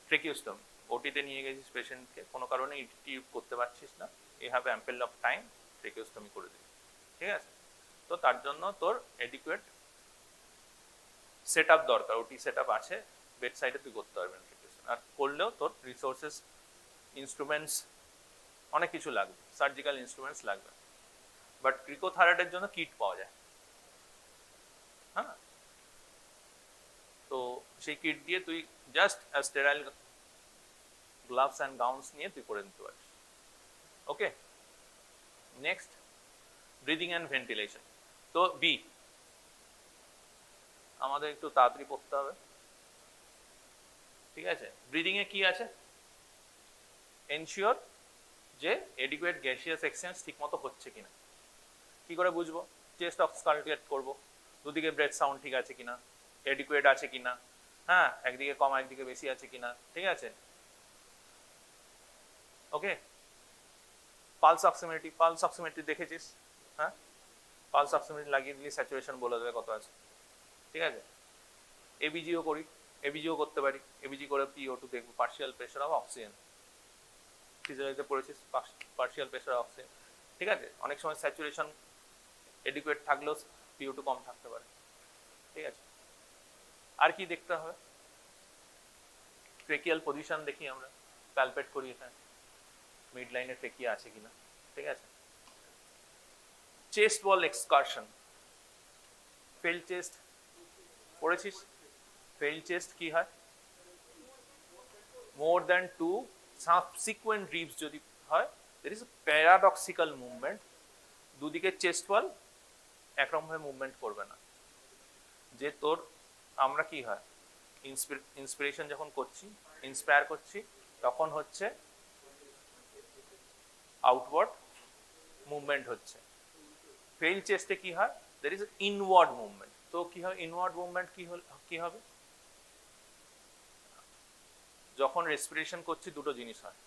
ট্রেকিওস্টমি, ওটিতে নিয়ে গেছিস পেশেন্টকে, কোনো কারণে ইটি টিউব করতে পারছিস না, এই হ্যাভ অ্যাম্পেল অফ টাইম, ট্রেকিওস্টমি করে দিবি, ঠিক আছে। তো তার জন্য তোর এডিকুয়েট সেট আপ দরকার, ওটি সেট আপ আছে বেড সাইডে, তুই করতে পারবি না ট্রেকিওস্টমি, আর করলেও তোর রিসোর্সেস, ইনস্ট্রুমেন্টস অনেক কিছু লাগবে, সার্জিক্যাল ইনস্ট্রুমেন্টস লাগবে, বাট ক্রিকোথাইরয়েডের জন্য কিট পাওয়া যায়, হ্যাঁ, তো সেই কিট দিয়ে তুই just sterile gloves and gowns নিয়ে তুই করে নিতে পারিস। ওকে, নেক্সট ব্রিদিং অ্যান্ড ভেন্টিলেশন। তো বি আমাদের একটু তাড়াতাড়ি পড়তে হবে, ঠিক আছে। ব্রিদিং এ কি আছে, এনশিওর যে এডিকুয়েট গ্যাসিয়াস এক্সচেঞ্জ ঠিকমতো হচ্ছে কিনা। কি করে বুঝবো? চেস্ট অক্সকালটেট করব, দুদিকে ব্রেথ সাউন্ড ঠিক আছে কিনা, এডিকুয়েট আছে কিনা, হ্যাঁ, একদিকে কম একদিকে বেশি আছে কিনা, ঠিক আছে। ওকে, পালস অক্সিমেট্রি, পালস অক্সিমেট্রি দেখেছিস, হ্যাঁ, পালস অক্সিমেট্রি লাগিয়ে দিলে স্যাচুরেশন বলে দেবে কত আছে, ঠিক আছে। এবিজিও করি, এবিজিও করতে পারি, এবিজি করে PO2 দেখবো, পার্শিয়াল প্রেশার অফ অক্সিজেন, ফিজিওলজিতে পড়েছিস পার্শিয়াল প্রেশার অফ অক্সিজেন, ঠিক আছে। অনেক সময় স্যাচুরেশন এডিকুয়েট থাকলেও PO2 কম থাকতে পারে, ঠিক আছে। আর কি দেখতে হবে, ট্রেকিয়াল পজিশন দেখি আমরা, প্যালপেট করি এখানে মিড লাইনে ট্রেকিয়া আছে কিনা, ঠিক আছে। চেস্ট ওয়াল এক্সকারশন, ফেল চেস্ট পড়েছিস, ফেল চেস্ট কি হয়, মোর দ্যান 2 সাবসিকুয়েন্ট রিবস যদি হয়, there is a paradoxical movement, দুদিকে চেস্ট ওয়াল একরকম ভাবে মুভমেন্ট করবে না, যে তোর আমরা কি হয় ইন্সপিরেশন যখন করছি, ইন্সপায়ার করছি, তখন হচ্ছে আউটওয়ার্ড মুভমেন্ট হচ্ছে। ফেল চেস্টে কি হয়, there is ইনওয়ার্ড মুভমেন্ট। তো কি হয় ইনওয়ার্ড মুভমেন্ট, কি হবে, যখন রেসপিরেশন করছি দুটো জিনিস হয়,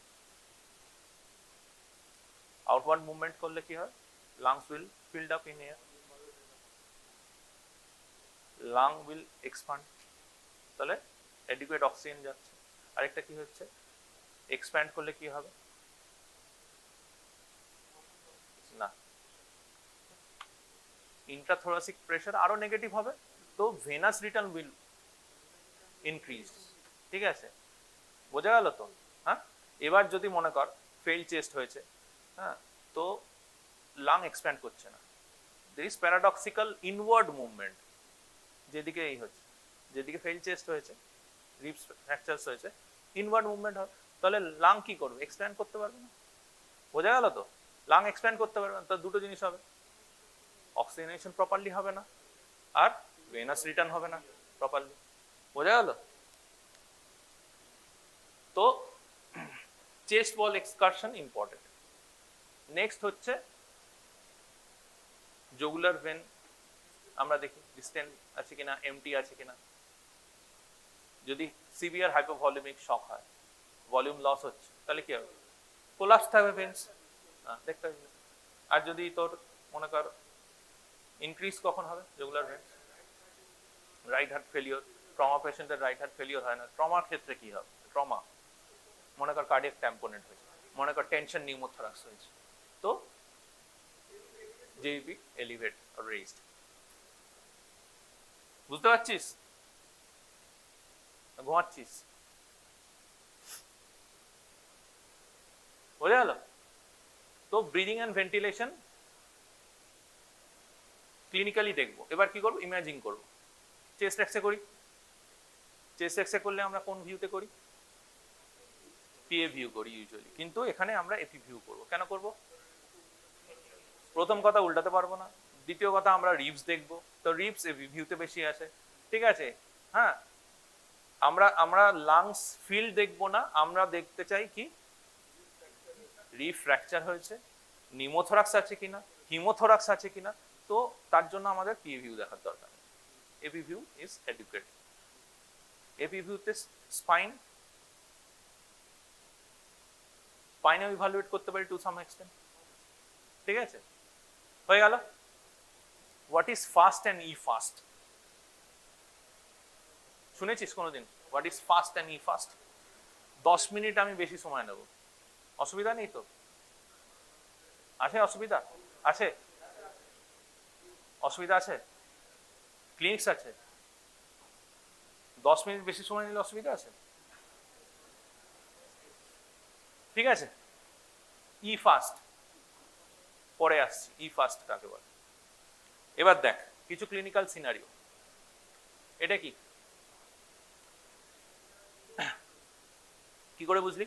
আউটওয়ার্ড মুভমেন্ট করলে কি হয়, lungs will filled up in air, lung will expand, তাহলে অ্যাডিকুয়েট অক্সিজেন যাচ্ছে। আরেকটা কি হচ্ছে, এক্সপ্যান্ড করলে কি হবে না, ইন্ট্রাথোরাসিক প্রেশার আরো নেগেটিভ হবে, তো ভেনাস রিটার্ন উইল ইনক্রিজ, ঠিক আছে, বোঝা গেল তো। হ্যাঁ, এবার যদি মনে কর ফেল চেস্ট হয়েছে, হ্যাঁ, তো লাং এক্সপ্যান্ড করছে না, there is paradoxical inward movement, যেদিকে এই হচ্ছে, যেদিকে ফেল চেস্ট হয়েছে, রিবস ফ্র্যাকচারস হয়েছে, ইনওয়ার্ড মুভমেন্ট হবে, তাহলে লাং কি করবে, এক্সপ্যান্ড করতে পারবে না, বোঝা গেল তো। লাং এক্সপ্যান্ড করতে পারবে না, তার দুটো জিনিস হবে, অক্সিজেনেশন প্রপারলি হবে না, আর ভেনাস রিটার্ন হবে না প্রপারলি, বোঝা গেল তো। চেস্ট ওয়াল এক্সকারশন ইম্পর্টেন্ট। নেক্সট হচ্ছে জুগুলার ভেন, আমরা দেখি ডিস্টেন্ট আছে কিনা, এমটি আছে কিনা। যদি সিভিয়ার হাইপোভলিউমিক শক হয়, ভলিউম লস হচ্ছে, তাহলে কি হবে, কোলাপস থাকবে ভেন্স, দেখতে হবে। আর যদি তোর মনে কর ইনক্রিজ কখন হবে jugular vein, right heart failure, trauma পেশেন্টের রাইট হার্ট ফেলিওর হয় না, ট্রমার ক্ষেত্রে কি হবে, ট্রমা মনে কর কার্ডিয়াক ট্যাম্পোনেট হয়েছে, মনে কর টেনশন নিউমোথরাক্স হয়েছে, তো জেইপি এলিভেট রেজড, বুঝতে পারছিস, ঘুমাচ্ছিস, বোঝা গেল তো। ব্রিদিং অ্যান্ড ভেন্টিলেশন ক্লিনিক্যালি দেখবো, এবার কি করবো, ইমেজিং করবো, চেস্ট এক্সরে করি, চেস্ট এক্সরে করলে আমরা কোন ভিউতে করি, PA ভিউ করি ইউজুয়ালি, কিন্তু এখানে আমরা AP ভিউ করব। কেন করব, প্রথম কথা উল্টাতে পারবো না, দ্বিতীয় কথা আমরা রিবস দেখব, তো রিবস ভিউতে বেশি আসে, ঠিক আছে। হ্যাঁ, আমরা আমরা লাংস ফিল্ড দেখবো না, আমরা দেখতে চাই কি রিব ফ্র্যাকচার হয়েছে, নিউমোথোরাক্স আছে কিনা, হিমোথোরাক্স আছে কিনা। তো তার জন্য আমাদের পি ভিউ দেখার দরকার। AP view is educated. AP ভিউতে স্পাইন স্পাইনেও ইভালুয়েট করতে পারি টু সাম এক্সটেন্ট, ঠিক আছে। হয়ে গেল। What is FAST and E FAST? শুনেছিস কোনোদিন what is FAST and E FAST? 10 minute আমি বেশি সময় নেব, অসুবিধা নেই তো? আছে অসুবিধা? আছে অসুবিধা আছে? ক্লিনিক্স আছে, 10 মিনিট বেশি সময় নিলে অসুবিধা আছে? ঠিক আছে। ই ফাস্ট পরে আসছি, ই ফাস্ট কাকে বলে। এবার দেখ কিছু ক্লিনিক্যাল সিনারিও। এটা কি কি করে বুঝলি?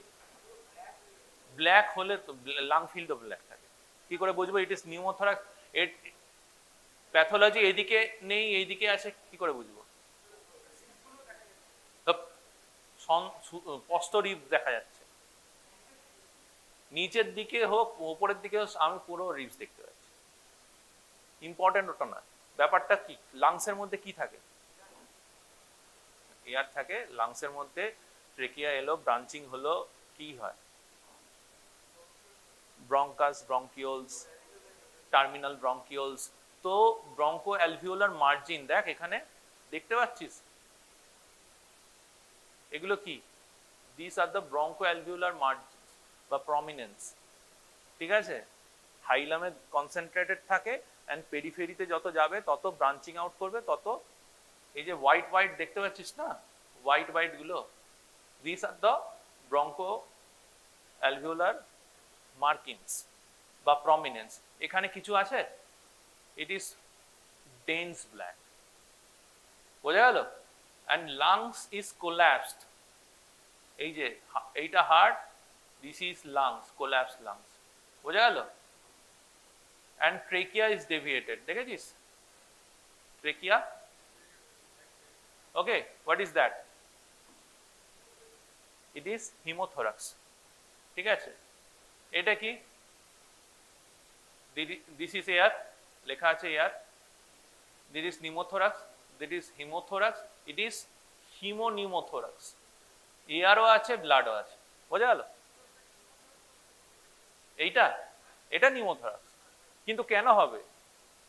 ব্ল্যাক হলে তো লাং ফিল্ড অফ ব্ল্যাক থাকে, কি করে বুঝবো ইট ইজ নিউমোথোরাক্স? এর প্যাথোলজি এদিকে নেই এইদিকে আছে, কি করে বুঝবো? স্পষ্ট রিব দেখা যাচ্ছে, নিচের দিকে হোক উপরের দিকে হোক আমি পুরো রিবস দেখতে পাচ্ছি। ইম্পর্টেন্ট ওটা না, ব্যাপারটা কি লাংসের মধ্যে কি থাকে? এয়ার থাকে লাংসের মধ্যে, ট্রেকিয়া এলো, ব্রাঞ্চিং হলো, কি হয়? Bronchus, bronchioles, terminal bronchioles. তো ব্রঙ্কো অ্যালভিওলার মার্জিন দেখ এখানে দেখতে পাচ্ছিস, এগুলো কি? This are the broncho alveolar margin বা প্রমিনেন্স, ঠিক আছে। হাইলামে কনসেন্ট্রেটেড থাকে অ্যান্ড পেরিফেরিতে যত যাবে তত ব্রাঞ্চিং আউট করবে, তত এই যে হোয়াইট হোয়াইট দেখতে পাচ্ছিস না, হোয়াইট হোয়াইট গুলো, this are the broncho alveolar markings বা প্রমিনেন্স। এখানে কিছু আছে, ইট ইজ ডেন্স ব্ল্যাক, বোঝা গেল। অ্যান্ড লাংস ইজ কোল্যাপসড, এই যে এইটা heart, this is lungs, collapse lungs, বোঝা গেল। অ্যান্ড ট্রেকিয়া ইজ ডেভিয়েটেড, দেখেছিস trachea? Okay, what is that? It is hemothorax, ঠিক আছে। এটা কি? দিস ইজ এয়ার, লেখা আছে air. This is pneumothorax, this is hemothorax, it is hemopneumothorax. এয়ারও আছে ব্লাডও আছে, বোঝা গেল। এইটা এটা নিউমোথোরাক্স, কিন্তু কেন হবে?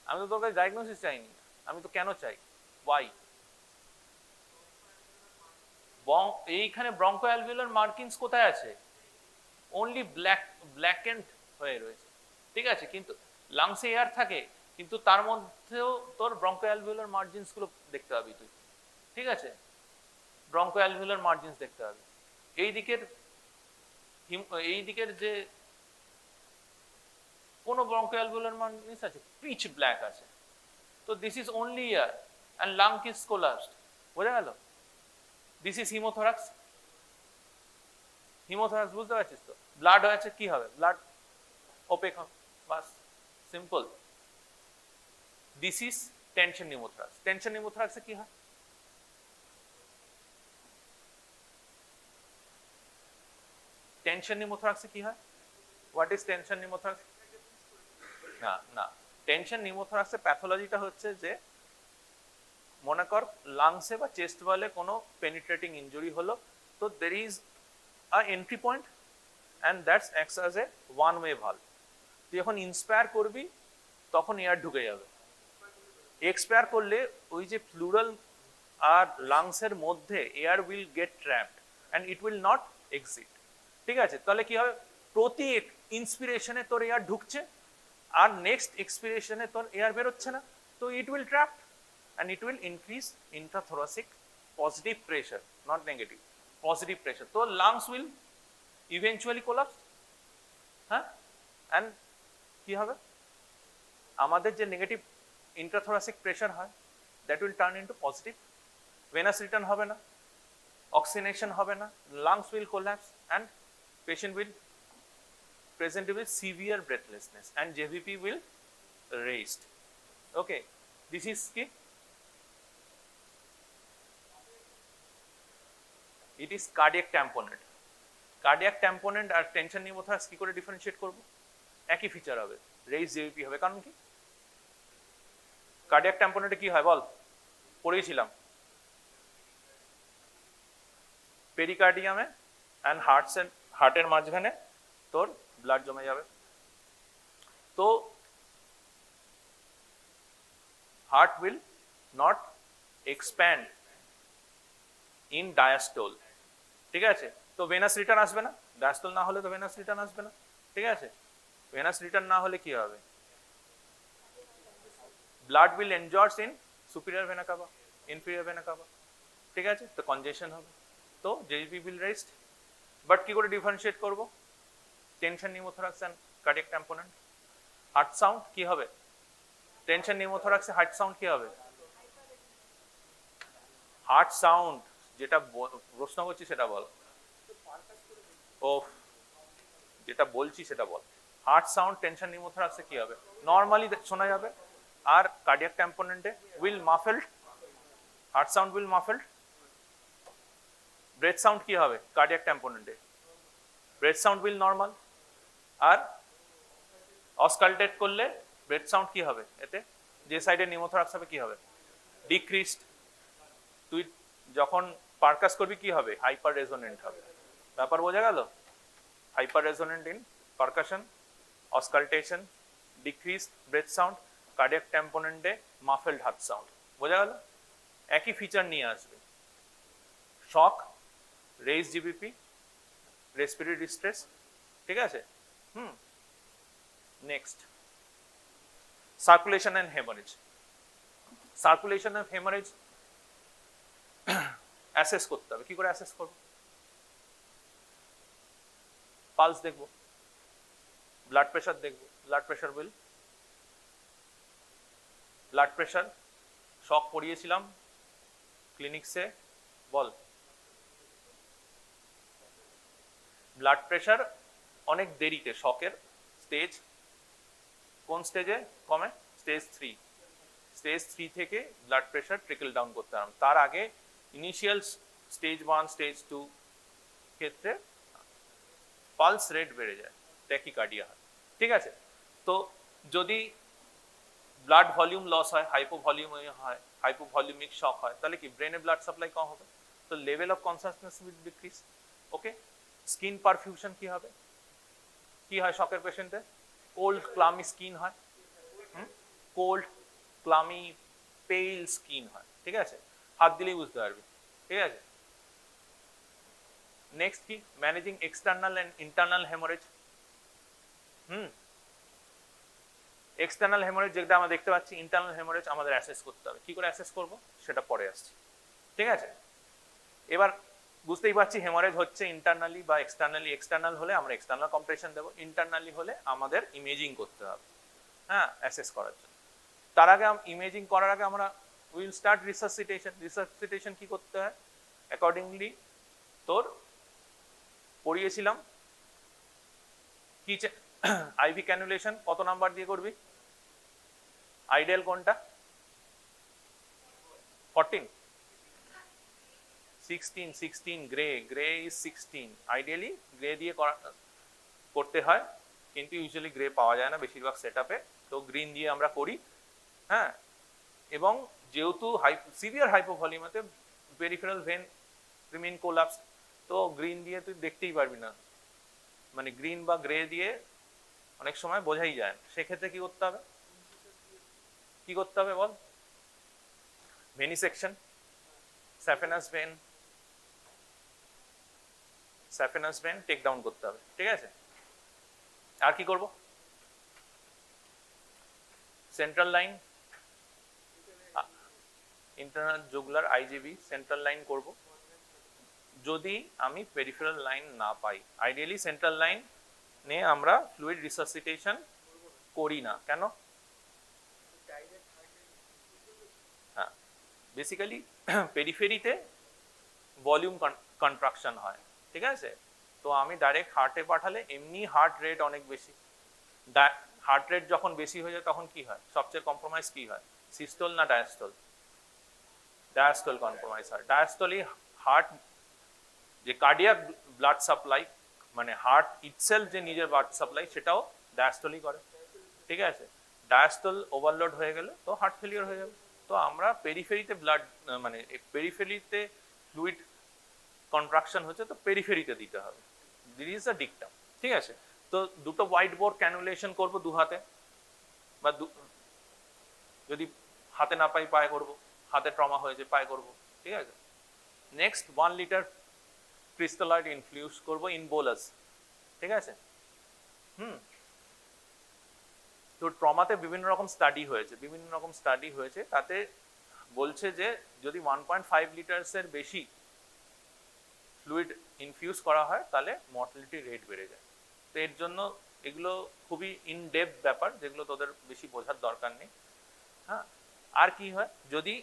আমি তো তোর কাছে ডায়াগনোসিস চাইনি, আমি তো কেন চাই, ওয়াই? এইখানে ব্রঙ্কো অ্যালভিওলার মার্কিংস কোথায় আছে? অনলি ব্ল্যাকেন্ড হয়ে রয়েছে, ঠিক আছে। কিন্তু লাংসে এয়ার থাকে, কিন্তু তার মধ্যেও তোর ব্রঙ্কো অ্যালভিওলার মার্জিনস গুলো দেখতে পাবি তুই, ঠিক আছে। ব্রঙ্কো অ্যালভিওলার মার্জিনস দেখতে পাবি। এই দিকের যে কোনো ব্রঙ্কো অ্যালভিওলার মার্জিনস আছে, পিচ ব্ল্যাক আছে। তো this is only air and lung is collapsed, বোঝা গেল। দিস ইজ হিমোথোরাক্স, হিমোথোরাক্স বুঝতে পারছিস তো। ব্লাড হয়েছে, কি হবে? ব্লাড ওপেক হবে, বাস, simple. This is tension pneumothorax. Tension নিউমোথোরাক্সে কি হয়? টেনশন নিউমোথোরাক্সে কি হয়? What is tension pneumothorax? না না, টেনশন নিউমোথোরাক্সের প্যাথোলজিটা হচ্ছে যে মনে কর লাংসে বা চেস্ট ওয়ালে কোনো পেনিট্রেটিং ইনজুরি হলো, তো there is a entry point and that's acts as a one way valve. তুই যখন ইন্সপায়ার করবি তখন এয়ার ঢুকে যাবে, এক্সপায়ার করলে ওই যে প্লুরাল আর লাংসের মধ্যে air will get trapped and it will not exit, ঠিক আছে। তাহলে কি হবে? প্রতি ইন্সপিরেশনে তোর এয়ার ঢুকছে আর নেক্সট এক্সপিরেশনে তোর এয়ার বেরোচ্ছে না, তো it will trap and it will increase intrathoracic positive pressure, not negative, positive pressure. So lungs will eventually collapse, হ্যাঁ। and কি হবে? আমাদের যে নেগেটিভ ইন্ট্রাথোরাসিক প্রেশার হয়, that will turn into positive, venous return হবে না, oxygenation হবে না, lungs will collapse and patient will present with severe breathlessness and JVP will raised. Okay, this is কি, it is cardiac tamponade. Cardiac tamponade আর tension pneumothorax কি করে differentiate করব? একই ফিচার হবে, রেইজ জিবিপি হবে। কারণ কি, কার্ডিয়াক ট্যাম্পোনেন্টে কি হয় বল, পড়েছিলাম, পেরিকার্ডিয়ামে অ্যান্ড হার্টের মাঝখানে তোর ব্লাড জমে যাবে। তো heart will not expand in diastole, ঠিক আছে? তো ভেনাস রিটার্ন আসবে না, ডায়াস্টোল না হলে তো ভেনাস রিটার্ন আসবে না, ঠিক আছে? ভেনাস রিটার্ন না হলে কি হবে, blood will engorge in superior vena cava, inferior vena cava, ঠিক আছে? তো কনজেশন হবে, তো জিবি উইল রেস্ট। বাট কি করে ডিফারেন্সিয়েট করব tension pneumothorax and cardiac tamponade? Heart sound কি হবে, টেনশন নিউমোথরাক্সে হার্ট সাউন্ড কি হবে? হার্ট সাউন্ড যেটা প্রশ্ন করছি সেটা বল, ও যেটা বলছি সেটা বল। হার্ট সাউন্ড টেনশন নিউমোথরাক্সে কি হবে, নর্মালি শোনা যাবে, আর কার্ডিয়াক ট্যাম্পোনেন্টে will muffled, heart sound will muffled. Breath sound কি হবে কার্ডিয়াক ট্যাম্পোনেন্টে, ব্রেথ সাউন্ড উইল নর্মাল। আর অসকালটেট করলে ব্রেথ সাউন্ড কি হবে, এতে যে সাইডে নিউমোথরাক্স হবে কি হবে, ডিক্রিজড। তুই যখন পারকাস করবি কি হবে, হাইপার রেজোনেন্ট হবে। ব্যাপার বোঝা গেল? Hyper resonant in percussion, auscultation, decreased breath sound, cardiac ট্যাম্পোনেন্টে মাফেলড হার্ট সাউন্ড। বোঝা গেল? একই ফিচার নিয়ে আসবে, shock, raise JVP, respiratory distress, ঠিক আছে? Next, circulation and hemorrhage. Circulation and hemorrhage assess করতে হবে। কি করে অ্যাসেস করব? পালস দেখব, ব্লাড প্রেশার দেখব, blood pressure will, blood pressure shock পড়িয়েছিলাম ক্লিনিক্সে, বল ব্লাড প্রেশার অনেক দেরিতে, শকের স্টেজ কোন স্টেজে কমে, স্টেজ 3, স্টেজ 3 থেকে ব্লাড প্রেশার ট্রিকল ডাউন করতে হবে। তার আগে ইনিশিয়াল স্টেজ 1 স্টেজ 2 ক্ষেত্রে পালস রেট বেড়ে যায়, ট্যাকিকার্ডিয়া হয়, ঠিক আছে? তো যদি ব্লাড ভলিউম লস হয়, হাইপোভলিউমিক শক হয়, তাহলে কি ব্রেনে ব্লাড সাপ্লাই কম হবে, তো level of consciousness will decrease. Okay, skin perfusion কি হবে, কি হয় শকের পেশেন্টে, কোল্ড ক্লামি স্কিন হয়, কোল্ড ক্লামি পেল স্কিন হয়, ঠিক আছে? হাত দিলেই বুঝতে পারবি, ঠিক আছে? নেক্সট কি, managing external and internal haemorrhage. External haemorrhage যেটা আমরা দেখতে পাচ্ছি, ইন্টারনাল হেমোরেজ আমাদের অ্যাসেস করতে হবে। কি করে অ্যাসেস করব সেটা পরে আসছে, ঠিক আছে? এবার বুঝতেই পারছি হেমোরেজ হচ্ছে ইন্টারনালি বা এক্সটার্নালি। এক্সটার্নাল হলে আমরা এক্সটার্নাল কম্প্রেশন দেবো, ইন্টারনালি হলে আমাদের ইমেজিং করতে হবে, হ্যাঁ, অ্যাসেস করার জন্য। তার আগে ইমেজিং করার আগে আমরা উইল স্টার্ট রিসাসিটেশন। রিসাসিটেশন কি করতে হয়, অ্যাকর্ডিংলি তোর পড়িয়েছিলাম কি, আইভি ক্যানুলেশন কত নাম্বার দিয়ে করবি, আইডিয়াল কোনটা, 14, 16, গ্রে ইজ 16, আইডিয়ালি গ্রে দিয়ে করতে হয়, কিন্তু ইউজুয়ালি গ্রে পাওয়া যায় না বেশিরভাগ সেটআপে, তো গ্রিন দিয়ে আমরা করি, হ্যাঁ। এবং যেহেতু সিভিয়ার হাইপোভলিউমেতে পেরিফেরাল ভেন রিমেইন কোলাপস, তো গ্রিন দিয়ে তুই দেখতেই পারবি না, মানে গ্রিন বা গ্রে দিয়ে অনেক সময় বোঝাই যায় না। সেক্ষেত্রে কি করতে হবে, কি করতে হবে বল, ভেনিসেকশন, স্যাফেনাস ভেন টেক ডাউন করতে হবে, ঠিক আছে? আর কি করব, central line, internal jugular IGB central line করব। যদি আমি পেরিফেরাল লাইন না পাই, আইডিয়ালি সেন্ট্রাল লাইন নিয়ে আমরা ফ্লুইড রিসাসিটেশন করি না, কেন? হ্যাঁ, বেসিক্যালি পেরিফেরিতে ভলিউম কন্ট্রাকশন হয়, ঠিক আছে? তো আমি ডাইরেক্ট হার্টে পাঠালে এমনি হার্ট রেট অনেক বেশি, হার্ট রেট যখন বেশি হয়ে যায় তখন কি হয়, সবচেয়ে কম্প্রোমাইজ কি হয়, সিস্টোল না ডায়াস্টোল? ডায়াস্টোল কম্প্রোমাইজ হয়। ডায়াস্টোলই হার্ট যে কার্ডিয়াক ব্লাড সাপ্লাই, মানে হার্ট ইটসেলফ যে নিজের ব্লাড সাপ্লাই সেটাও ডায়াস্টোলই করে, ঠিক আছে? ডায়াস্টোল ওভারলোড হয়ে গেলে তো হার্ট ফেলিয়ার হয়ে যাবে। তো আমরা পেরিফেরিতে ব্লাড, মানে পেরিফেরিতে ফ্লুইড কন্ট্রাকশন হচ্ছে, তো পেরিফেরিতে দিতে হবে। দিস ইজ আ ডিকটাম, ঠিক আছে? তো দুটো হোয়াইট বোর্ড ক্যানুলেশন করবো দু হাতে, বা যদি হাতে না পাই পায়ে করবো, হাতে ট্রমা হয়েছে পায়ে করবো, ঠিক আছে? নেক্সট 1 লিটার ক্রিস্টালয়েড ইনফিউজ করবো ইন বোলাস, ঠিক আছে? তো ট্রমাতে বিভিন্ন রকম স্টাডি হয়েছে, তাতে বলছে যে যদি 1.5 লিটার্সের বেশি ফ্লুইড ইনফিউজ করা হয় তাহলে মর্টালিটি রেট বেড়ে যায়। তো এর জন্য এগুলো খুবই ইন ডেপথ ব্যাপার, যেগুলো তোদের বেশি বোঝার দরকার নেই। হ্যাঁ, আর কি হয়, যদি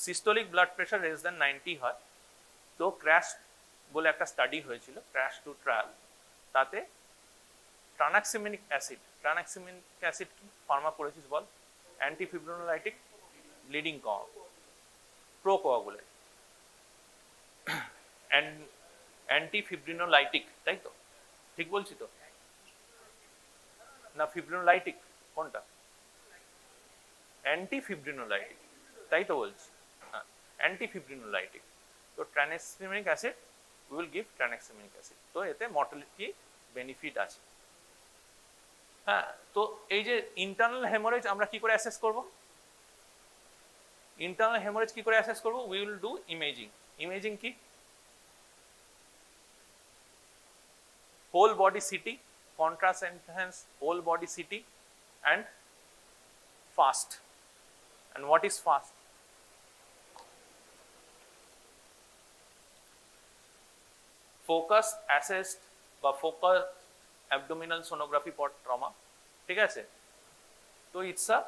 systolic blood pressure less than 90 হয়, তো ক্র্যাশ বলে একটা স্টাডি হয়েছিল, ক্র্যাশ টু ট্রায়াল, তাতে ট্রানাক্সিমিক অ্যাসিড কি ফার্মা করেছিস বল? অ্যান্টিফিব্রিনোলাইটিক, ব্লিডিং প্রোকোয়াগুলেন্ট, অ্যান্টিফিব্রিনোলাইটিক, তাই তো? ঠিক বলছি তো? না ফিব্রিনোলাইটিক কোনটা? অ্যান্টিফিব্রিনোলাইটিক, তাই তো বলছি। হ্যাঁ, অ্যান্টিফিব্রিনোলাইটিক। তো ট্রানাক্সিমিক অ্যাসিড উইল গিভ ট্রানাক্সিমিক অ্যাসিড, তো এতে মর্টালিটি বেনিফিট আছে। হ্যাঁ, তো এই যে ইন্টারনাল হেমোরেজ আমরা কি করে অ্যাসেস করব? ইন্টারনাল হেমোরেজ কি করে অ্যাসেস করব? We will do imaging. Imaging কি? Whole body CT, contrast enhance whole body CT, and fast. And what is fast? Focus assessed বা focus abdominal sonography for trauma, ঠিক আছে? তো it's a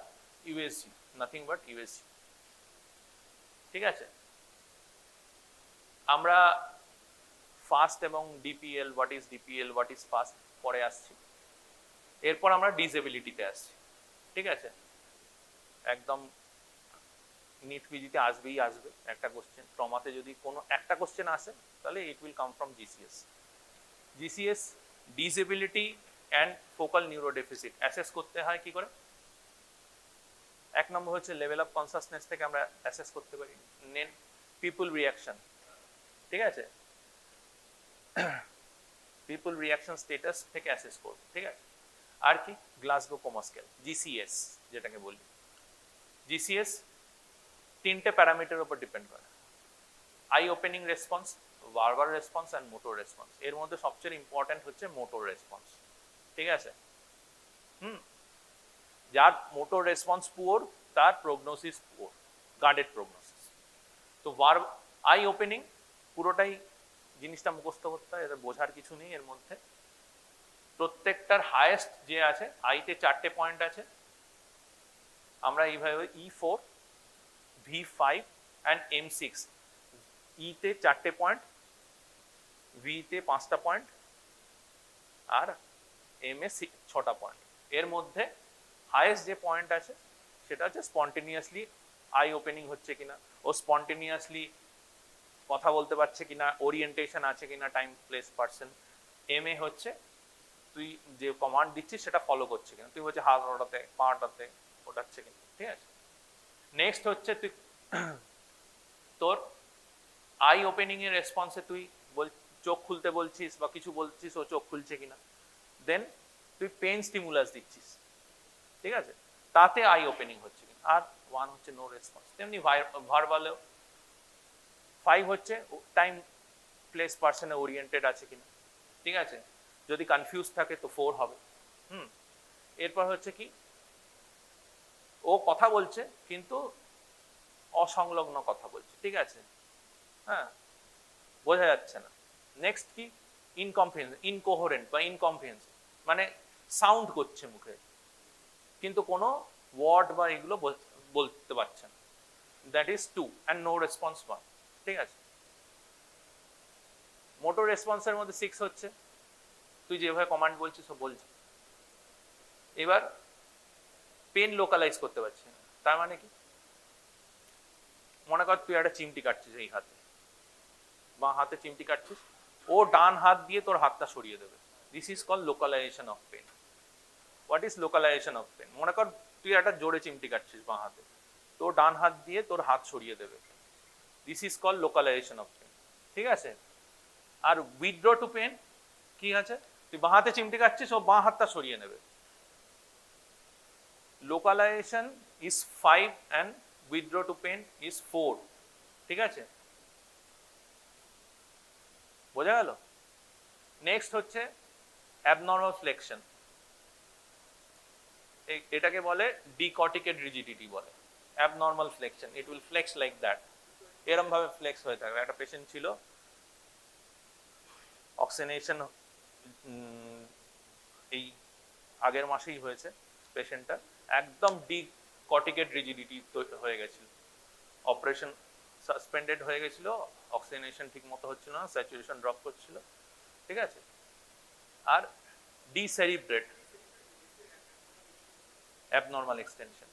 USG, nothing but USG, ঠিক আছে? আমরা fast এবং DPL, what is DPL, what is fast পরে আসছি। এরপর আমরা ডিসেবিলিটিতে আসছি, ঠিক আছে? একদম নিট পিজিতে আসবেই আসবে একটা কোশ্চেন, ট্রমাতে যদি কোনো একটা কোশ্চেন আসে তাহলে it will come from GCS. GCS disability and focal neuro deficit assess করতে হয় কি করে? এক নম্বর হচ্ছে লেভেল অফ কনসাসনেস থেকে আমরা অ্যাসেস করতে পারি, নেন পিপল রিয়াকশন, ঠিক আছে? পিপল রিয়াকশন স্টেটাস থেকে অ্যাসেস করব, ঠিক আছে? আর কি? গ্লাসগো কোমা স্কেল, জিসিএস যেটাকে বলি। জিসিএস তিনটে প্যারামিটার উপর ডিপেন্ড করে, I opening response, verbal response and motor response. এর মধ্যে সবচেয়ে ইম্পর্টেন্ট হচ্ছে মোটর রেসপন্স, ঠিক আছে? যার মোটর রেসপন্স পুয়ার তার প্রগনোসিস পুয়ার, গার্ডেড প্রগনোসিস। তো আই ওপেনিং পুরোটাই জিনিসটা মুখস্থ করতে হয়, এদের বোঝার কিছু নেই এর মধ্যে। প্রত্যেকটার হায়েস্ট যে আছে, আইতে 4টে পয়েন্ট আছে, আমরা এইভাবে E4, V5 অ্যান্ড M6, ইতে 4টে পয়েন্ট, ভিতে 5টা পয়েন্ট, আর এম এ 6টা পয়েন্ট। এর মধ্যে হায়েস্ট যে পয়েন্ট আছে সেটা হচ্ছে স্পন্টেনিয়াসলি আই ওপেনিং হচ্ছে কিনা, ও স্পন্টেনিয়াসলি কথা বলতে পারছে কিনা, ওরিয়েন্টেশন আছে কিনা, time place person. M A হচ্ছে তুই যে কমান্ড দিচ্ছিস সেটা ফলো করছে কিনা, তুই বলছে হাত ওঠাতে, পা ওঠাতে, ওঠাচ্ছে কিনা, ঠিক আছে? নেক্সট হচ্ছে তুই তোর আই ওপেনিং এর রেসপন্সে তুই চোখ খুলতে বলছিস বা কিছু বলছিস, ও চোখ খুলছে কিনা। দেন তুই পেন স্টিমুলাস দিচ্ছিস, ঠিক আছে? তাতে আই ওপেনিং হচ্ছে কিনা। আর 1 হচ্ছে নো রেসপন্স। তেমনি ভার্বালেও 5 হচ্ছে টাইম প্লেস পার্সনে ওরিয়েন্টেড আছে কিনা, ঠিক আছে? যদি কনফিউজ থাকে তো 4 হবে। এরপর হচ্ছে কি, ও কথা বলছে কিন্তু অসংলগ্ন কথা বলছে, ঠিক আছে? হ্যাঁ, বোঝা যাচ্ছে না। নেক্সট কি, ইনকোহেরেন্ট বা ইনকমপ্রিহেন্স, মানে সাউন্ড করছে মুখে কিন্তু কোনো ওয়ার্ড বা এগুলো বলতে পারছে না, that is 2 and no response 1, ঠিক আছে? মোটর রেসপন্সের মধ্যে 6 হচ্ছে তুই যেভাবে কমান্ড বলছিস ও বলছে, এবার পেন লোকালাইজ করতে পারছি না, তার মানে কি, মনে কর তুই একটা চিমটি কাটছিস এই হাতে, বাঁ হাতে চিমটি কাটছিস, ও ডান হাত দিয়ে তোর হাতটা সরিয়ে দেবে, this is call localisation of pain. What is localisation of pain? মনে কর তুই একটা জোরে চিমটি কাটছিস বাঁ হাতে, তো ডান হাত দিয়ে তোর হাত সরিয়ে দেবে, this is call localisation of pain. ঠিক আছে? আর উইথড্র টু পেন কি আছে, তুই বাঁ হাতে চিমটি কাটছিস, ও বাঁ হাতটা সরিয়ে নেবে। Localisation is 5 and withdraw to pain is 4। ঠিক আছে, বোঝা গেল? নেক্সট হচ্ছে অ্যাবনর্মাল ফ্লেকশন, এটাকে বলে ডিকর্টিকেট রিজিডিটি বলে। Abnormal flexion, it will flex like that, এরকম ভাবে ফ্লেক্স হয়ে থাকবে। একটা পেশেন্ট ছিল, অক্সিজেনেশন এই আগের মাসেই হয়েছে, পেশেন্টটা একদম ডিকর্টিকেট রিজিডিটি হয়ে গেছিল, অপারেশন সাসপেন্ডেড হয়ে গেছিল, অক্সিজেনেশন ঠিক মতো হচ্ছিল না, স্যাচুরেশন ড্রপ করছিল। ঠিক আছে, আর ডিসেরিব্রেট অ্যাবনর্মাল এক্সটেনশন,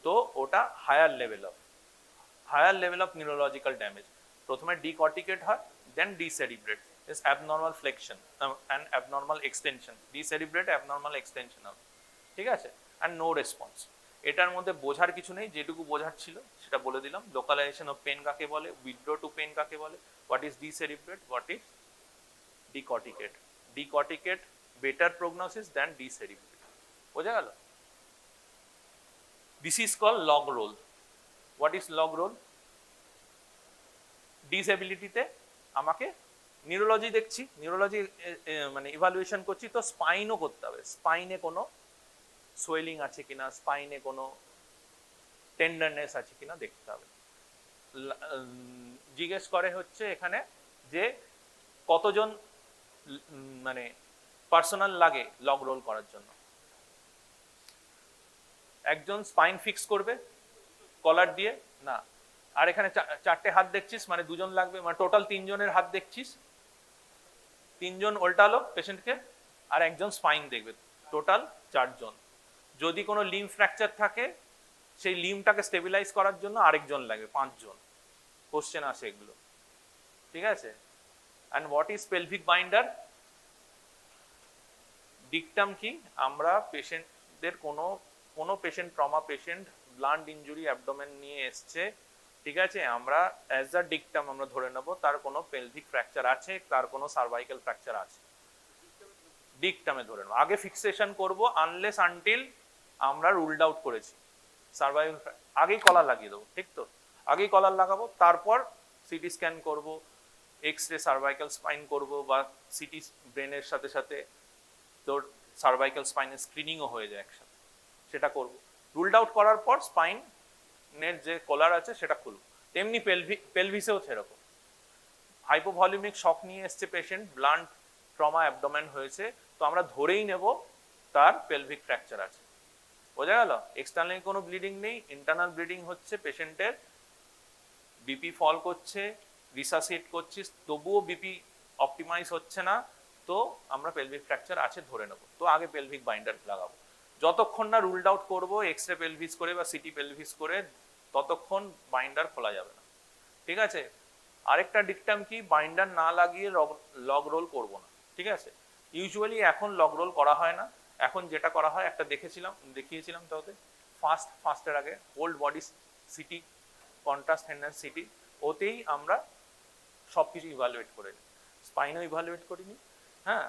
তো ওটা higher level of neurological damage. প্রথমে ডিকর্টিকেট হয়, দেন ডিসেরিব্রেট is abnormal flexion and abnormal extension, decerebrate abnormal extension হবে। ঠিক আছে, and no response। এটার মধ্যে বোঝার কিছু নেই, যেটুকু বোঝার ছিল সেটা বলে দিলাম। লোকালাইজেশন অফ পেন কাকে বলে, উইথড্র টু পেন কাকে বলে, what is decerebrate, what is decorticate. Decorticate better prognosis than decerebrate. বোঝা গেল? This is call log roll. What is log roll? ডিসএবিলিটিতে আমাকে নিউরোলজি দেখছি, নিউরোলজি মানে ইভালুয়েশন করছি, তো স্পাইনও করতে হবে, স্পাইনে কোনো সোয়েলিং আছে কিনা, স্পাইনে কোনো টেন্ডারনেস আছে কিনা দেখতে হবে। জিজ্ঞেস করে হচ্ছে এখানে যে কতজন মানে পার্সোনাল লাগে লগ রোল করার জন্য। একজন স্পাইন ফিক্স করবে কলার দিয়ে না, আর এখানে চারটে হাত দেখছিস মানে দুজন লাগবে, মানে টোটাল 3 জনের হাত দেখছিস, 3 জন উল্টালো পেশেন্টকে, আর একজন স্পাইন দেখবে, টোটাল 4 জন। যদি কোনো লিম ফ্র্যাকচার থাকে, সেই লিমটাকে স্টেবিলাইজ করার জন্য আরেকজন লাগবে, 5 জন। কোশ্চেন আসে এগুলো। ঠিক আছে, and what is pelvic binder? Dictum কি, আমরা পেশেন্টদের কোনো patient, trauma patient, blunt injury abdomen নিয়ে এসছে, ঠিক আছে, আমরা অ্যাজ আ ডিকটাম আমরা ধরে নেব তার কোনো পেলভিক ফ্র্যাকচার আছে, তার কোনো সার্ভাইকাল ফ্র্যাকচার আছে, ডিকটামে ধরে নেব। আগে ফিক্সেশন করব আনলেস আনটিল আমরা রুলড আউট করেছি সার্ভাইকাল, আগেই কলার লাগিয়ে দেবো। ঠিক তো, আগেই কলার লাগাবো, তারপর সিটি স্ক্যান করব, এক্স রে সার্ভাইকাল স্পাইন করব, বা সিটি ব্রেনের সাথে সাথে তোর সার্ভাইকাল স্পাইনের স্ক্রিনিংও হয়ে যায় একসাথে, সেটা করব। রুলড আউট করার পর স্পাইনের যে কলার আছে সেটা খুলব। তেমনি পেলভিসেও সেরকম, হাইপোভলিউমিক শক নিয়ে এসছে পেশেন্ট, ব্লান্ট ট্রমা অ্যাবডোমেন হয়েছে, তো আমরা ধরেই নেব তার পেলভিক ফ্র্যাকচার আছে। বোঝা গেল? এক্সটার্নাল কোনো ব্লিডিং নেই, ইন্টারনাল ব্লিডিং হচ্ছে, পেশেন্টের বিপি ফল করছে, রিসাসিট করছিস, তবুও বিপি অপটিমাইজ হচ্ছে না, তো আমরা পেলভিক ফ্র্যাকচার আছে ধরে নেব, তো আগে পেলভিক বাইন্ডার লাগাবো। যতক্ষণ না রুলড আউট করবো এক্স রে পেলভিস করে বা সিটি পেলভিস করে, ততক্ষণ বাইন্ডার খোলা যাবে না। ঠিক আছে, আরেকটা ডিকটাম কি, বাইন্ডার না লাগিয়ে লগ রোল করব না। ঠিক আছে, ইউজুয়ালি এখন লগ রোল করা হয় না, এখন যেটা করা হয়, একটা দেখিয়েছিলাম তাতে ফার্স্টের আগে hold body CT, contrast hand city, ওতেই আমরা সব কিছু ইভালুয়েট করে নিই, স্পাইনও ইভালুয়েট করিনি, হ্যাঁ,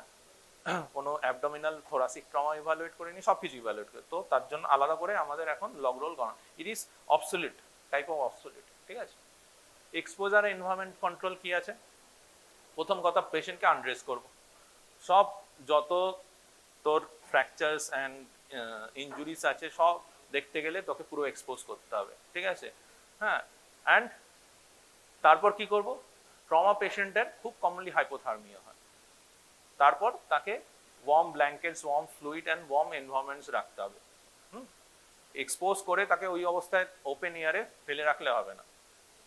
কোনো অ্যাবডোমিনাল থোরাসিক ট্রমা ইভালুয়েট করিনি, সব কিছু ইভালুয়েট করে, তো তার জন্য আলাদা করে আমাদের এখন লগ রোল করা, it is absolute, type of absolute. ঠিক আছে, এক্সপোজার এনভায়রনমেন্ট কন্ট্রোল কি আছে? প্রথম কথা, পেশেন্টকে আনড্রেস করব, সব যত তোর ফ্র্যাকচারস অ্যান্ড ইনজুরিস আছে সব দেখতে গেলে তোকে পুরো এক্সপোজ করতে হবে। ঠিক আছে, হ্যাঁ, অ্যান্ড তারপর কি করব, ট্রমা পেশেন্টের খুব কমনলি হাইপোথার্মিয়া হয়, তারপর তাকে warm blankets, warm fluid and warm environments রাখতে হবে। এক্সপোজ করে তাকে ওই অবস্থায় ওপেন এয়ারে ফেলে রাখলে হবে না,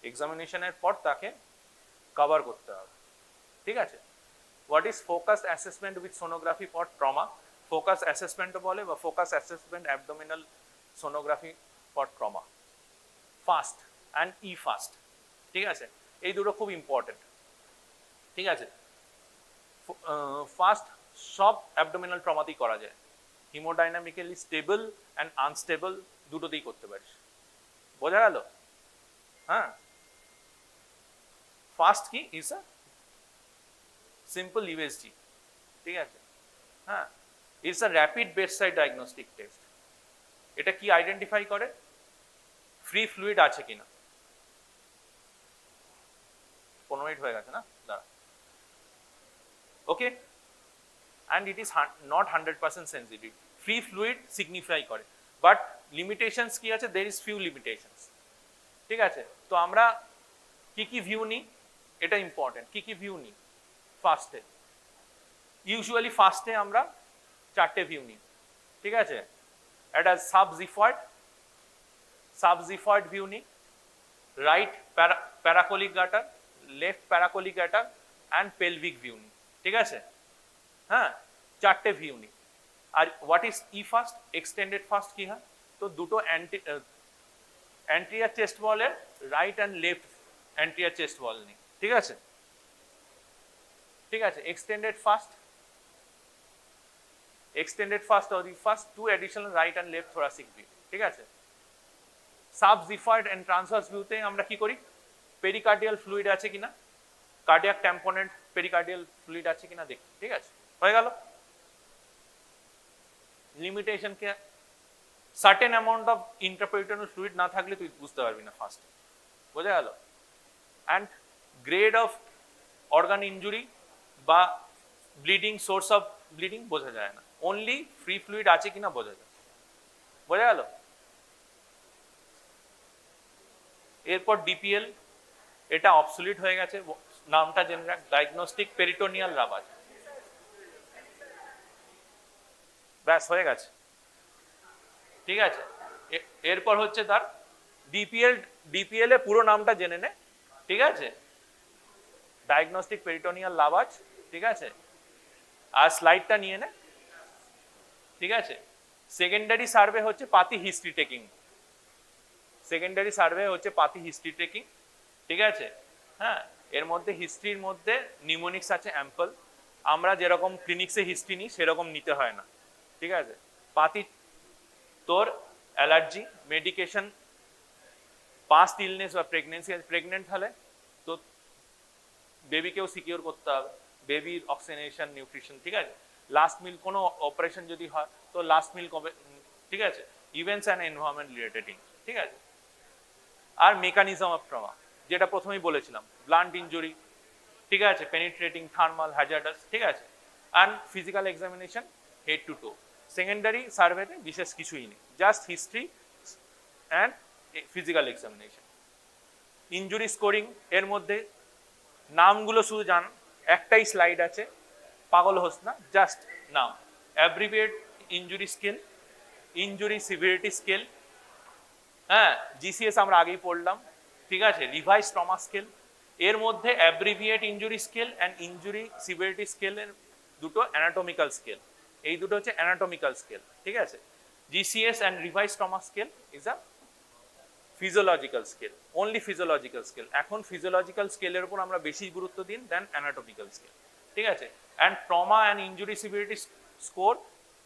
এক্সামিনেশনের পর তাকে কভার করতে হবে। ঠিক আছে, what is focused assessment with sonography for trauma? Focus অ্যাসেসমেন্টও বলে বা focus assessment abdominal sonography for trauma, fast and E fast, ঠিক আছে, এই দুটো খুব ইম্পর্টেন্ট, ঠিক আছে। ফাস্ট সব অ্যাবডোমিনাল ট্রমাতেই করা যায়, হিমোডাইনামিক্যালি স্টেবল অ্যান্ড আনস্টেবল দুটোতেই করতে পারিস, বোঝা গেল? হ্যাঁ, ফাস্ট কি ইজ আ সিম্পল ইউএসজি, ঠিক আছে, হ্যাঁ, it's a rapid bedside diagnostic test. এটা কি আইডেন্টিফাই করে? ফ্রি ফ্লুইড আছে কিনা। 15 মিনিট হয়ে গেছে না, দাঁড়া, okay, and it is not 100% sensitive. Free fluid signify করে, বাট লিমিটেশনস কি আছে? দের ইজ ফিউ লিমিটেশনস, ঠিক আছে। তো আমরা কি কি ভিউ নিই, এটা ইম্পর্টেন্ট, কি কি ভিউ নিই ফার্স্টে? ইউজুয়ালি ফার্স্টে আমরা 4টে ভিউ নিই, ঠিক আছে। একটা সাবজিফয়েড ভিউ নিই, right paracolic gutter, left paracolic gutter and pelvic view নিই, ঠিক আছে, হ্যাঁ, 4টে ভিউ নিই। আর what is E fast? Extended fast কি হয়? তো দুটো অ্যান্টিরিয়র চেস্ট ওয়ালের right and left anterior chest wall নিই, ঠিক আছে, ঠিক আছে। Extended fast or the first two additional right and left thoracic view, ঠিক আছে। সাবজিফয়েড এন্ড ট্রান্সভার্স ভিউতে আমরা কি করি? পেরিকার্ডিয়াল ফ্লুইড আছে কিনা, কার্ডিয়াক ট্যাম্পোনেন্ট পেরিকার্ডিয়াল ফ্লুইড আছে কিনা দেখি, ঠিক আছে, হয়ে গেল। Limitation K certain amount of intraperitoneal fluid না থাকলে তুই বুঝতে পারবি না ফার্স্ট, বোঝা গেল। And grade of organ injury বা ব্লিডিং, সোর্স অফ ব্লিডিং বোঝা যায় না, অনলি ফ্রি ফ্লুইড আছে কিনা বোঝা যায়, বোঝা গেল। এরপর ডিপিএল, এটা অবসলিট হয়ে গেছে, নামটা জেনে রাখ, ডায়াগনস্টিক পেরিটোনিয়াল লাভাজ, ব্যাস হয়ে গেছে, ঠিক আছে। এরপর হচ্ছে তার ডিপিএল এ পুরো নামটা জেনে নে, ঠিক আছে, ডায়াগনস্টিক পেরিটোনিয়াল লাভাজ, ঠিক আছে, আর স্লাইডটা নিয়ে নে, ঠিক আছে। সেকেন্ডারি সার্ভে হচ্ছে পাতি হিস্ট্রি টেকিং, সেকেন্ডারি সার্ভে হচ্ছে পাতি হিস্ট্রি টেকিং, ঠিক আছে, হ্যাঁ। এর মধ্যে হিস্ট্রির মধ্যে নিউমোনিক্স আছে অ্যাম্পল, আমরা যেরকম ক্লিনিক্সে হিস্ট্রি নিই সেরকম নিতে হয় না, ঠিক আছে। পাতি তোর অ্যালার্জি, মেডিকেশন, পাস্ট ইলনেস বা প্রেগনেন্সি, প্রেগনেন্ট হলে তো বেবিকেও সিকিউর করতে হবে, বেবির অক্সিজেনেশন, নিউট্রিশন, ঠিক আছে। লাস্ট মিল, কোনো অপারেশন যদি হয় তো লাস্ট মিল কবে, ঠিক আছে। ইভেন্টস অ্যান্ড এনভায়রনমেন্ট রিলেটেড, ঠিক আছে। আর মেকানিজম অফ ট্রমা, যেটা প্রথমেই বলেছিলাম, ব্লান্ট ইনজুরি, ঠিক আছে, পেনিট্রেটিং, থার্মাল, হ্যাজার্ডাস, ঠিক আছে, and physical examination head to toe. Secondary সার্ভেতে বিশেষ কিছুই নেই, just history and physical examination. Injury scoring, এর মধ্যে নামগুলো শুধু জান, একটাই স্লাইড আছে, পাগল হোস না, জাস্ট নাম, অ্যাব্রিভিয়েট ইনজুরি স্কেল, ইনজুরি সিভিরিটি স্কেল, হ্যাঁ, জিসিএস আমরা আগেই পড়লাম, ঠিক আছে, রিভাইজ ট্রমা স্কেল। এর মধ্যে অ্যাব্রিভিয়েট ইনজুরি স্কেল অ্যান্ড ইনজুরি সিভিরিটি স্কেলের দুটো অ্যানাটমিক্যাল স্কেল, এই দুটো হচ্ছে অ্যানাটমিক্যাল স্কেল, ঠিক আছে। GCS and revise trauma scale is a physiological scale, only physiological scale. এখন ফিজিওলজিক্যাল স্কেলের উপর আমরা বেশি গুরুত্ব দিন দেন অ্যানাটমিক্যাল স্কেল, ঠিক আছে। And trauma and injury severity score,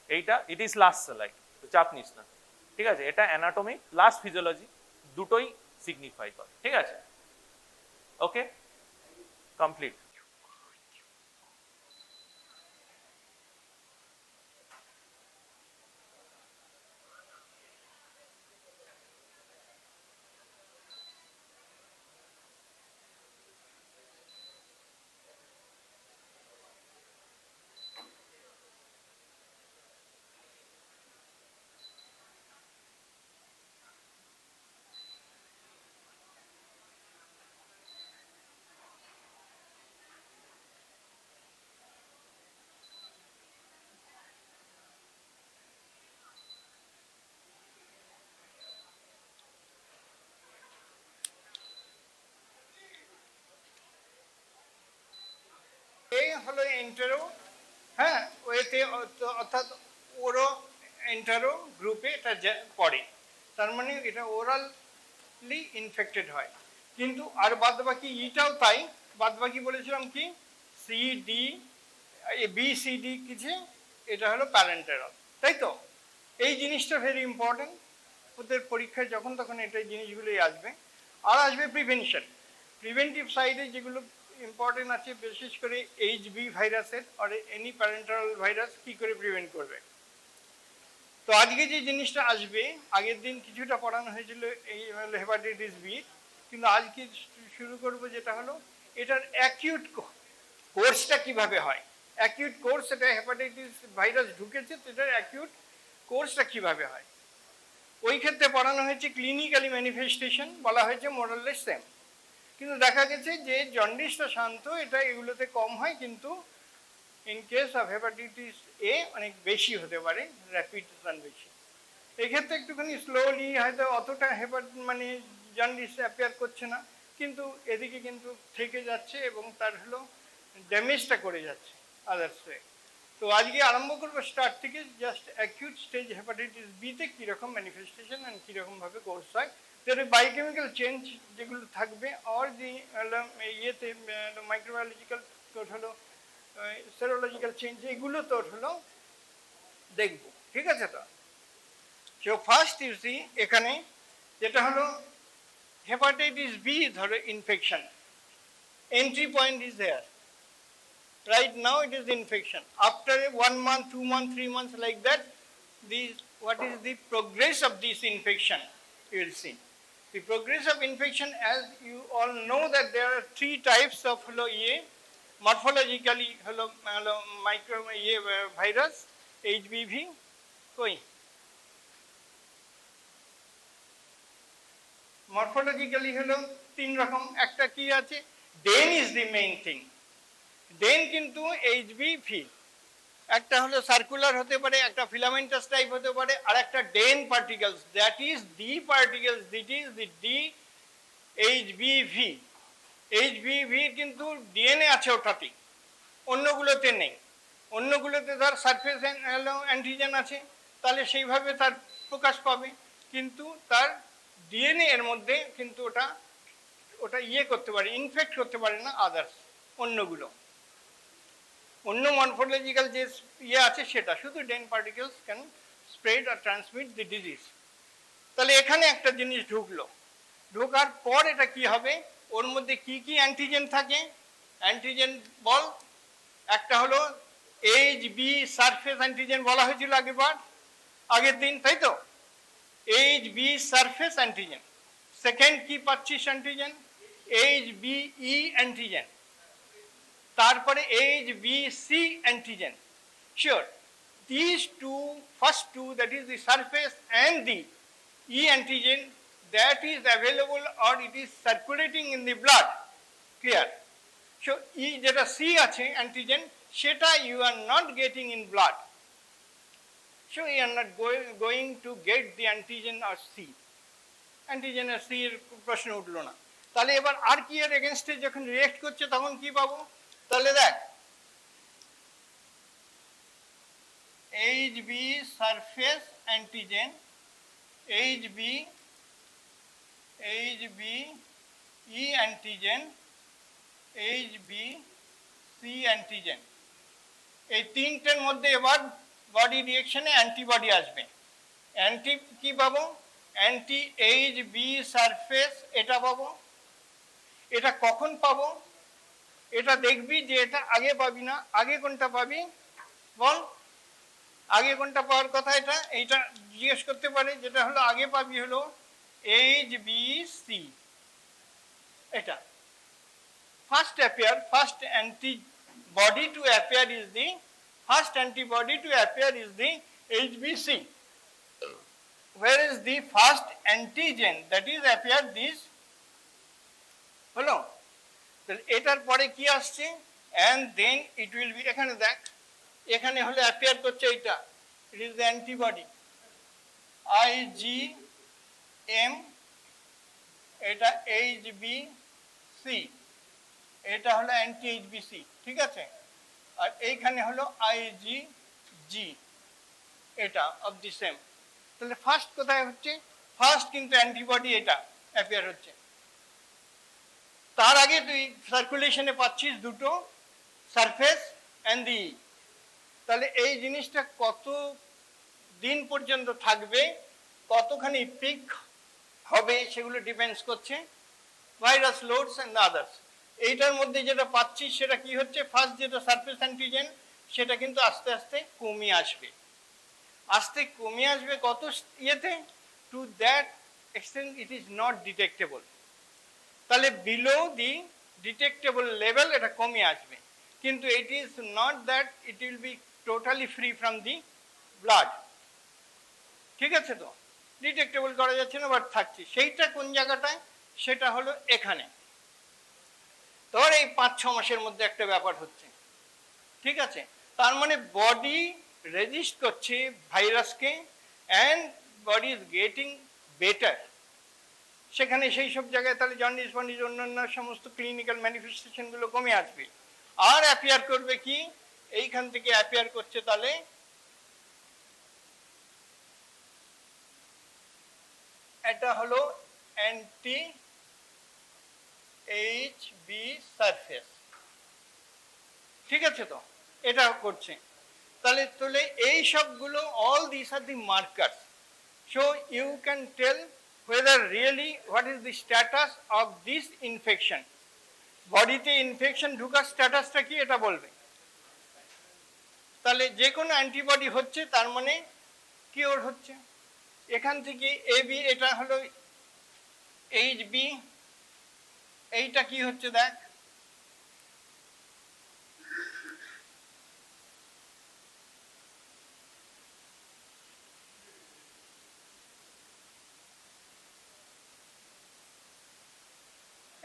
এইটা ইট ইজ লাস্ট স্লাইড, তো চাপ নিস না, ঠিক আছে। এটা অ্যানাটমি প্লাস ফিজিওলজি দুটোই সিগনিফাই করে, ঠিক আছে, ওকে, কমপ্লিট। এই হলো ইন্টারো, হ্যাঁ, ওয়েতে অর্থাৎ ওরো এন্টারো গ্রুপে এটা পড়ে, তার মানে এটা ওরালি ইনফেক্টেড হয়। কিন্তু আর বাদবাকি ইটাও তাই, বাদবাকি বলেছিলাম কি C D B C D কিছু, এটা হলো প্যারেন্টেরাল, তাই তো? এই জিনিসটা ভেরি ইম্পর্টেন্ট, ওদের পরীক্ষায় যখন তখন এটা জিনিসগুলোই আসবে। আর আসবে প্রিভেনশন, প্রিভেন্টিভ সাইডে যেগুলো ইম্পর্টেন্ট আছে, বিশেষ করে এইচবি ভাইরাসের আর এনি প্যারেন্টারাল ভাইরাস কি করে প্রিভেন্ট করবে। তো আজকে যে জিনিসটা আসবে, আগের দিন কিছুটা পড়ানো হয়েছিল এই হলো হেপাটাইটিস বি, কিন্তু আজকে শুরু করব যেটা হলো এটার অ্যাকিউট কোর্সটা কিভাবে হয়। অ্যাকিউট কোর্স, এটা হেপাটাইটিস ভাইরাস ঢুকেছে, তো এটার অ্যাকিউট কোর্সটা কিভাবে হয়। ওই ক্ষেত্রে পড়ানো হয়েছে ক্লিনিক্যালি ম্যানিফেস্টেশন, বলা হয়েছে মোরাললেস সেম। কিন্তু দেখা গেছে যে জন্ডিসটা শান্ত, এটা এগুলোতে কম হয়, কিন্তু in case of hepatitis A অনেক বেশি হতে পারে, র্যাপিড বেশি। এক্ষেত্রে একটুখানি স্লোলি হয়তো অতটা মানে জন্ডিস অ্যাপিয়ার করছে না, কিন্তু এদিকে কিন্তু থেকে যাচ্ছে এবং তার হলো ড্যামেজটা করে যাচ্ছে আদার্সে। তো আজকে আরম্ভ করবো স্টার্ট থেকে, জাস্ট অ্যাকিউট স্টেজ হেপাটাইটিস বিতে কীরকম ম্যানিফেস্টেশন অ্যান্ড কীরকমভাবে কোর্স হয়, যেটা বায়োকেমিক্যাল চেঞ্জ যেগুলো থাকবে, আর যে ইয়েতে মাইক্রোবায়োলজিক্যাল তোর হলো সেরোলজিক্যাল চেঞ্জ, এগুলো তোর হলো দেখবো, ঠিক আছে? তো সো ফার্স্ট ইউ সি এখানে যেটা হলো হেপাটাইটিস বি ধরো infection, entry point is there. Right now it is infection. After 1 month, 2 months, 3 months, like that, what is the progress of this infection? You will see. The progress of infection, as you all know, that there are 3 types of morphologically micro virus, HBV. Morphologically 3 রকম, একটা কি আছে, ডেন is the main thing. ডেন কিন্তু HBV, একটা হলো circular হতে পারে, একটা ফিলামেন্টাস টাইপ হতে পারে, আর একটা Dane particles, that is D particles, that is the D HBV. HBV কিন্তু ডিএনএ আছে ওটাতে, অন্যগুলোতে নেই। অন্যগুলোতে ধর সারফেস অ্যান্টিজেন আছে, তাহলে সেইভাবে তার প্রকাশ পাবে, কিন্তু তার ডিএনএ এর মধ্যে কিন্তু ওটা করতে পারে, ইনফেক্ট করতে পারে না আদার্স অন্যগুলো। অন্য মরফোলজিক্যাল যে আছে সেটা, শুধু ডেন পার্টিকেলস ক্যান স্প্রেড আর ট্রান্সমিট দি ডিজিজ। তাহলে এখানে একটা জিনিস ঢুকলো, ঢোকার পর এটা কি হবে, ওর মধ্যে কি কি অ্যান্টিজেন থাকে, অ্যান্টিজেন বল। একটা হলো এইচবি সারফেস অ্যান্টিজেন বলা হয়েছিল আগের দিন, তাই তো? HB surface antigen. সেকেন্ড কি পাচ্ছিস অ্যান্টিজেন, এইচবিই অ্যান্টিজেন। তারপরে এইচবিসি antigen. Sure, these first two, that is the surface and the E antigen, that is available or it is circulating in the blood. Clear? So E যেটা C আছে antigen, সেটা you are not getting in blood. So you are not going to get the antigen or C. Antigen আর C এর প্রশ্ন উঠলো না। তাহলে এবার আর কি এর এগেনস্টে যখন রিয়েক্ট করছে তখন কি পাবো, তাহলে দেখ এইচবি সারফেস অ্যান্টিজেন, এইচবি ই অ্যান্টিজেন, এইচবি সি অ্যান্টিজেন, এই তিনটের মধ্যে এবার বডি রিয়েকশনে অ্যান্টিবডি আসবে। অ্যান্টি কি পাবো, অ্যান্টি এইচবি সারফেস এটা পাবো। এটা কখন পাবো, এটা দেখবি যে এটা আগে পাবি না। আগে কোনটা পাবি বল, আগে কোনটা পাওয়ার কথা, এইটা জিজ্ঞেস করতে পারে। যেটা হলো আগে পাবি হলো এইচবিসি, এটা first appear, first antibody to appear is the HBC, whereas the first antigen that is appeared this হলো। এটার পরে কি আসছে, and then it will be, এখানে দেখ, এখানে হলো অ্যাপিয়ার করছে এইটা, it is the antibody IgM, এটা HBC, এটা হলো অ্যান্টি এইচবিসি, ঠিক আছে? আর এইখানে হলো IgG, এটা অফ দি সেম। তাহলে ফার্স্ট কোথায় হচ্ছে? ফার্স্ট কিন্তু অ্যান্টিবডি এটা অ্যাপিয়ার হচ্ছে। তার আগে তুই সার্কুলেশনে পাচ্ছিস দুটো সারফেস অ্যান্ড দি। তাহলে এই জিনিসটা কত দিন পর্যন্ত থাকবে, কতখানি পিক হবে, সেগুলো ডিপেন্ডস করছে ভাইরাস লোডস অ্যান্ড আদার্স। এইটার মধ্যে যেটা পাচ্ছিস সেটা কি হচ্ছে, ফার্স্ট যেটা সারফেস অ্যান্টিজেন সেটা কিন্তু আস্তে আস্তে কমে আসবে, কমে আসবে কত ইয়েতে, to that extent it is not detectable. তাহলে বিলো দি ডিটেক্টেবল লেভেল এটা কমে আসবে, কিন্তু it is not that it will be totally free from the blood. ঠিক আছে, তো ডিটেক্টেবল করা যাচ্ছে না, বাট থাকছে। সেইটা কোন জায়গাটায়? সেটা হলো এখানে। ধর এই 5-6 মাসের মধ্যে একটা ব্যাপার হচ্ছে, ঠিক আছে, তার মানে বডি রেজিস্ট করছে ভাইরাসকে and body is getting better. সেখানে সেই সব জায়গায় তাহলে জন্ডিস ফন্ডিস অন্যান্য সমস্ত ক্লিনিক্যাল ম্যানিফেস্টেশনগুলো কমে আসবে। আর অ্যাপিয়ার করবে কি, এইখান থেকে অ্যাপিয়ার করছে তাহলে এটা হলো অ্যান্টি এইচবি সারফেস। ঠিক আছে, তো এটা করছে। তাহলে তাহলে এই সবগুলো all this are the markers, so you can tell whether really what is the status of this infection. বডিতে ইনফেকশন ঢুকার স্ট্যাটাসটা কি এটা বলবে। তাহলে যে কোনো অ্যান্টিবডি হচ্ছে তার মানে কিওর হচ্ছে। এখান থেকে এবি, এটা হলো এইচবি, এইটা কি হচ্ছে দেখ,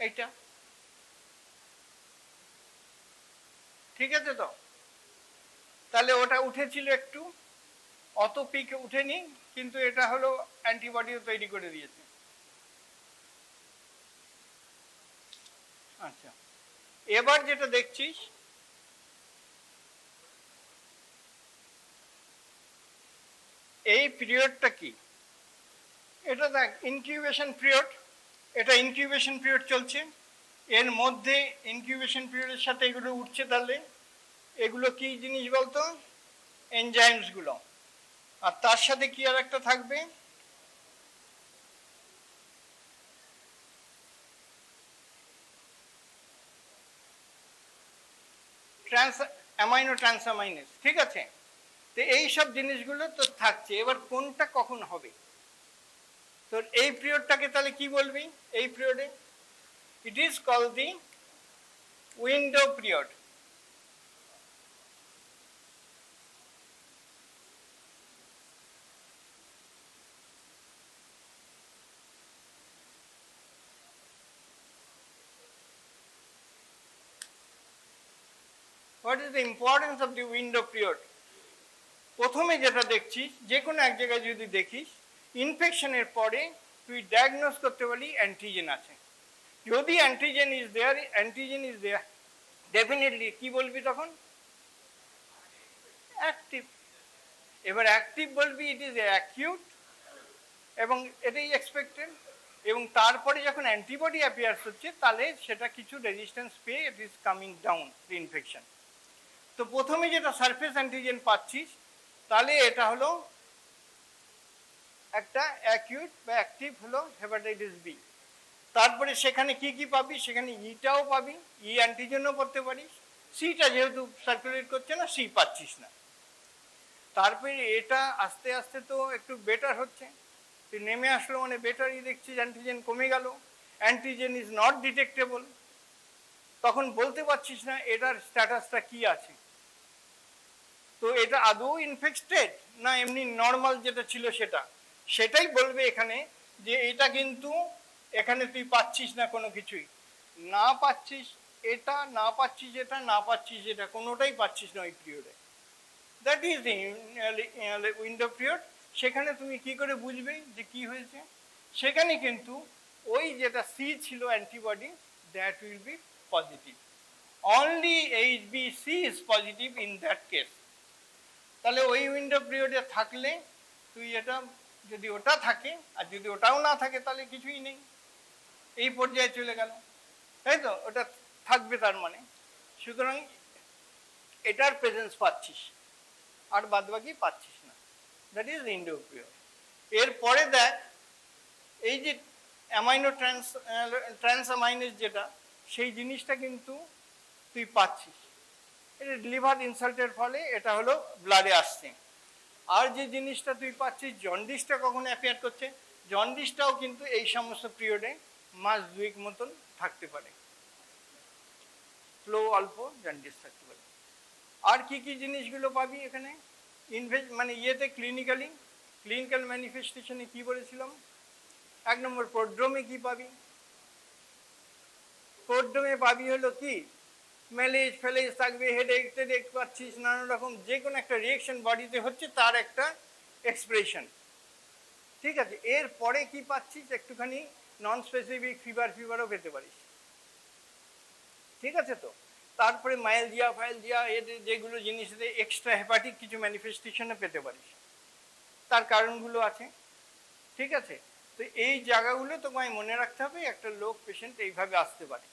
এইটা। ঠিক আছে, তো তাহলে ওটা উঠেছিল একটু, অত পিকে উঠেনি, কিন্তু এটা হলো অ্যান্টিবডিও তৈরি করে দিয়েছে। আচ্ছা, এবার যেটা দেখছিস এই পিরিয়ডটা কি, এটা দেখ ইনকিউবেশন পিরিয়ড। এটা ইনকিউবেশন পিরিয়ড চলছে, এর মধ্যে ইনকিউবেশন পিরিয়ডের সাথে এগুলো উঠছে। তাহলে এগুলো কি জিনিস বলতো, এনজাইমস গুলো। আর তার সাথে কি আর একটা থাকবে, অ্যামাইনো ট্রান্সামাইনেস। ঠিক আছে, তো এই সব জিনিসগুলো তো থাকছে। এবার কোনটা কখন হবে, তো এই পিরিয়ডটাকে তাহলে কি বলবি, এই পিরিয়ডে it is call the window period. What is the importance of the window period? প্রথমে যেটা দেখছিস, যে কোনো এক জায়গায় যদি দেখিস ইনফেকশনের পরে তুই ডায়াগনোস করতে পারলি অ্যান্টিজেন আছে। যদি অ্যান্টিজেন ইজ দেয়ার, ডেফিনেটলি কি বলবি তখন, অ্যাক্টিভ। এবার অ্যাক্টিভ বলবি ইট ইজ অ্যাকিউট, এবং এটাই এক্সপেক্টেড। এবং তারপরে যখন অ্যান্টিবডি অ্যাপিয়ার্স হচ্ছে তাহলে সেটা কিছু রেজিস্ট্যান্স পেয়ে it is coming down the infection. তো প্রথমে যেটা সারফেস অ্যান্টিজেন পাচ্ছিস, তাহলে এটা হলো একটা অ্যাকিউট বা অ্যাক্টিভ হলো হেপাটাইটিস বি। তারপরে সেখানে কি কি পাবি, সেখানে ইটাও পাবি, ই অ্যান্টিজেনও করতে পারিস। সিটা যেহেতু সার্কুলেট করছে না, সি পাচ্ছিস না। তারপরে এটা আস্তে আস্তে তো একটু বেটার হচ্ছে, তুই নেমে আসলো মানে বেটারই দেখছিস, অ্যান্টিজেন কমে গেল, অ্যান্টিজেন ইজ নট ডিটেক্টেবল। তখন বলতে পারছিস না এটার স্ট্যাটাসটা কি আছে, তো এটা আদৌ ইনফেক্টেড না এমনি নর্মাল যেটা ছিল সেটাই বলবে এখানে, যে এটা কিন্তু এখানে তুই পাচ্ছিস না কোনো কিছুই, না পাচ্ছিস এটা, না পাচ্ছিস এটা, না পাচ্ছিস এটা, কোনোটাই পাচ্ছিস না ওই পিরিয়ডে। That is the window period. সেখানে তুমি কি করে বুঝবে যে কি হয়েছে, সেখানে কিন্তু ওই যেটা সি ছিল antibody, that will be positive. Only HBC is positive in that case. তাহলে ওই উইন্ডো পিরিয়ডে থাকলে তুই এটা, যদি ওটা থাকে আর যদি ওটাও না থাকে তাহলে কিছুই নেই, এই পর্যায়ে চলে গেল, তাই তো? ওটা থাকবে তার মানে। সুতরাং এটার প্রেজেন্স পাচ্ছিস, আর বাদ বাকি পাচ্ছিস না, দ্যাট ইজ উইন্ডো পিরিয়ড। এরপরে দেখ, এই যে অ্যামাইনো ট্রান্স অ্যামাইনেজ যেটা, সেই জিনিসটা কিন্তু তুই পাচ্ছিস, এটা লিভার ইনসাল্টের ফলে এটা হলো ব্লাডে আসছে। আর যে জিনিসটা তুই পাচ্ছিস, জন্ডিসটা কখন অ্যাপিয়ার করছে, জন্ডিসটাও কিন্তু এই সমস্ত পিরিয়ডে মাস 2 মতন থাকতে পারে, ফ্লো অল্প, জন্ডিস থাকতে পারে। আর কি কি জিনিসগুলো পাবি এখানে মানে ইয়েতে ক্লিনিক্যাল ম্যানিফেস্টেশনে কি বলেছিলাম? 1 নম্বর প্রোড্রোমে কি পাবি? প্রোড্রোমে পাবি হলো কি, ম্যালেজ ফ্যালেজ থাকবে, হেডেক টেডেক পাচ্ছিস, নানা রকম যে কোনো একটা রিয়েকশন বডিতে হচ্ছে, তার একটা এক্সপ্রেশন, ঠিক আছে? এরপরে কি পাচ্ছিস? একটুখানি নন স্পেসিফিক ফিভারও পেতে পারিস, ঠিক আছে তো? তারপরে মাইলজিয়া এদের যেগুলো জিনিসে এক্সট্রা হেপাটিক কিছু ম্যানিফেস্টেশনে পেতে পারিস, তার কারণগুলো আছে, ঠিক আছে? তো এই জায়গাগুলো তোমায় মনে রাখতে হবে, একটা লোক পেশেন্ট এইভাবে আসতে পারে,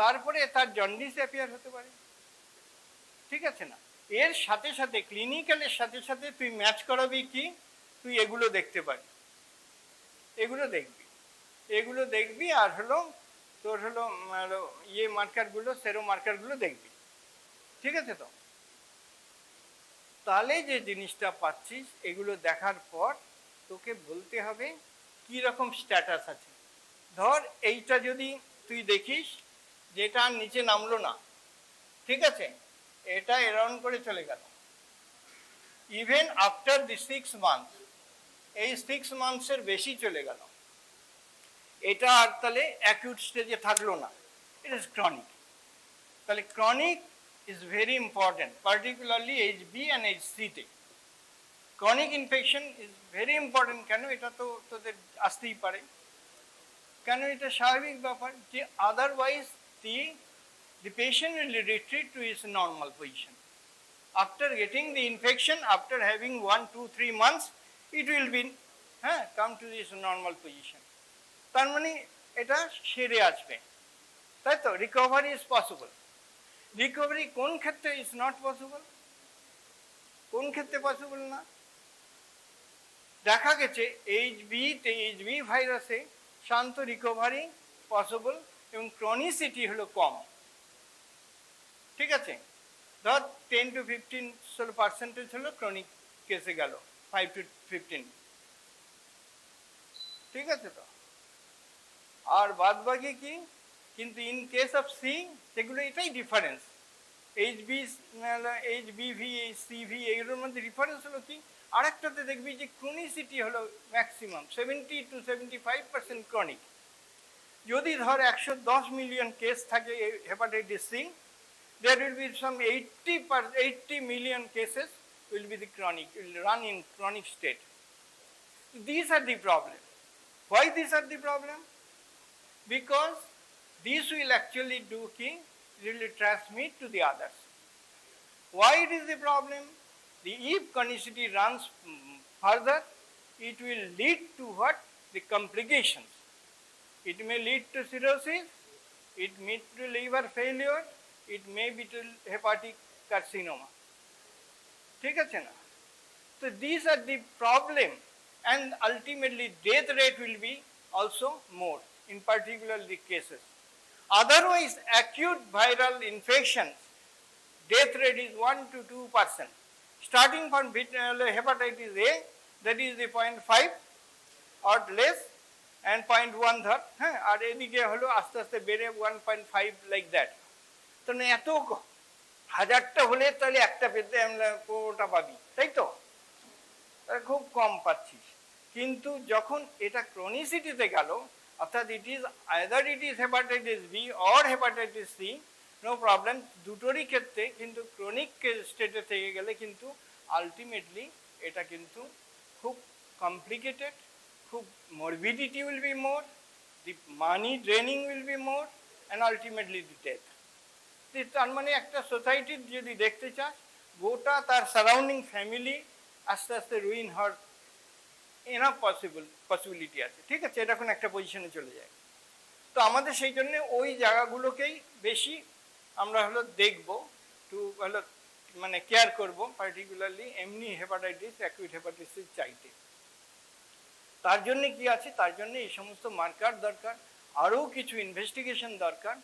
তারপরে তার জন্ডিস অ্যাপিয়ার হতে পারে, ঠিক আছে না? এর সাথে সাথে ক্লিনিক্যালের সাথে সাথে তুই ম্যাচ করাবি কি, তুই এগুলো দেখতে পারি, এগুলো দেখবি আর হলো তোর হলো ইয়ে মার্কারগুলো, সেরো মার্কারগুলো দেখবি, ঠিক আছে তো? তাহলে যে জিনিসটা পাচ্ছিস, এগুলো দেখার পর তোকে বলতে হবে কি রকম স্ট্যাটাস আছে। ধর এইটা যদি তুই দেখিস, যেটা আর নিচে নামলো না, ঠিক আছে, এটা এরাউন্ড করে চলে গেল, ইভেন আফটার দি 6 মান্থ, এই 6 মান্থসের বেশি চলে গেল, এটা আর তাহলে অ্যাকিউট স্টেজে থাকলো না, ইট ইজ ক্রনিক। তাহলে chronic is very important, particularly HB and HC-তে chronic infection is very important. কেন? এটা তো তোদের আসতেই পারে, কেন? এটা স্বাভাবিক ব্যাপার যে otherwise the patient will retreat to his normal position. After getting the infection, after having 1, 2, 3 months, it will be come to this normal position. তার মানে এটা সেরে আসবে, তাই তো? Recovery is possible. রিকভারি কোন ক্ষেত্রে ইজ নট পসিবল? কোন ক্ষেত্রে পসিবল না? দেখা গেছে এইচবি ভাইরাসে শান্ত রিকভারি পসিবল এবং ক্রনিসিটি হলো কম, ঠিক আছে? ধর 10 to 15% হলো ক্রনিক কেসে গেল, 5 to 15, ঠিক আছে তো? আর বাদ বাকি কি? কিন্তু ইন কেস অফ সি, সেগুলো এটাই ডিফারেন্স। এইচবিভি, সিভি, এগুলোর মধ্যে ডিফারেন্স হলো কি? আরেকটাতে দেখবি যে ক্রনিসিটি হলো ম্যাক্সিমাম 70 to 75% ক্রনিক। যদি ধর 110 মিলিয়ন কেস থাকে hepatitis C, there will be some 80 million cases will be the chronic, will run in chronic state. These are the problem. Why these are the problem? Because these will actually do key, really transmit to the others. Why it is the problem? If chronicity runs further, it will lead to what? The complications. It may lead to cirrhosis, it may lead to liver failure, it may be to hepatic carcinoma. ঠিক আছে না? So these are the problem, and ultimately death rate will be also more in particular the cases. Otherwise, acute viral infections, death rate is 1 to 2%. Starting from hepatitis A, that is the 0.5 or less, and 0.1 ধর, হ্যাঁ, আর এদিকে হলো আস্তে আস্তে বেড়ে 1.5 like that. তো এত হাজারটা হলে তাহলে একটা পেতে পুরোটা পাবি, তাই তো? খুব কম পাচ্ছিস। কিন্তু যখন এটা ক্রনিসিটিতে গেল, অর্থাৎ it is either it is hepatitis B or hepatitis C, no problem, দুটোরই ক্ষেত্রে কিন্তু ক্রনিক স্টেটে থেকে গেলে কিন্তু আলটিমেটলি এটা কিন্তু খুব কমপ্লিকেটেড, খুব morbidity will be more, the money draining will be more, and ultimately the death. তার মানে একটা সোসাইটির যদি দেখতে চাস, গোটা তার সারাউন্ডিং ফ্যামিলি আস্তে আস্তে রুইন হওয়ার এনাফ পসিবিলিটি আছে, ঠিক আছে, এটা কোনো একটা পজিশনে চলে যায়। তো আমাদের সেই জন্য ওই জায়গাগুলোকেই বেশি আমরা হলো দেখবো, হলো মানে কেয়ার করবো, পার্টিকুলারলি এমনি হেপাটাইটিস, অ্যাকুইট হেপাটাইটিস চাইতে। তার জন্য কি আছে, তার জন্য এই সমস্ত মার্কার দরকার, আরও কিছু ইনভেস্টিগেশন দরকার,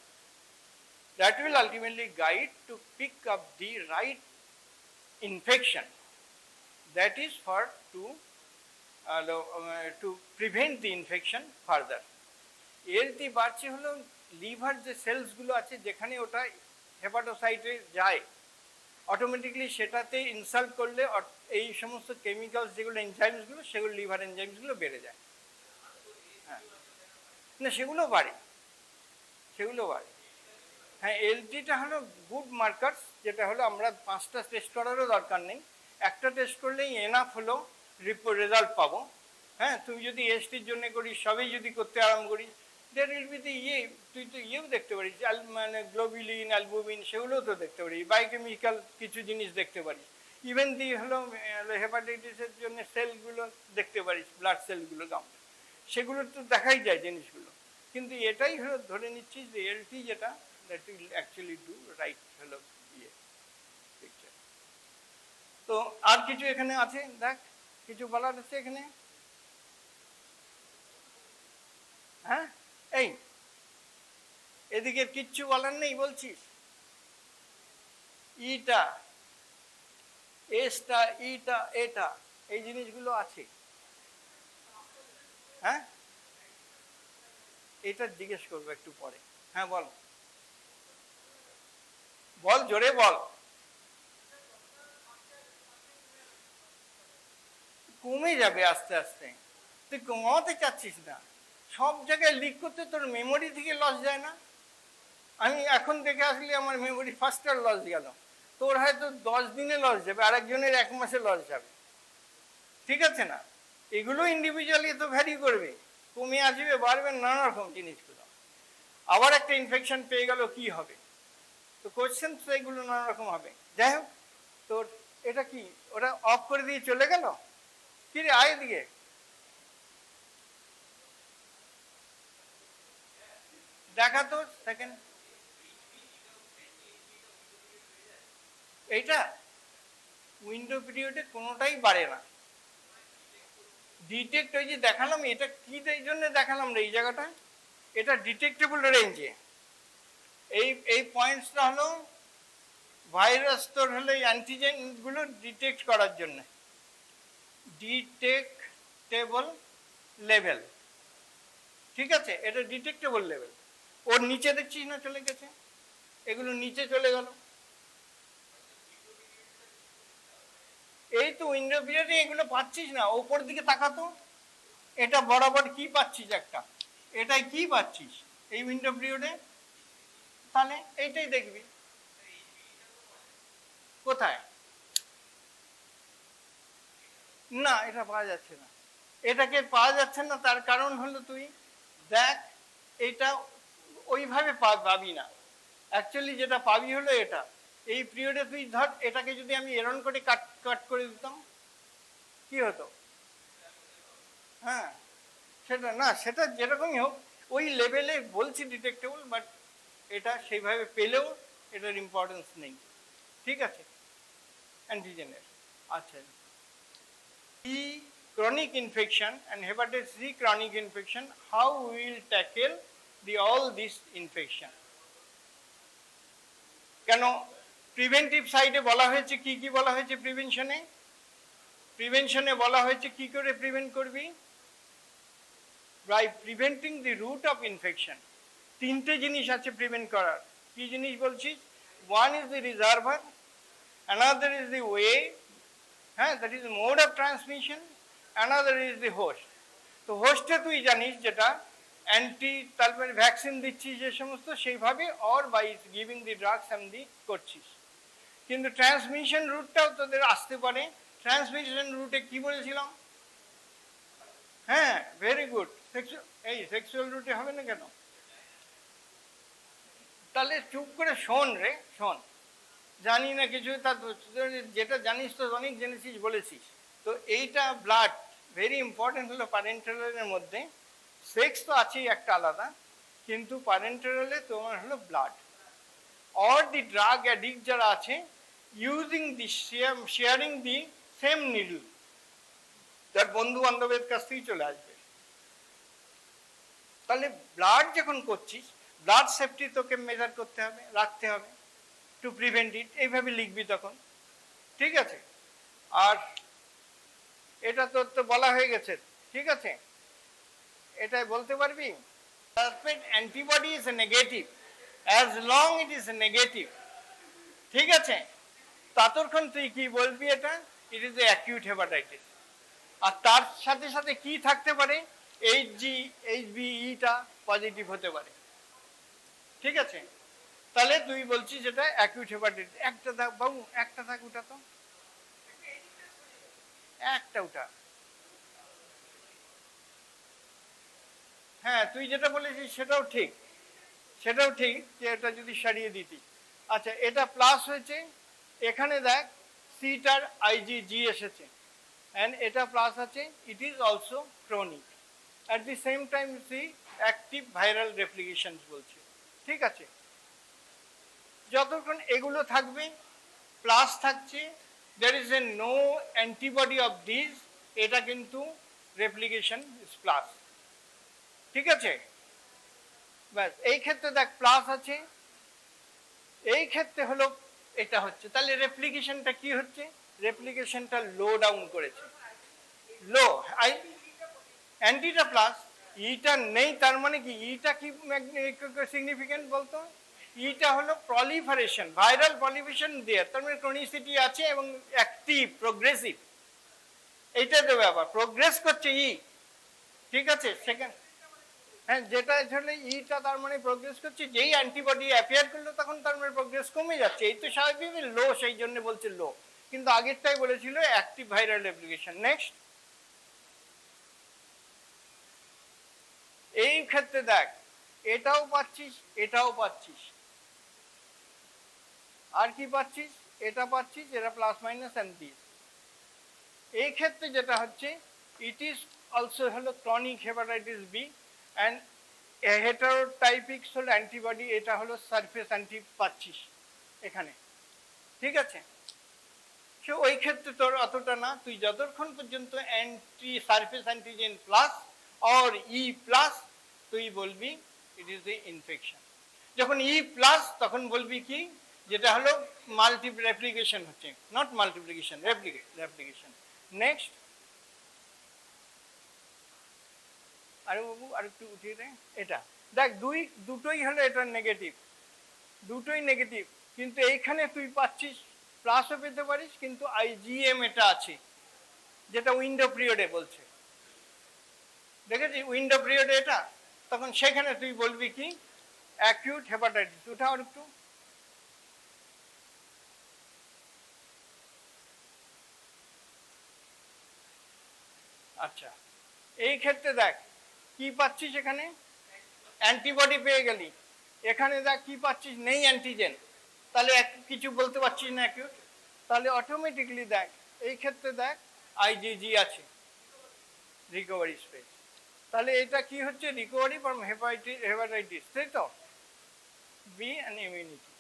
that will ultimately guide to pick up the right infection, that is for to prevent the infection further. LT বাড়ছে হলো লিভার যে সেলসগুলো আছে যেখানে ওটা হেপাটোসাইটে যায়, অটোমেটিকলি সেটাতে ইনসাল্ট করলে এই সমস্ত কেমিক্যালস যেগুলো এনজাইমসগুলো সেগুলো লিভার এনজাইমসগুলো বেড়ে যায়। হ্যাঁ, না সেগুলো বাড়ে, সেগুলো বাড়ে। হ্যাঁ, এলটিটা হলো গুড মার্কার্স, যেটা হলো আমরা 5টা টেস্ট করারও দরকার নেই, একটা টেস্ট করলেই এনাফ হলো রেজাল্ট পাবো। হ্যাঁ, তুমি যদি এসটির জন্য করিস, সবই যদি করতে আরম্ভ করিস, দেয়ার উইল বি দি তুই তো দেখতে পারিস, মানে গ্লোবিলিন, অ্যালবুমিন, সেগুলোও তো দেখতে পারিস, বায়োকেমিক্যাল কিছু জিনিস দেখতে পারিস, ইভেন দি হলো হেপাটাইটিসের জন্য সেলগুলো দেখতে পারিস, ব্লাড সেলগুলো কাউন্ট, সেগুলো তো দেখাই যায় জিনিসগুলো। কিন্তু এটাই হলো ধরে নিচ্ছি যে এলটি যেটা, that will actually do right হলো ইয়ে পিকচার। তো আর কিছু এখানে আছে, দেখ কিছু বলার আছে এখানে? হ্যাঁ, এই এদিকে কিচ্ছু বলার নেই বলছিস? ইটা, এসটা, ইটা, এটা, এই জিনিসগুলো আছে। হ্যাঁ, এটা জিজ্ঞেস করবো একটু পরে। হ্যাঁ বল, বল জোরে বল। কমে যাবে আস্তে আস্তে, তুই কমাতে চাচ্ছিস না, সব জায়গায় লিক করতে তোর মেমোরি থেকে লস যায় না? আমি এখন দেখে আসলে আমার মেমোরি ফার্স্টার লস গেল, তোর হয়তো 10 দিনে লস যাবে, আরেকজনের 1 মাসে লস যাবে, ঠিক আছে না? এগুলো ইন্ডিভিজুয়ালি তো ভ্যারি করবে, কমে আসবে, বাড়বে, নানা রকম জিনিসগুলো। আবার একটা ইনফেকশন পেয়ে গেল, কি হবে? তো কোশ্চেন তো এগুলো নানা রকম হবে। যাই হোক, তোর এটা কি ওরা অফ করে দিয়ে চলে গেল? কি রে, আয় দিকে, দেখা তো সেকেন্ড। এইটা উইন্ডো পিরিয়ডে কোনোটাই বাড়ে না, ডিটেক্ট, ওই যে দেখালাম, এটা কি জন্য দেখালাম রে এই জায়গাটা, এটা ডিটেক্টেবল রেঞ্জে। এই পয়েন্টসটা হলো ভাইরাস তোর হলো অ্যান্টিজেন গুলো ডিটেক্ট করার জন্য, ডিটেক্টেবল লেভেল, ঠিক আছে, এটা ডিটেক্টেবল লেভেল। ওর নিচে দেখছিস না চলে গেছে, এগুলো নিচে চলে গেল, এই তো উইন্ডো পিরিয়ডে এগুলো পাচ্ছিস না, ওপর দিকে তাকাতো, এটা বরাবর কি পাচ্ছিস একটা, এটাই কি পাচ্ছিস এই উইন্ডো পিরিয়ডে, তাহলে এইটাই দেখবি। কোথায়? না, এটা পাওয়া যাচ্ছে না, এটাকে পাওয়া যাচ্ছে না, তার কারণ হলো তুই দেখ, এটা ওইভাবে পাবি না, অ্যাকচুয়ালি যেটা পাবি হলো এটা, এই পিরিয়ডে তুই ধর এটাকে যদি আমি এরন করে কাট করে দিতাম কি হতো? হ্যাঁ, সেটা না, সেটা যেরকমই হোক ওই লেভেলে বলছি ডিটেক্টেবল, বাট এটা সেইভাবে পেলেও এটার ইম্পর্টেন্স নেই, ঠিক আছে, অ্যান্টিজেনের। আচ্ছা, ই chronic infection and hepatitis C chronic infection, how we will tackle all this infection? কেন প্রিভেন্টিভ সাইডে বলা হয়েছে, কি কি বলা হয়েছে প্রিভেনশনে বলা হয়েছে কি করে প্রিভেন্ট করবি? By preventing the route of infection. 3টে জিনিস আছে প্রিভেন্ট করার, কি জিনিস বলছিস? One is the reservoir, another is the way, হ্যাঁ, that is mode of transmission, another is the host. তো হোস্টে তুই জানিস যেটা অ্যান্টি, তারপরে ভ্যাকসিন দিচ্ছিস যে সমস্ত, সেইভাবে or by giving the drugs এমনি করছিস। কিন্তু ট্রান্সমিশন রুটটাও তোদের আসতে পারে। ট্রান্সমিশন রুটে কি বলেছিলাম? হ্যাঁ, ভেরি গুড, সেক্সুয়াল রুটে হবে না কেন? তাহলে চুপ করে শোন রে, শোন। জানি না কিছু, তা যেটা জানিস তো অনেক জেনেছিস বলেছিস। তো এইটা ব্লাড ভেরি ইম্পর্টেন্ট হলো প্যারেন্টারের মধ্যে। সেক্স তো আছেই একটা আলাদা, কিন্তু প্যারেন্টারে তোমার হলো blood. Or the drug addict যারা আছে, using the sharing the same needle, তার বন্ধু বান্ধবের কাছ থেকেই চলে আসবে। তাহলে ব্লাড যখন করছিস, ব্লাড সেফটি তোকে মেজার করতে হবে, রাখতে হবে, টু প্রিভেন্ট ইট, এইভাবে লিখবি তখন, ঠিক আছে। আর এটা তোর তো বলা হয়ে গেছে, ঠিক আছে। এটাই বলতে পারবি, surface antibody is negative, as long it is negative, ঠিক আছে। ততক্ষণ তুই কি বলবি, এটা it is a acute hepatitis. আর তার সাথে সাথে কি থাকতে পারে, এইচবিইটা পজিটিভ হতে পারে, ঠিক আছে। তাহলে তুই বলছিস যেটা অ্যাকিউট হেপাটাইটিস। একটা থাক বাবু, একটা থাক, ওটা তো একটা ওটা। হ্যাঁ, তুই যেটা বলেছিস সেটাও ঠিক, সেটাও ঠিক যে এটা যদি সারিয়ে দিতি। আচ্ছা, এটা প্লাস হয়েছে, এখানে দেখ সিটার আইজিজি এসেছে, অ্যান্ড এটা প্লাস আছে, it is also chronic. At the same time C active viral replications বলছে, ঠিক আছে। যতক্ষণ এগুলো থাকবে, প্লাস থাকছে, there is a no antibody of these, এটা কিন্তু রেপ্লিকেশন ইজ প্লাস, ঠিক আছে। ব্যাস, এই ক্ষেত্রে দেখ প্লাস আছে, এই ক্ষেত্রে হলো এটা হচ্ছে, তাহলে রেপ্লিকেশনটা কি হচ্ছে, রেপ্লিকেশনটা লো ডাউন করেছে, লো। অ্যান্টিটা প্লাস, ইটা নেই, তার মানে কি, ইটা কি সিগনিফিকেন্ট বলতো, ইটা হলো প্রলিফারেশন, ভাইরাল প্রলিফারেশন দেয়ার, তার মানে ক্রনিসিটি আছে এবং অ্যাক্টিভ প্রোগ্রেসিভ, এইটা দেবে আবার প্রোগ্রেস করছে ই, ঠিক আছে। সেকেন্ড, হ্যাঁ, যেটা আসলে ইটা তার মানে প্রোগ্রেস করছে, যেই অ্যান্টিবডি অ্যাপিয়ার করলো তখন তার মানে প্রোগ্রেস কমে যাচ্ছে, এই তো স্বাভাবিক লো, সেই জন্য বলছে লো, কিন্তু আগেরটাই বলেছিল অ্যাক্টিভ ভাইরাল রেপ্লিকেশন। নেক্সট, এই ক্ষেত্রে দেখ এটাও পাচ্ছিস, এটাও পাচ্ছিস, আর কি পাচ্ছিস, এটা পাচ্ছিস, এটা প্লাস মাইনাস অ্যান্ড দিস। এই ক্ষেত্রে যেটা হচ্ছে, ইট ইজ অলসো হলো ক্রনিক হেপাটাইটিস বি, অ্যান্ড হেটারোটাইপিক হলো অ্যান্টিবডি, এটা হলো সারফেস অ্যান্টি পাচ্ছিস এখানে, ঠিক আছে। সে ওই ক্ষেত্রে তোর অতটা না, তুই যতক্ষণ পর্যন্ত anti surface antigen plus or E plus, তুই বলবি ইট ইজ এ ইনফেকশন। যখন ই প্লাস তখন বলবি কি, যেটা হলো মাল্টি রেপ্লিকেশন হচ্ছে, নট মাল্টিপ্লিকেশন, রেপ্লিকেশন। নেক্সট, আরে বাবু আর একটু উঠিয়ে দে, এটা দেখ দুটোই হলো, এটা নেগেটিভ, দুটোই নেগেটিভ, কিন্তু এইখানে তুই পাচ্ছিস প্লাসও পেতে পারিস, কিন্তু আইজিএম এটা আছে, যেটা উইন্ডো পিরিয়ডে বলছে, দেখেছি উইন্ডো পিরিয়ডে এটা, তখন সেখানে তুই বলবি কি, অ্যাকিউট হেপাটাইটিস। ওটা আর একটু, আচ্ছা, এই ক্ষেত্রে দেখ কি পাচ্ছিস, এখানে অ্যান্টিবডি পেয়ে গেলি, এখানে দেখ কি পাচ্ছিস, নেই অ্যান্টিজেন, তাহলে কিছু বলতে পারছিস না অ্যাকিউট, তাহলে অটোমেটিকলি দেখ এই ক্ষেত্রে দেখ আইজিজি আছে, রিকভারি স্পেস, তাহলে এটা কি হচ্ছে, রিকভারি ফ্রম হেপাটাইটিস, তাই তো, বি অ্যান্ড ইমিউনিটি।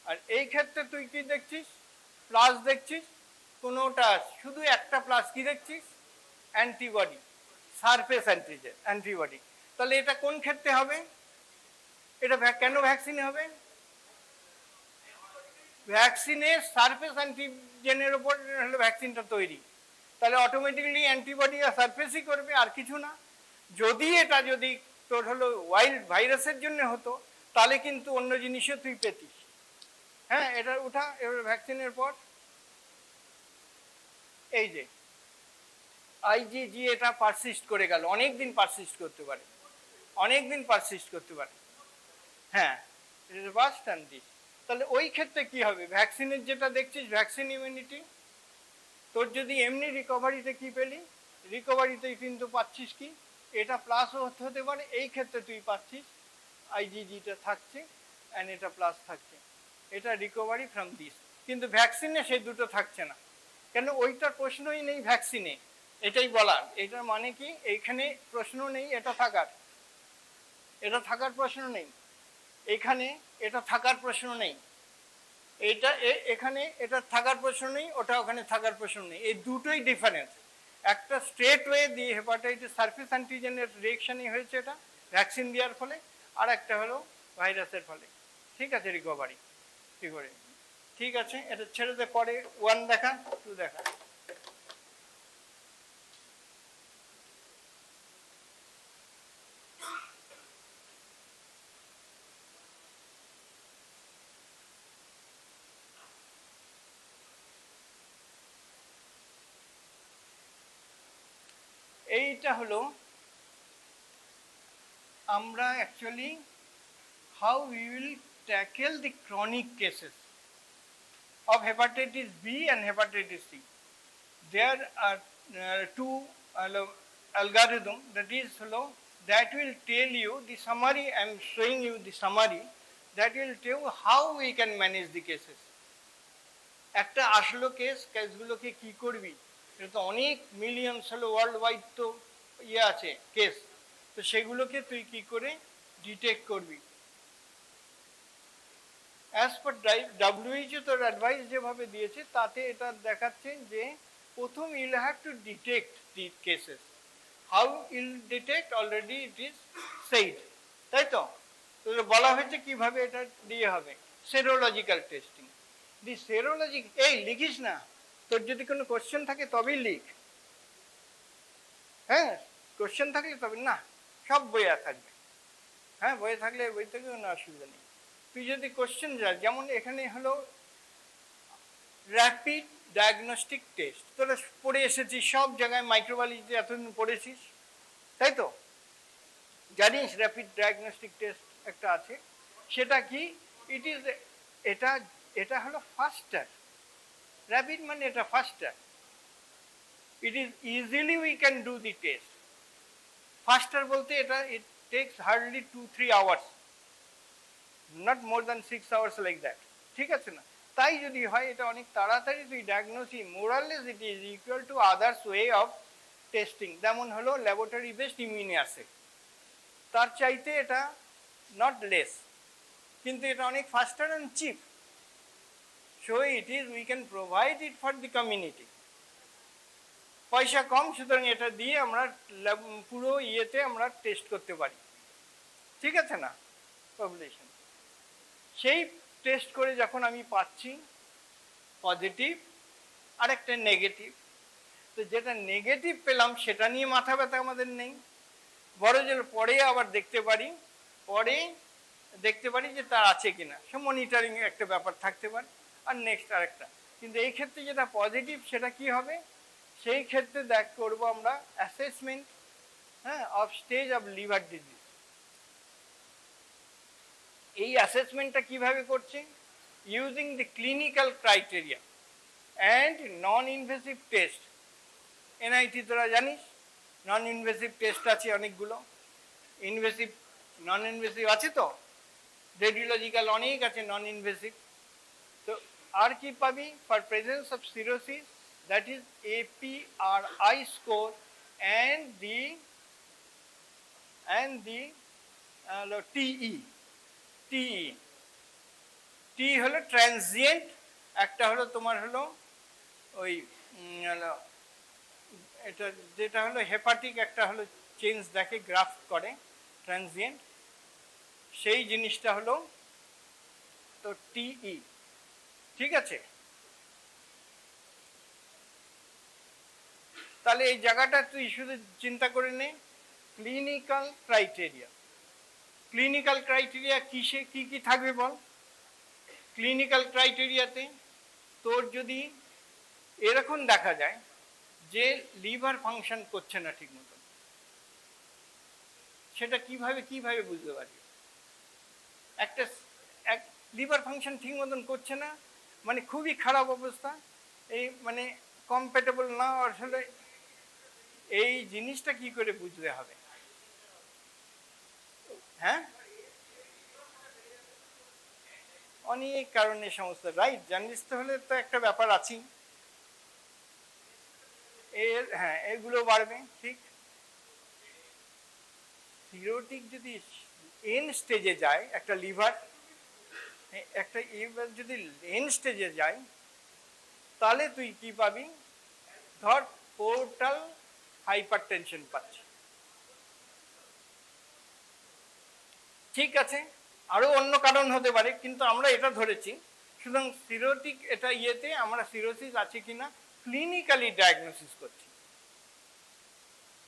আর এই ক্ষেত্রে তুই কি দেখছিস, প্লাস দেখছিস, কোনোটা শুধু একটা প্লাস, কি দেখছিস, অ্যান্টিবডি, সারফেস অ্যান্টিজেন অ্যান্টিবডি। তাহলে এটা কোন ক্ষেত্রে হবে, এটা কেন ভ্যাকসিনে হবে, ভ্যাকসিনের সারফেস অ্যান্টিজেনের উপর হলো ভ্যাকসিনটা তৈরি, তাহলে অটোমেটিক্যালি অ্যান্টিবডি আর সারফেসই করবে, আর কিছু না। যদি এটা যদি তোর হলো ওয়াইল্ড ভাইরাসের জন্য হতো, তাহলে কিন্তু অন্য জিনিসও তুই পেতিস। হ্যাঁ, এটা উঠা, এবার ভ্যাকসিনের পর এই যে আইজিজি, এটা পারসিস্ট করে গেল, অনেকদিন পারসিস্ট করতে পারে, অনেকদিন পারসিস্ট করতে পারে, হ্যাঁ, বাস্ট অ্যান্ড দিস। তাহলে ওই ক্ষেত্রে কি হবে, ভ্যাকসিনের যেটা দেখছিস ভ্যাকসিন ইমিউনিটি, তোর যদি এমনি রিকভারিতে কি পেলি, রিকভারিতে কিন্তু পাচ্ছিস কি, এটা প্লাসও হতে পারে, এই ক্ষেত্রে তুই পাচ্ছিস আইজিজিটা থাকছে অ্যান্ড এটা প্লাস থাকছে, এটা রিকভারি ফ্রম দিস। কিন্তু ভ্যাকসিনে সেই দুটো থাকছে না, কেন ওইটার প্রশ্নই নেই ভ্যাকসিনে, এটাই বলার। এটার মানে কি এইখানে প্রশ্ন নেই এটা থাকার, এটা থাকার প্রশ্ন নেই, এখানে এটা থাকার প্রশ্ন নেই, এটা এখানে এটা থাকার প্রশ্ন নেই, ওটা ওখানে থাকার প্রশ্ন নেই, এই দুটোই ডিফারেন্স। একটা স্ট্রেট ওয়ে দিয়ে হেপাটাইটিস সারফেস অ্যান্টিজেনের রিয়েকশনই হয়েছে এটা ভ্যাকসিন দেওয়ার ফলে, আর একটা হলো ভাইরাসের ফলে। ঠিক আছে, রিকভারি কি করে, ঠিক আছে, এটা ছেড়ে দে, পরে 1 দেখা 2 দেখা। এইটা হলো আমরা actually how we will tackle the chronic cases of hepatitis B and hepatitis C. There are two algorithm that is that will tell you the summary. I am showing you the summary that will tell you how we can manage the cases. একটা আসলো কেসগুলোকে কি করবি, এটা তো অনেক millions হলো world wide তো ইয়ে আছে কেস, তো সেগুলোকে তুই কি করে ডিটেক্ট করবি। অ্যাজ পার WHO তোর অ্যাডভাইস যেভাবে দিয়েছে তাতে এটা দেখাচ্ছে যে প্রথম you'll have to detect the cases. How I'll detect, already it is said, তাই তো বলা হয়েছে কিভাবে এটা দিয়ে হবে, সেরোলজিক্যাল টেস্টিং। দি সেরোলজি, এই লিখিস না, তোর যদি কোনো কোশ্চেন থাকে তবেই লিখ, হ্যাঁ কোশ্চেন থাকলে তবে না, সব বইয়া থাকবে, হ্যাঁ বইয়ে থাকলে বই থেকে কোনো অসুবিধা নেই। তুই যদি কোশ্চেন যা, যেমন এখানে হলো র্যাপিড ডায়াগনস্টিক টেস্ট, তোরা পড়ে এসেছিস সব জায়গায়, মাইক্রোবায়োলজিতে এতদিন পড়েছিস, তাই তো জানিস র্যাপিড ডায়াগনস্টিক টেস্ট একটা আছে। সেটা কি, ইট ইজ এটা এটা হলো ফাস্টার, র্যাপিড মানে এটা ফাস্টার, it is easily we can do the test. ফাস্টার বলতে এটা it takes hardly 2-3 hours, not more than 6 hours like that, ঠিক আছে না। তাই যদি হয় এটা অনেক তাড়াতাড়ি তুই diagnosis, more or less it is equal to others way of testing, যেমন হলো ল্যাবরেটরি বেসড ইমিউনিয়াসে, তার চাইতে এটা নট লেস, কিন্তু এটা অনেক faster and cheap. So it is we can provide it for the community, পয়সা কম, সুতরাং এটা দিয়ে আমরা পুরো ইয়েতে আমরা টেস্ট করতে পারি, ঠিক আছে না, পপুলেশন। সেই টেস্ট করে যখন আমি পাচ্ছি পজিটিভ আর একটা নেগেটিভ, তো যেটা নেগেটিভ পেলাম সেটা নিয়ে মাথা ব্যথা আমাদের নেই, বড় যে পরে আবার দেখতে পারি যে তার আছে কিনা, সে মনিটরিং একটা ব্যাপার থাকতে পারে, আর নেক্সট আরেকটা। কিন্তু এই ক্ষেত্রে যেটা পজিটিভ সেটা কি হবে, সেই ক্ষেত্রে করবো আমরা অ্যাসেসমেন্ট, হ্যাঁ, of stage of liver disease. এই অ্যাসেসমেন্টটা কিভাবে করছে, using the clinical criteria and non invasive test. NIT তোরা জানিস নন ইনভেসিভ টেস্ট আছে অনেকগুলো, ইনভেসিভ নন ইনভেসিভ আছে তো, রেডিওলজিক্যাল অনেক আছে নন ইনভেসিভ। তো আর কি পাবি, for presence of cirrhosis, that is APRI score and the T হলো ট্রানজিয়েন্ট, একটা হলো তোমার হলো ওই এটা যেটা হলো হেপাটিক, একটা হলো চেঞ্জ দেখে গ্রাফ করে ট্রানজিয়েন্ট, সেই জিনিসটা হলো তো TE, ঠিক আছে। তাহলে এই জায়গাটা তুই শুধু চিন্তা করে নে, ক্লিনিক্যাল ক্রাইটেরিয়া। ক্লিনিক্যাল ক্রাইটেরিয়া কিসে কি কি থাকবে বল, ক্লিনিক্যাল ক্রাইটেরিয়াতে তোর যদি এরকম দেখা যায় যে লিভার ফাংশন করছে না ঠিক মতো, সেটা কিভাবে বুঝতে পারবি, একটা লিভার ফাংশন ঠিক মতন করছে না মানে খুবই খারাপ অবস্থা, এই মানে কম্প্যাটেবল না, আসলে এই জিনিসটা কি করে বুঝতে হবে, হ্যাঁ অনেক কারণে সমস্যা, রাইট? জার্নালিস্ট হলে তো একটা ব্যাপার আছেই, হ্যাঁ এগুলো বাড়বে, ঠিক। সিরোটিক যদি এন স্টেজে যায়, একটা লিভার যদি এন স্টেজে যায়, তাহলে তুই কি পাবি? ধর পোর্টাল হাইপার টেনশন পাচ্ছি, ঠিক আছে, আরো অন্য কারণ হতে পারে, কিন্তু আমরা এটা ধরেছি। সুতরাং সিরোটিক এটা ইয়েতে আমরা সিরোসিস আছে কিনা ক্লিনিক্যালি ডায়াগনোসিস করছি,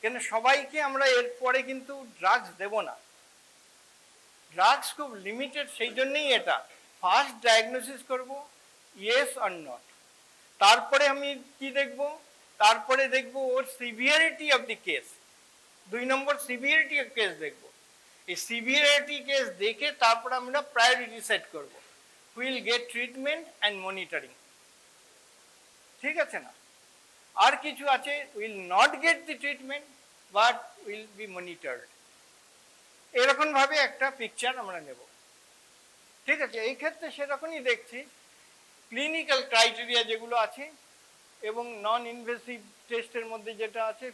কেন সবাইকে আমরা এরপরে কিন্তু ড্রাগস দেব না, ড্রাগস খুব লিমিটেড, সেই জন্যই এটা ফার্স্ট ডায়াগনোসিস করব, ইয়েস অর নট। তারপরে আমি কি দেখব? তারপরে দেখব ওর সিভিয়ারিটি অফ দি কেস, 2 নম্বর সিভিয়ারিটি অফ কেস দেখব। এই সিভিয়ারিটি কেস দেখে তারপর আমরা প্রায়োরিটি সেট করব, will get treatment and monitoring, ঠিক আছে না? আর কিছু আছে, will not get the treatment but will be monitored, এরকম ভাবে একটা পিকচার আমরা নেব, ঠিক আছে? এই ক্ষেত্রে সেরকমই দেখছি ক্লিনিক্যাল ক্রাইটেরিয়া যেগুলো আছে এবং নন ইনভেসিভ টেস্টের মধ্যে যেটা আছে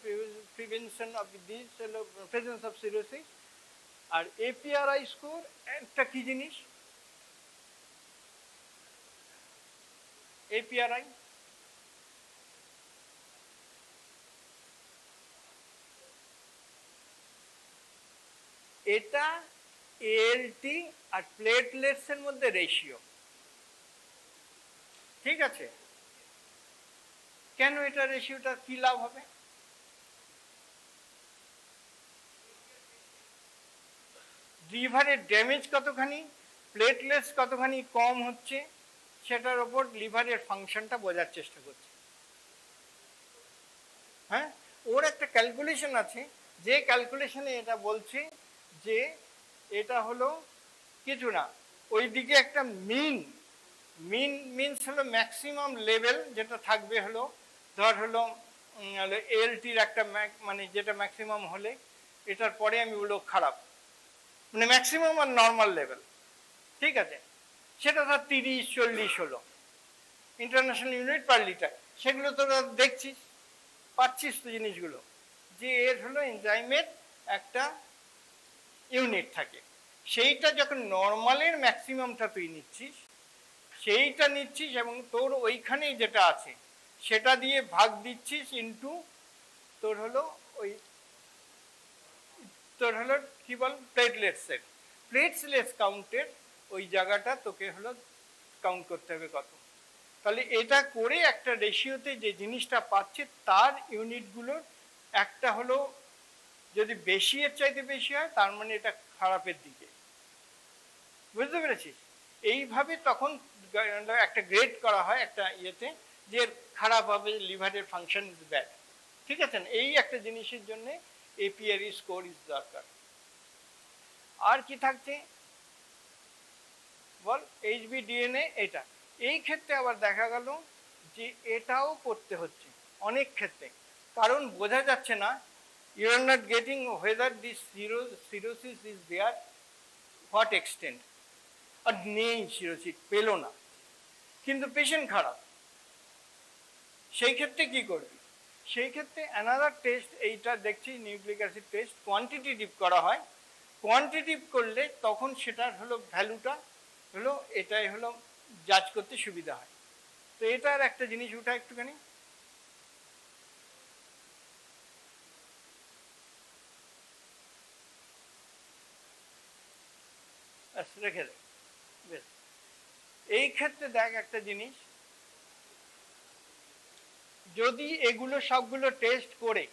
prevention of this presence of cirrhosis, আর এপিআরআই স্কোর একটা কি জিনিস? এপিআরআই এটা এএলটি আর প্লেটলেটস এর মধ্যে রেশিও, ঠিক আছে? কেন এটা রেশিওটা কি লাভ হবে? লিভারের ড্যামেজ কতখানি, প্লেটলেটস কতখানি কম হচ্ছে, সেটার ওপর লিভারের ফাংশনটা বোঝার চেষ্টা করছে। হ্যাঁ, ওর একটা ক্যালকুলেশন আছে, যে ক্যালকুলেশনে এটা বলছে যে এটা হলো কিছু না, ওইদিকে একটা মিনস হলো ম্যাক্সিমাম লেভেল যেটা থাকবে, হলো ধর হলো এএলটির একটা মানে যেটা ম্যাক্সিমাম হলে এটার পরে আমি বলবো খারাপ, মানে ম্যাক্সিমাম আর নর্মাল লেভেল, ঠিক আছে? সেটা ধর 30-40 হলো ইন্টারন্যাশনাল ইউনিট পার লিটার, সেগুলো তোরা দেখছিস, পাচ্ছিস তো জিনিসগুলো, যে এর হলো এনজাইমের একটা ইউনিট থাকে, সেইটা যখন নর্মালের ম্যাক্সিমামটা তুই নিচ্ছিস, সেইটা নিচ্ছিস এবং তোর ওইখানে যেটা আছে সেটা দিয়ে ভাগ দিচ্ছিস ইনটু তোর হলো কি বল প্লেটলেটসের, প্লেটলেটস কাউন্টের ওই জায়গাটা তোকে হলো কাউন্ট করতে হবে কত, তাহলে এটা করে একটা রেশিওতে যে জিনিসটা পাচ্ছে তার ইউনিটগুলোর একটা হলো যদি বেশি এর চাইতে বেশি হয়, তার মানে এটা খারাপের দিকে, বুঝতে পেরেছিস? এইভাবে তখন একটা গ্রেড করা হয় একটা ইয়েতে, যে খারাপ হবে, লিভারের ফাংশন ইজ ব্যাড, ঠিক আছে না? এই একটা জিনিসের জন্য এপিআরই স্কোর ইজ দরকার। আর কি থাকছে বল? এইচবিডিএনএ, এটা এই ক্ষেত্রে আবার দেখা গেল যে এটাও করতে হচ্ছে অনেক ক্ষেত্রে, কারণ বোঝা যাচ্ছে না, you are not getting whether this cirrhosis is there, what extent, আর নেই সিরোসিস, পেল না, কিন্তু পেশেন্ট খারাপ, সেই ক্ষেত্রে কি করবি? সেই ক্ষেত্রে অ্যানাদার টেস্ট এইটা দেখছি, নিউক্লিক অ্যাসিড টেস্ট কোয়ান্টিটেটিভ করা হয়, কোয়ান্টিটেটিভ করলে তখন সেটার হলো ভ্যালুটা হলো এটাই হলো জাজ করতে সুবিধা হয়। তো এটার একটা জিনিস ওটা একটুখানি রেখে দেয়। বেশ, এই ক্ষেত্রে দেখ একটা জিনিস, যদি এগুলো সবগুলো টেস্ট করে,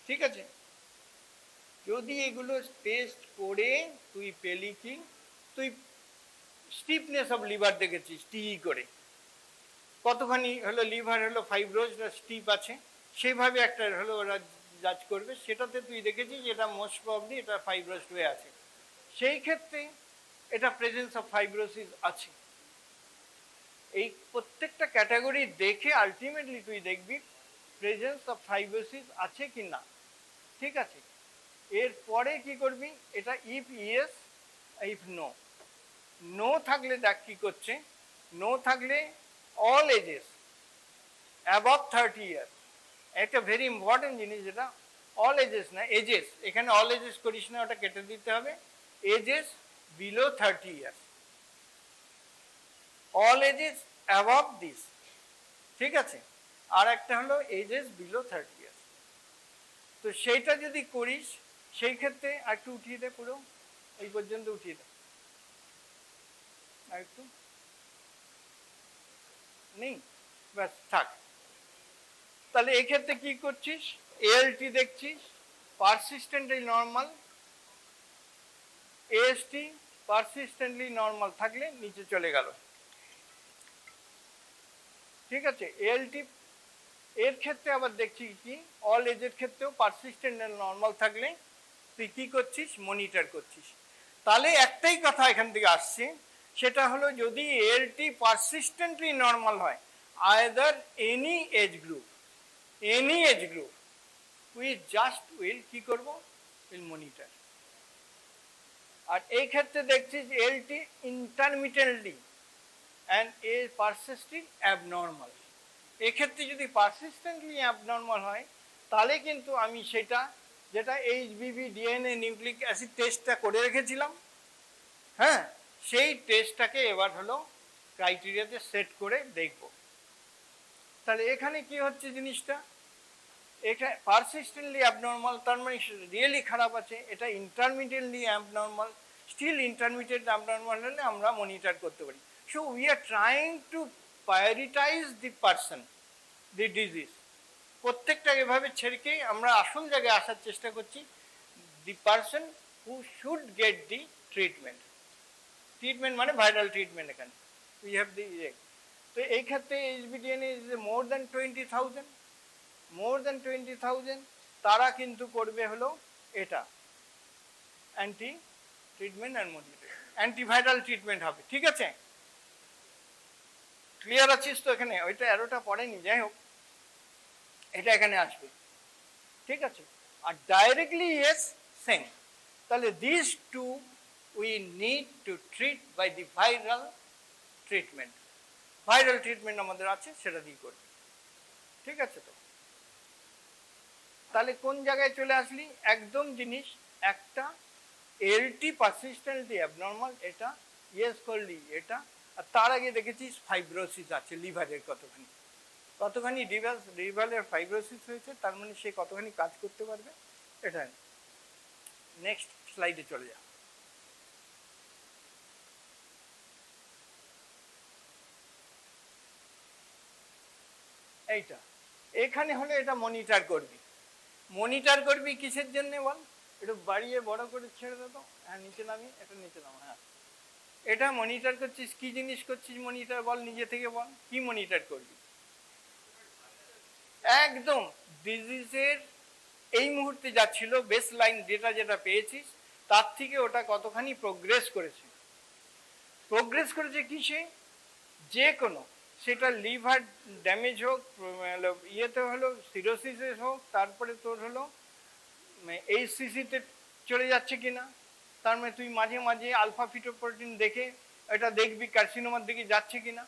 ঠিক আছে, যদি এগুলো টেস্ট করে তুই পেলি কি, তুই স্টিফনেস অফ লিভার দেখেছিস টিই করে, কতখানি হলো লিভার হলো ফাইব্রোজ বা স্টিপ আছে, সেইভাবে একটা হলো ওরা জাজ করবে, সেটাতে তুই দেখেছিস এটা মোস্ট প্রবলি এটা ফাইব্রোজ হয়ে আছে, সেই ক্ষেত্রে এটা প্রেজেন্স অফ ফাইব্রোসিস আছে। এই প্রত্যেকটা ক্যাটাগরি দেখে আলটিমেটলি তুই দেখবি প্রেজেন্স অফ ফাইব্রোসিস আছে কি না, ঠিক আছে? এরপরে কি করবি, এটা if yes if no, no থাকলে দেখ কি করছে, নো থাকলে অল এজেস অ্যাবভ 30 ইয়ার, একটা ভেরি ইম্পর্টেন্ট জিনিস যেটা, অল এজেস না এজেস, এখানে অল এজেস করিস না, ওটা কেটে দিতে হবে, ages below 30 years, all ages above this, ঠিক আছে, আর একটা হলো এজেস বিলো 30 ইয়ার্স। তো সেইটা যদি করিস সেই ক্ষেত্রে আর একটু উঠিয়ে দে, পুরো এই পর্যন্ত উঠিয়ে দে, আর একটু নেই, ব্যাস থাক। তাহলে এক্ষেত্রে কি করছিস, এএলটি দেখছিস persistently normal, AST persistently normal থাকলে নিচে চলে গেল, ঠিক আছে। এএলটি এর ক্ষেত্রে আবার দেখছি কি, অল এজের ক্ষেত্রেও পারসিস্টেন্ট নর্মাল থাকলে তুই কি করছিস, মনিটর করছিস। তাহলে একটাই কথা এখান থেকে আসছে, সেটা হলো যদি এএলটি পারসিস্টেন্টলি নর্মাল হয়, either any age group, any age group, we just will কি করব, উইল মনিটর। আর এই ক্ষেত্রে দেখছিস ALT intermittently and a persisting abnormal, এক্ষেত্রে যদি পারসিস্টেন্টলি অ্যাবনর্মাল হয় তাহলে কিন্তু আমি সেটা যেটা এইচবিভি ডিএনএ নিউক্লিক অ্যাসিড টেস্টটা করে রেখেছিলাম, হ্যাঁ, সেই টেস্টটাকে এবার হলো ক্রাইটেরিয়াতে সেট করে দেখব। তাহলে এখানে কি হচ্ছে জিনিসটা, এটা পারসিস্টেন্টলি অ্যাবনর্মাল, তার মানে রিয়েলি খারাপ আছে, এটা intermediately abnormal, still intermediate abnormal হলে আমরা মনিটর করতে পারি। So we are trying to prioritize the person, the disease, প্রত্যেকটা এভাবে ছেড়ে আমরা আসল জায়গায় আসার চেষ্টা করছি, the person who should get the treatment, treatment মানে ভাইরাল ট্রিটমেন্ট, এখানে we have the, তো এই ক্ষেত্রে HBDNA is more than 20,000, more than 20,000, তারা কিন্তু করবে হলো এটা anti treatment and monitor, antiviral treatment হবে, ঠিক আছে। ক্লিয়ার আছিস তো, এখানে ওইটা অ্যারোটা পড়েনি, যাই হোক এটা এখানে আসবে, ঠিক আছে। আর ডাইরেক্টলি ইয়েস সেম, তাহলে this to we need to treat by the viral treatment, viral treatment আমাদের আছে, সেটা দিয়ে করবে, ঠিক আছে। তো তাহলে কোন জায়গায় চলে আসলি, একদম জিনিস একটা এলটি পারসিস্টেন্টলি অ্যাবনর্মাল, এটা ইয়েস করলি এটা, আর তার আগে দেখেছিস ফাইব্রোসিস আছে লিভারের, কতখানি কতখানি লিভারের ফাইব্রোসিস হয়েছে, তার মানে সে কতখানি কাজ করতে পারবে, এটা। নেক্সট স্লাইডে চলে যা। এইটা এখানে হলে এটা মনিটর করবি, মনিটর করবি কিসের জন্য বল, একটু বাড়িয়ে বড় করে ছেড়ে দেবো, হ্যাঁ নিচে নামি, এটা নিচে নামো, হ্যাঁ। এটা মনিটর করছিস, কি জিনিস করছিস মনিটর বল, নিজে থেকে বল, কি মনিটর করবি, একদম ডিজিজের এই মুহূর্তে যা ছিল বেস লাইন ডেটা যেটা পেয়েছিস তার থেকে ওটা কতখানি প্রোগ্রেস করেছে, প্রোগ্রেস করেছে কিসে, যে কোনো, সেটা লিভার ড্যামেজ হোক, ইয়েতে হলো সিরোসিসে হোক, তারপরে তোর হলো এইচসিসিতে চলে যাচ্ছে কিনা, তার মানে তুই মাঝে মাঝে আলফা ফিটোপ্রোটিন দেখে এটা দেখবি কার্সিনোমার দিকে যাচ্ছে কিনা,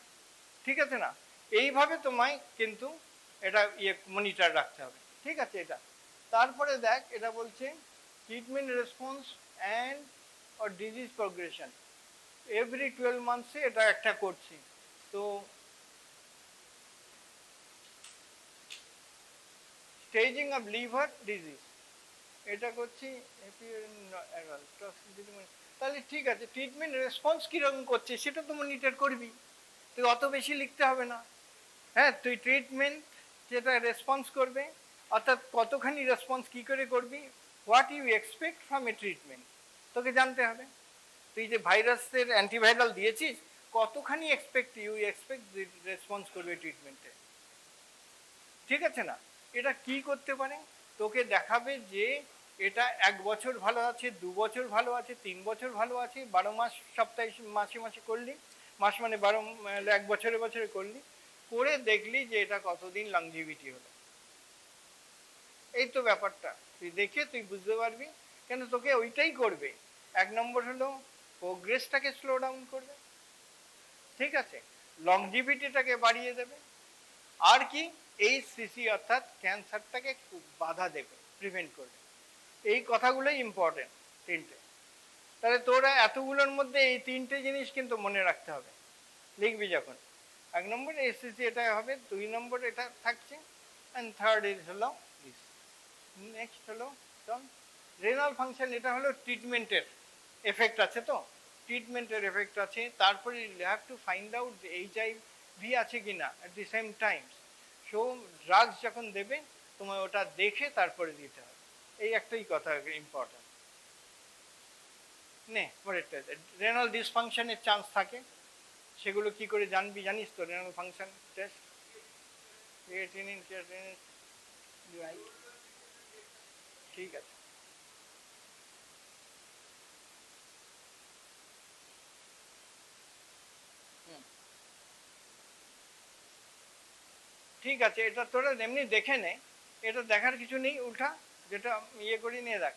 ঠিক আছে না, এইভাবে তোমায় কিন্তু এটা মনিটর রাখতে হবে, ঠিক আছে। এটা তারপরে দেখ, এটা বলছে treatment response and or disease progression, every 12 মান্থসে এটা একটা করছি। তো স্টেজিং অফ লিভার ডিজিজ এটা করছি, তাহলে ঠিক আছে, ট্রিটমেন্ট রেসপন্স কিরকম করছে সেটা তো মনিটর করবি, তুই অত বেশি লিখতে হবে না, হ্যাঁ, তুই ট্রিটমেন্ট যেটা রেসপন্স করবে, অর্থাৎ কতখানি রেসপন্স কি করে করবি, what you expect from a treatment, তোকে জানতে হবে। তুই যে ভাইরাসের অ্যান্টিভাইরাল দিয়েছিস, কতখানি ইউ এক্সপেক্ট রেসপন্স করবে ট্রিটমেন্টে, ঠিক আছে না। এটা কি করতে পারে, তোকে দেখাবে যে এটা 1 বছর ভালো আছে, 2 বছর ভালো আছে, 3 বছর ভালো আছে, 12 মাস সপ্তাহে মাসে মাসে করলি, মাস মানে 1 বছরে বছরে করলি, করে দেখলি যে এটা কতদিন লংজিভিটি হলো, এই তো ব্যাপারটা তুই দেখে তুই বুঝতে পারবি কেন তোকে ওইটাই করবে। 1 নম্বর হলো প্রোগ্রেসটাকে স্লো ডাউন করবে, ঠিক আছে, লংজিভিটিটাকে বাড়িয়ে দেবে, আর কি এইচসিসি অর্থাৎ ক্যান্সারটাকে বাধা দেবে, প্রিভেন্ট করবে। এই কথাগুলোই ইম্পর্টেন্ট তিনটে। তাহলে তোরা এতগুলোর মধ্যে এই তিনটে জিনিস কিন্তু মনে রাখতে হবে লিখবি যখন। 1 নম্বর এইচসিসি এটা হবে, 2 নম্বর এটা থাকছে, অ্যান্ড থার্ড ইজ হলো দিস। নেক্সট হলো রেনাল ফাংশন, এটা হলো ট্রিটমেন্টের এফেক্ট আছে, তো ট্রিটমেন্টের এফেক্ট আছে। তারপরে you have to find out যে এইচআইভি আছে কিনা at the same time. So drugs যখন দেবে তোমায় ওটা দেখে তারপরে দিতে হবে, এই একটাই কথা ইম্পর্টেন্ট। নে পরেরটা, রেনাল ডিসফাংশনের চান্স থাকে, সেগুলো কি করে জানবি জানিস তো? Renal function test, creatinine, right, ঠিক আছে। ঠিক আছে, এটা তোরা এমনি দেখে নে, এটা দেখার কিছু নেই, উল্টা যেটা ইয়ে করে নিয়ে দেখ।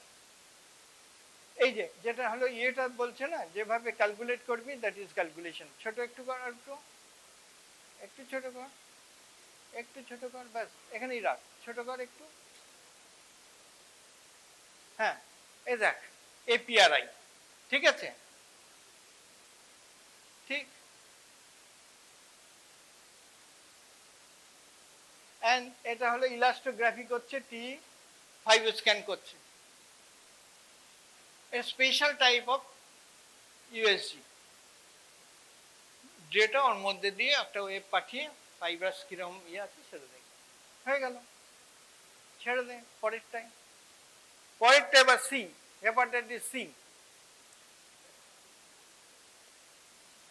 এই যে যেটা হলো ইয়েটা বলছে না, যেভাবে ক্যালকুলেট করবি দ্যাট ইজ ক্যালকুলেশন। ছোট একটু কর, আর একটু ছোট কর, একটু ছোট কর, ব্যাস এখানেই রাখ, ছোট কর একটু। হ্যাঁ, এই দেখ এপিআরআই, ঠিক আছে, ঠিক। অ্যান্ড এটা হলো ইলাস্টোগ্রাফি করছে, T5 স্ক্যান করছে, a special type of USG, যেটা ওর মধ্যে দিয়ে একটা ওয়েব পাঠিয়ে ফাইব্রাস কিরকম ইয়ে আছে সেটা দেখবে, হয়ে গেল, ছেড়ে দে পরেরটাই। পরেরটা এবার সি, হেপাটাইটিস সি।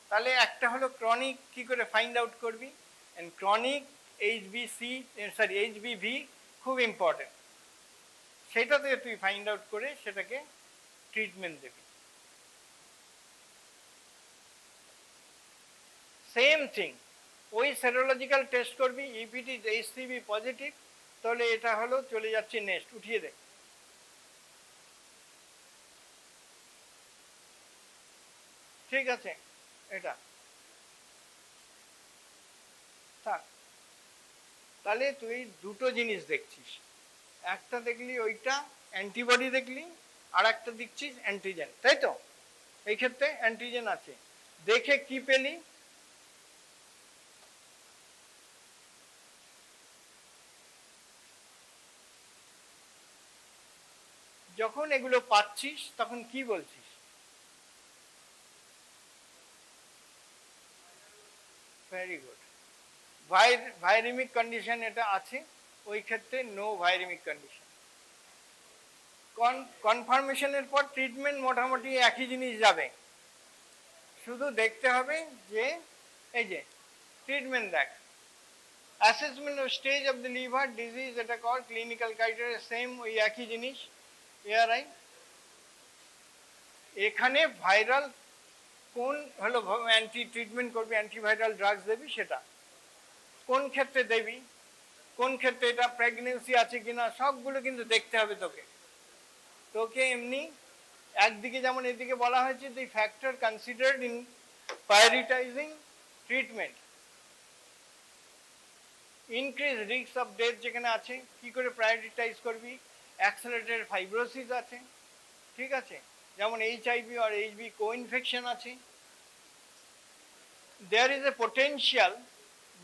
তাহলে একটা হলো ক্রনিক, কি করে ফাইন্ড আউট করবি, এন্ড ক্রনিক এইচবিভি খুব ইম্পর্টেন্ট, সেটাতে তুই ফাইন্ড আউট করে সেটাকে ট্রিটমেন্ট দেবি। সেম থিং, ওই সেরোলজিক্যাল টেস্ট করবি, ইফ ইট ইজ এইচসিভি পজিটিভ তাহলে এটা হলো চলে যাচ্ছে নেক্সট, উঠিয়ে দে। ঠিক আছে, এটা থাক। তাহলে তুই দুটো জিনিস দেখছিস, একটা দেখলি ওইটা অ্যান্টিবডি দেখলি, আর একটা দেখছিস অ্যান্টিজেন, তাই তো? এই ক্ষেত্রে অ্যান্টিজেন আছে, দেখে কি পেলি? যখন এগুলো পাচ্ছিস তখন কি বলছিস? ভেরি গুড, ভাইরেমিক কন্ডিশন এটা আছে, ওই ক্ষেত্রে নো ভাইরেমিক কন্ডিশন। কনফার্মেশনের পর ট্রিটমেন্ট মোটামুটি একই জিনিস যাবে, শুধু দেখতে হবে যে এই যে ট্রিটমেন্ট দেখ, assessment of stage of the liver disease, এটা কর ক্লিনিক্যাল ক্রাইটেরিয়া সেম, ওই একই জিনিস, এআরআই। এখানে ভাইরাল কোন হলো অ্যান্টি ট্রিটমেন্ট করবি, অ্যান্টিভাইরাল ড্রাগস দেবি, সেটা কোন ক্ষেত্রে দেবি, কোন ক্ষেত্রে এটা প্রেগনেন্সি আছে কিনা, সবগুলো কিন্তু দেখতে হবে তোকে। তোকে এমনি একদিকে যেমন এদিকে বলা হয়েছে the factor considered in prioritizing treatment, increase risk of death যেখানে আছে, কি করে প্রায়োরিটাইজ করবি, অ্যাক্সেলারেটেড ফাইব্রোসিস আছে, ঠিক আছে, যেমন এইচআইভি আর এইচবি কো-ইনফেকশন আছে। There is a potential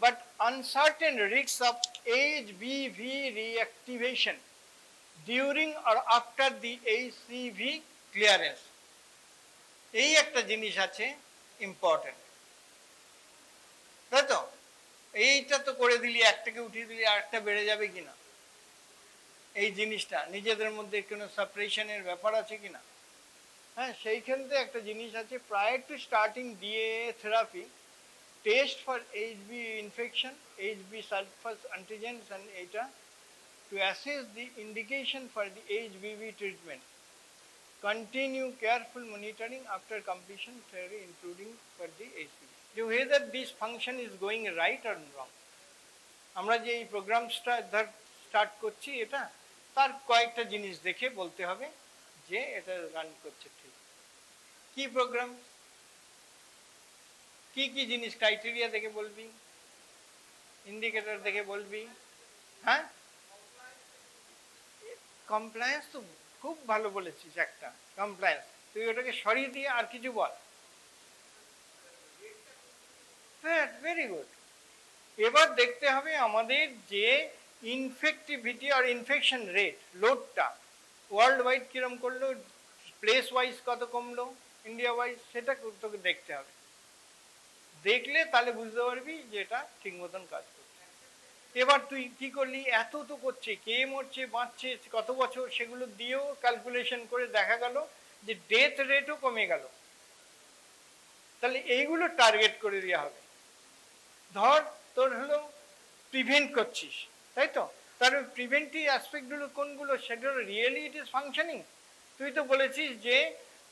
but uncertain risk of HBV reactivation during or after the HCV clearance. এই একটা জিনিস আছে ইম্পর্টেন্ট, তাই তো? এইটা তো করে দিলি, একটাকে উঠিয়ে দিলি আর একটা বেড়ে যাবে কিনা, এই জিনিসটা নিজেদের মধ্যে কোনো সাপ্রেশনের ব্যাপার আছে কিনা। হ্যাঁ, সেইখানে একটা জিনিস আছে, prior to starting DA therapy, test for HB infection, HB sulfus antigens, and eta to assess the indication for the HBV treatment. Continue careful monitoring after completion therapy, including for the HBV. Do whether this function is going right or wrong. আমরা যে এই প্রোগ্রামটা start করছি, এটা তার কয়েকটা জিনিস দেখে বলতে হবে যে এটা রান করছে ঠিক। কি প্রোগ্রাম, কি কি জিনিস ক্রাইটেরিয়া দেখে বলবি, ইন্ডিকেটর দেখে বলবি। হ্যাঁ, কমপ্লায়েন্স তো খুব ভালো বলেছিস, একটা কমপ্লায়েন্স, তুই ওটাকে সরিয়ে দিয়ে আর কিছু বল। হ্যাঁ, ভেরি গুড। এবার দেখতে হবে আমাদের যে ইনফেক্টিভিটি আর ইনফেকশন রেট, লোডটা ওয়ার্ল্ড ওয়াইড কিরম করলো, প্লেস ওয়াইজ কত কমলো, ইন্ডিয়া ওয়াইজ, সেটা তোকে দেখতে হবে। দেখলে তাহলে বুঝতে পারবি যে এটা ঠিক মতন কাজ করছে। এবার তুই কি করলি, এত তো করছে, কে মরছে বাঁচছে কত বছর, সেগুলো দিয়েও ক্যালকুলেশন করে দেখা গেল যে ডেথ রেটও কমে গেল। তাহলে এইগুলো টার্গেট করে দেওয়া হবে। ধর তোর হলো প্রিভেন্ট করছিস, তাই তো, তার প্রিভেন্টিভ অ্যাসপেক্টগুলো কোনগুলো, সেগুলো রিয়েলি ইট ইজ ফাংশনিং। তুই তো বলেছিস যে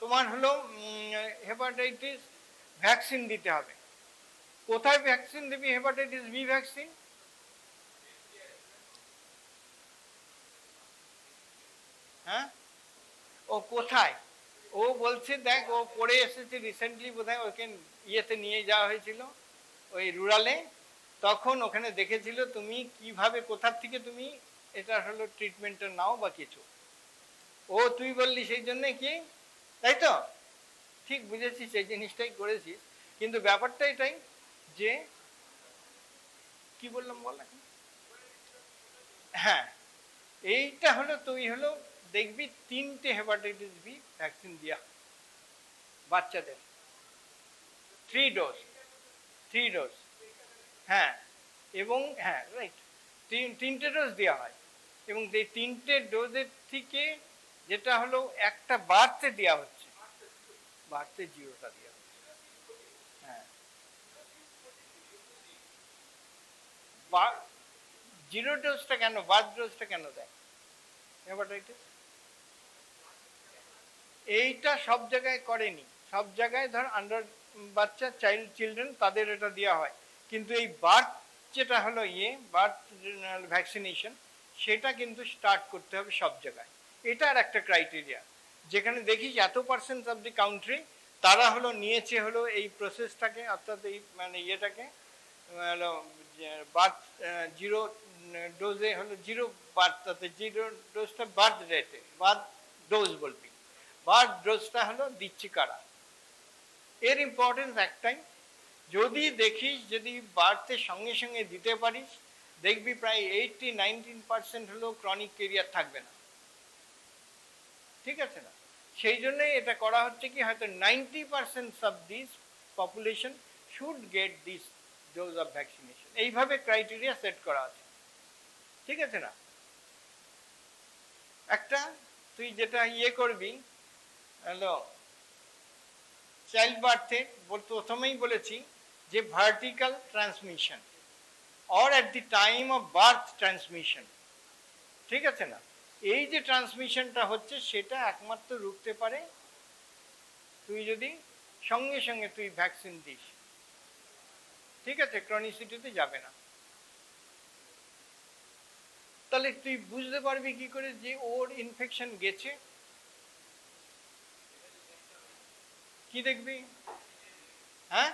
তোমার হলো হেপাটাইটিস ভ্যাকসিন দিতে হবে। কোথায় ভ্যাকসিন দিবি হেপাটাইটিস বি ভ্যাকসিন? হ্যাঁ, ও কোথায়, ও বলছে দেখ, ও পড়ে এসেছে রিসেন্টলি, বোধহয় ওকে ইয়েতে নিয়ে যাওয়া হয়েছিল ওই রুরালে, তখন ওখানে দেখেছিল তুমি কিভাবে কোথার থেকে তুমি এটা হলো ট্রিটমেন্টটা নাও বা কিছু। ও তুই বললি সেই জন্যে কি, তাই তো, ঠিক বুঝেছিস, এই জিনিসটাই করেছিস। কিন্তু ব্যাপারটা এটাই যে কি বললাম বল এখন, হ্যাঁ, এইটা হলো তুই হলো দেখবি 3টে হেপাটাইটিস বি ভ্যাকসিন দিয়া বাচ্চাদের, 3 ডোজ, 3 ডোজ। হ্যাঁ, এবং হ্যাঁ রাইট, 3টে ডোজ দেওয়া হয়, এবং এই 3টে ডোজের থেকে যেটা হলো একটা বার্থে দেওয়া হচ্ছে, বার্থে 0টা দেওয়া হচ্ছে। হ্যাঁ, 0 ডোজটা কেন, বার্থ ডোজটা কেন দেয় হেপাটাইটিস? এইটা সব জায়গায় করেনি, সব জায়গায় ধর আন্ডার বাচ্চা চিলড্রেন তাদের এটা দেওয়া হয়, কিন্তু এই বার্থ যেটা হলো বার্থ ভ্যাকসিনেশন, সেটা কিন্তু স্টার্ট করতে হবে সব জায়গায়। এটার একটা ক্রাইটেরিয়া, যেখানে দেখিস এত পার্সেন্ট অফ দি কান্ট্রি তারা হলো নিয়েছে হলো এই প্রসেসটাকে, অর্থাৎ এই মানে ইয়েটাকে হলো বার্থ 0 ডোজে হলো 0 বার্থ, তাতে 0 ডোজটা বার্থ রেটে, বার্থ ডোজ বলবি, বার্থ ডোজটা হলো দিচ্ছি কারা। এর ইম্পর্টেন্স একটাই, যদি দেখিস যদি বার্থের সঙ্গে সঙ্গে দিতে পারিস, দেখবি প্রায় 80-19% হলেও ক্রনিক কেরিয়ার থাকবে না, ঠিক আছে না? সেই জন্যই এটা করা হচ্ছে কি, হয়তো 90% of this population should get this dose of vaccination, এইভাবে ক্রাইটেরিয়া সেট করা আছে, ঠিক আছে না? একটা তুই যেটা করবি হ্যালো চাইল্ড বার্থে প্রথমেই বলেছি যে vertical transmission or at the time of birth transmission, ঠিক আছে না? এই যে ট্রান্সমিশনটা হচ্ছে সেটা একমাত্র রুখতে পারে তুই যদি সঙ্গে সঙ্গে তুই ভ্যাকসিন দিস, ঠিক আছে, ক্রনিসিটিতে যাবে না। তাহলে তুই বুঝতে পারবি কি করে যে ওর ইনফেকশন গেছে, কি দেখবি? হ্যাঁ,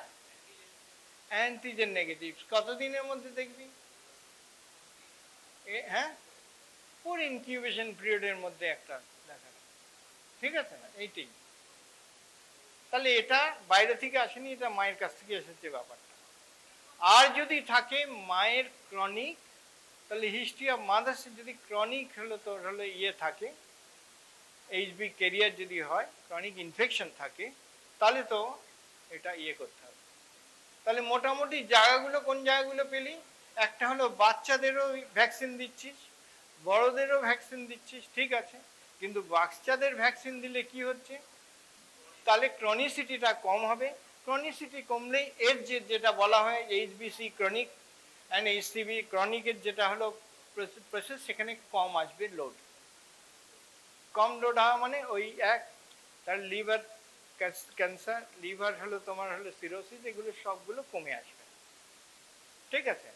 অ্যান্টিজেন নেগেটিভ কতদিনের মধ্যে দেখবি? হ্যাঁ, পুর ইনকিউবেশন পিরিয়ডের মধ্যে একটা দেখা, ঠিক আছে না? এইটাই। তাহলে এটা বাইরে থেকে আসেনি, এটা মায়ের কাছ থেকে এসেছে ব্যাপারটা। আর যদি থাকে মায়ের ক্রনিক, তাহলে হিস্ট্রি অফ মাদার্স যদি ক্রনিক হলো তোর হলো থাকে, এইচবি ক্যারিয়ার যদি হয়, ক্রনিক ইনফেকশন থাকে, তাহলে তো এটা করতে হবে। তাহলে মোটামুটি জায়গাগুলো কোন জায়গাগুলো পেলি? একটা হলো বাচ্চাদেরও ভ্যাকসিন দিচ্ছিস, বড়দেরও ভ্যাকসিন দিচ্ছিস, ঠিক আছে, কিন্তু বাচ্চাদের ভ্যাকসিন দিলে কি হচ্ছে, তাহলে ক্রনিসিটিটা কম হবে। ক্রনিসিটি কমলেই এর যেটা বলা হয় এইচবিসি ক্রনিক অ্যান্ড এইচসিবি ক্রনিকের যেটা হলো প্রসেস, সেখানে কম আসবে লোড। কম লোড হওয়া মানে ওই তার লিভার ক্যান্সার, লিভার হলো তোমার হলো সিরোসিস, এগুলো সবগুলো কমে আসবে, ঠিক আছে?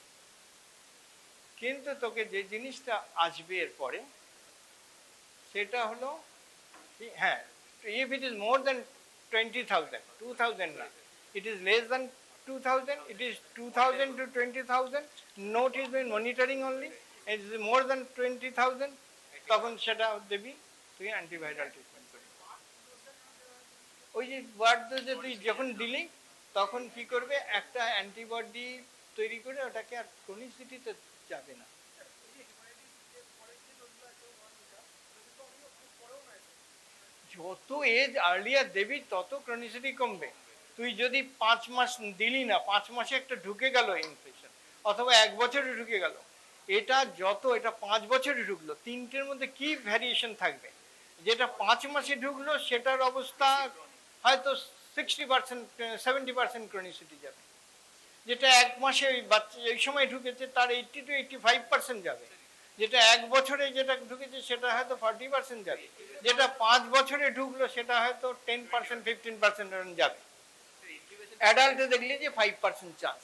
কিন্তু তোকে যে জিনিসটা আসবে এরপরে, সেটা হলো হ্যাঁ, if it is more than 20,000, 2,000 না, it is less than 2,000, it is 2,000 to 20,000, note is been monitoring only, it is more than 20,000, তখন সেটা দেবি তুই অ্যান্টিভাইরাল ট্রিটমেন্ট করবি। ওই যে বার্ড ডোজে তুই যখন দিলি তখন কি করবে, একটা অ্যান্টিবডি তৈরি করে ওটাকে আর ক্রনিসিটিতে যাবে না। যত এজ আর্লিয়ার দেবি তত ক্রনিসিটি কমবে। তুই যদি 5 মাস দিলি না, 5 মাসে একটা ঢুকে গেল ইনফেকশন, অথবা 1 বছরে ঢুকে গেল, এটা 5 বছরে ঢুকলো, তিনটের মধ্যে কি ভ্যারিয়েশন থাকবে? যেটা 5 মাসে ঢুকলো সেটার অবস্থা হয়তো 60%, 70% ক্রনিসিটি যাবে। যেটা 1 মাসে ওই বাচ্চা এই সময় ঢুকেছে তার 80 to 85% যাবে। যেটা 1 বছরে যেটা ঢুকেছে সেটা হয়তো 40% যাবে। যেটা 5 বছরে ঢুকলো সেটা হয়তো 10%, 15% যাবে। অ্যাডাল্টে দেখলি যে 5% চান্স।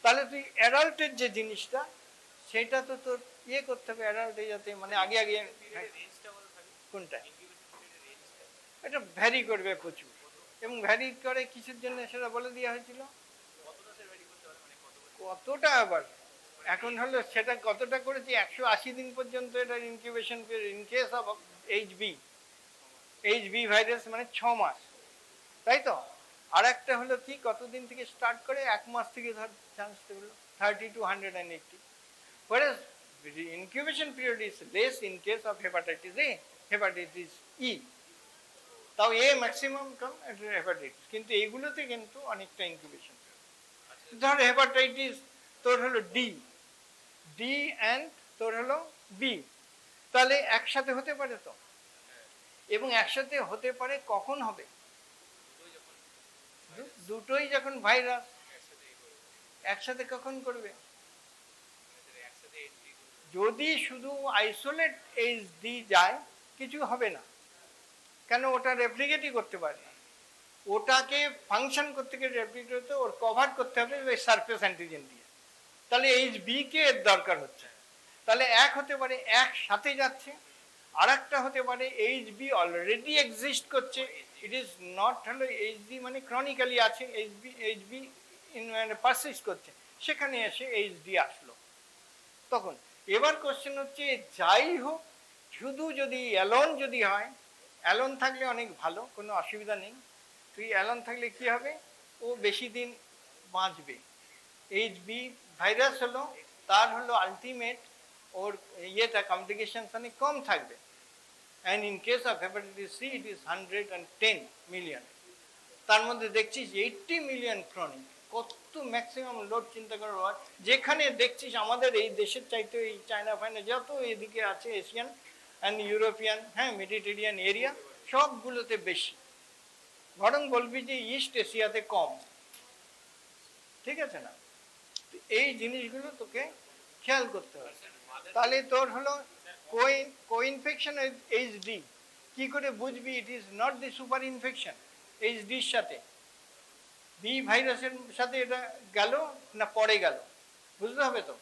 তাহলে তুই অ্যাডাল্টের যে জিনিসটা সেটা তো তোর ইয়ে করতে হবে, অ্যাডাল্টে যাতে মানে আগে কোনটা, এটা ভ্যারি করবে প্রচুর, এবং ভ্যারি করে কিছুর জন্য সেটা বলে দেওয়া হয়েছিল। কতটা আবার এখন হলো সেটা কতটা করেছি, 180 দিন পর্যন্ত এটা incubation period in case of HB virus, মানে 6 মাস, তাই তো। আর একটা হলো কি, কতদিন থেকে স্টার্ট করে 1 মাস থেকে ধর চান্স হলো 30 to 180, whereas incubation period is less in case of hepatitis A, hepatitis E, তাও এ ম্যাক্সিমাম কম হেপাটাইটিস, কিন্তু এইগুলোতে কিন্তু অনেকটা ইনকিউবেশন। ধর হেপাটাইটিস তোর হলো ডি অ্যান্ড তোর হলো বি, তাহলে একসাথে হতে পারে তো, এবং একসাথে হতে পারে কখন হবে, দুটোই যখন ভাইরাস একসাথে কখন করবে। যদি শুধু আইসোলেট এইচডি যায় কিছু হবে না, কেন, ওটা রেপ্লিকেটই করতে পারে না। ওটাকে ফাংশন করতে গেলে রেপ্লিকেট হতে ওর কভার করতে হবে ওই সারফেস অ্যান্টিজেন দিয়ে, তাহলে এইচবি কে এর দরকার হচ্ছে। তাহলে এক হতে পারে একসাথে যাচ্ছে, আর একটা হতে পারে এইচবি অলরেডি এক্সিস্ট করছে, ইট ইজ নট হলো এইচবি মানে ক্রনিক্যালি আছে, এইচবি মানে পারসিস্ট করছে, সেখানে এসে এইচডি আসলো তখন। এবার কোশ্চেন হচ্ছে যাই হোক, শুধু যদি অ্যালোন যদি হয়, অ্যালোন থাকলে অনেক ভালো, কোনো অসুবিধা নেই। তুই অ্যালোন থাকলে কি হবে, ও বেশি দিন বাঁচবে। এইচবি ভাইরাস হলো তার হলো আলটিমেট ওর ইয়েটা কমপ্লিকেশনস অনেক কম থাকবে। And in case of hepatitis C it is 110 million, তার মধ্যে দেখছিস 80 মিলিয়ন ক্রনিক। কত ম্যাক্সিমাম লোড চিন্তা করার হয়, যেখানে দেখছিস আমাদের এই দেশের চাইতে এই চায়না ফাইনা যত এদিকে আছে এশিয়ান অ্যান্ড ইউরোপিয়ান, হ্যাঁ মেডিটেরিয়ান এরিয়া, সবগুলোতে বেশি, বরং বলবি যে ইস্ট এশিয়াতে কম, ঠিক আছে না। এই জিনিসগুলো তোকে খেয়াল করতে হবে। তাহলে তোর হলো কো-ইনফেকশন এইচডি, কি করে বুঝবি it is not the super infection এইচডির সাথে, বি ভাইরাসের সাথে এটা গেল না পরে গেল, বুঝতে হবে তো।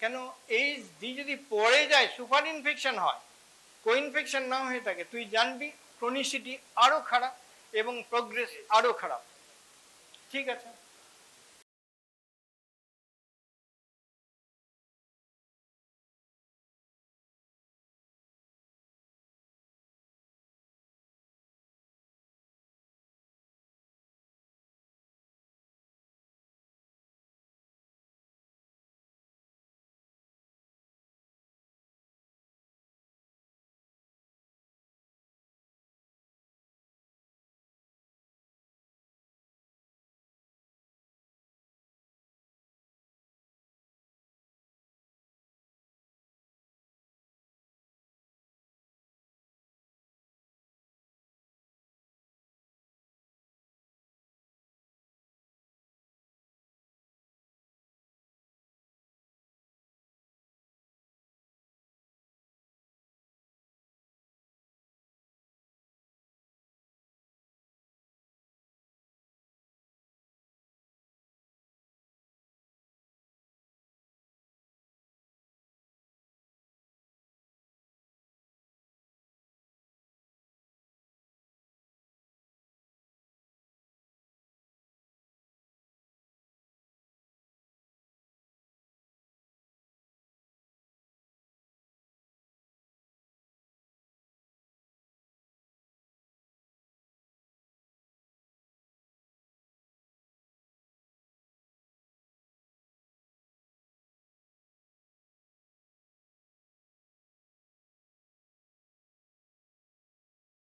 কেন, এইচডি যদি পড়ে যায় সুপার ইনফেকশন হয়, কো-ইনফেকশন না হয়ে থাকে, তুই জানবি ক্রনিসিটি আরো খারাপ এবং প্রোগ্রেস আরো খারাপ, ঠিক আছে।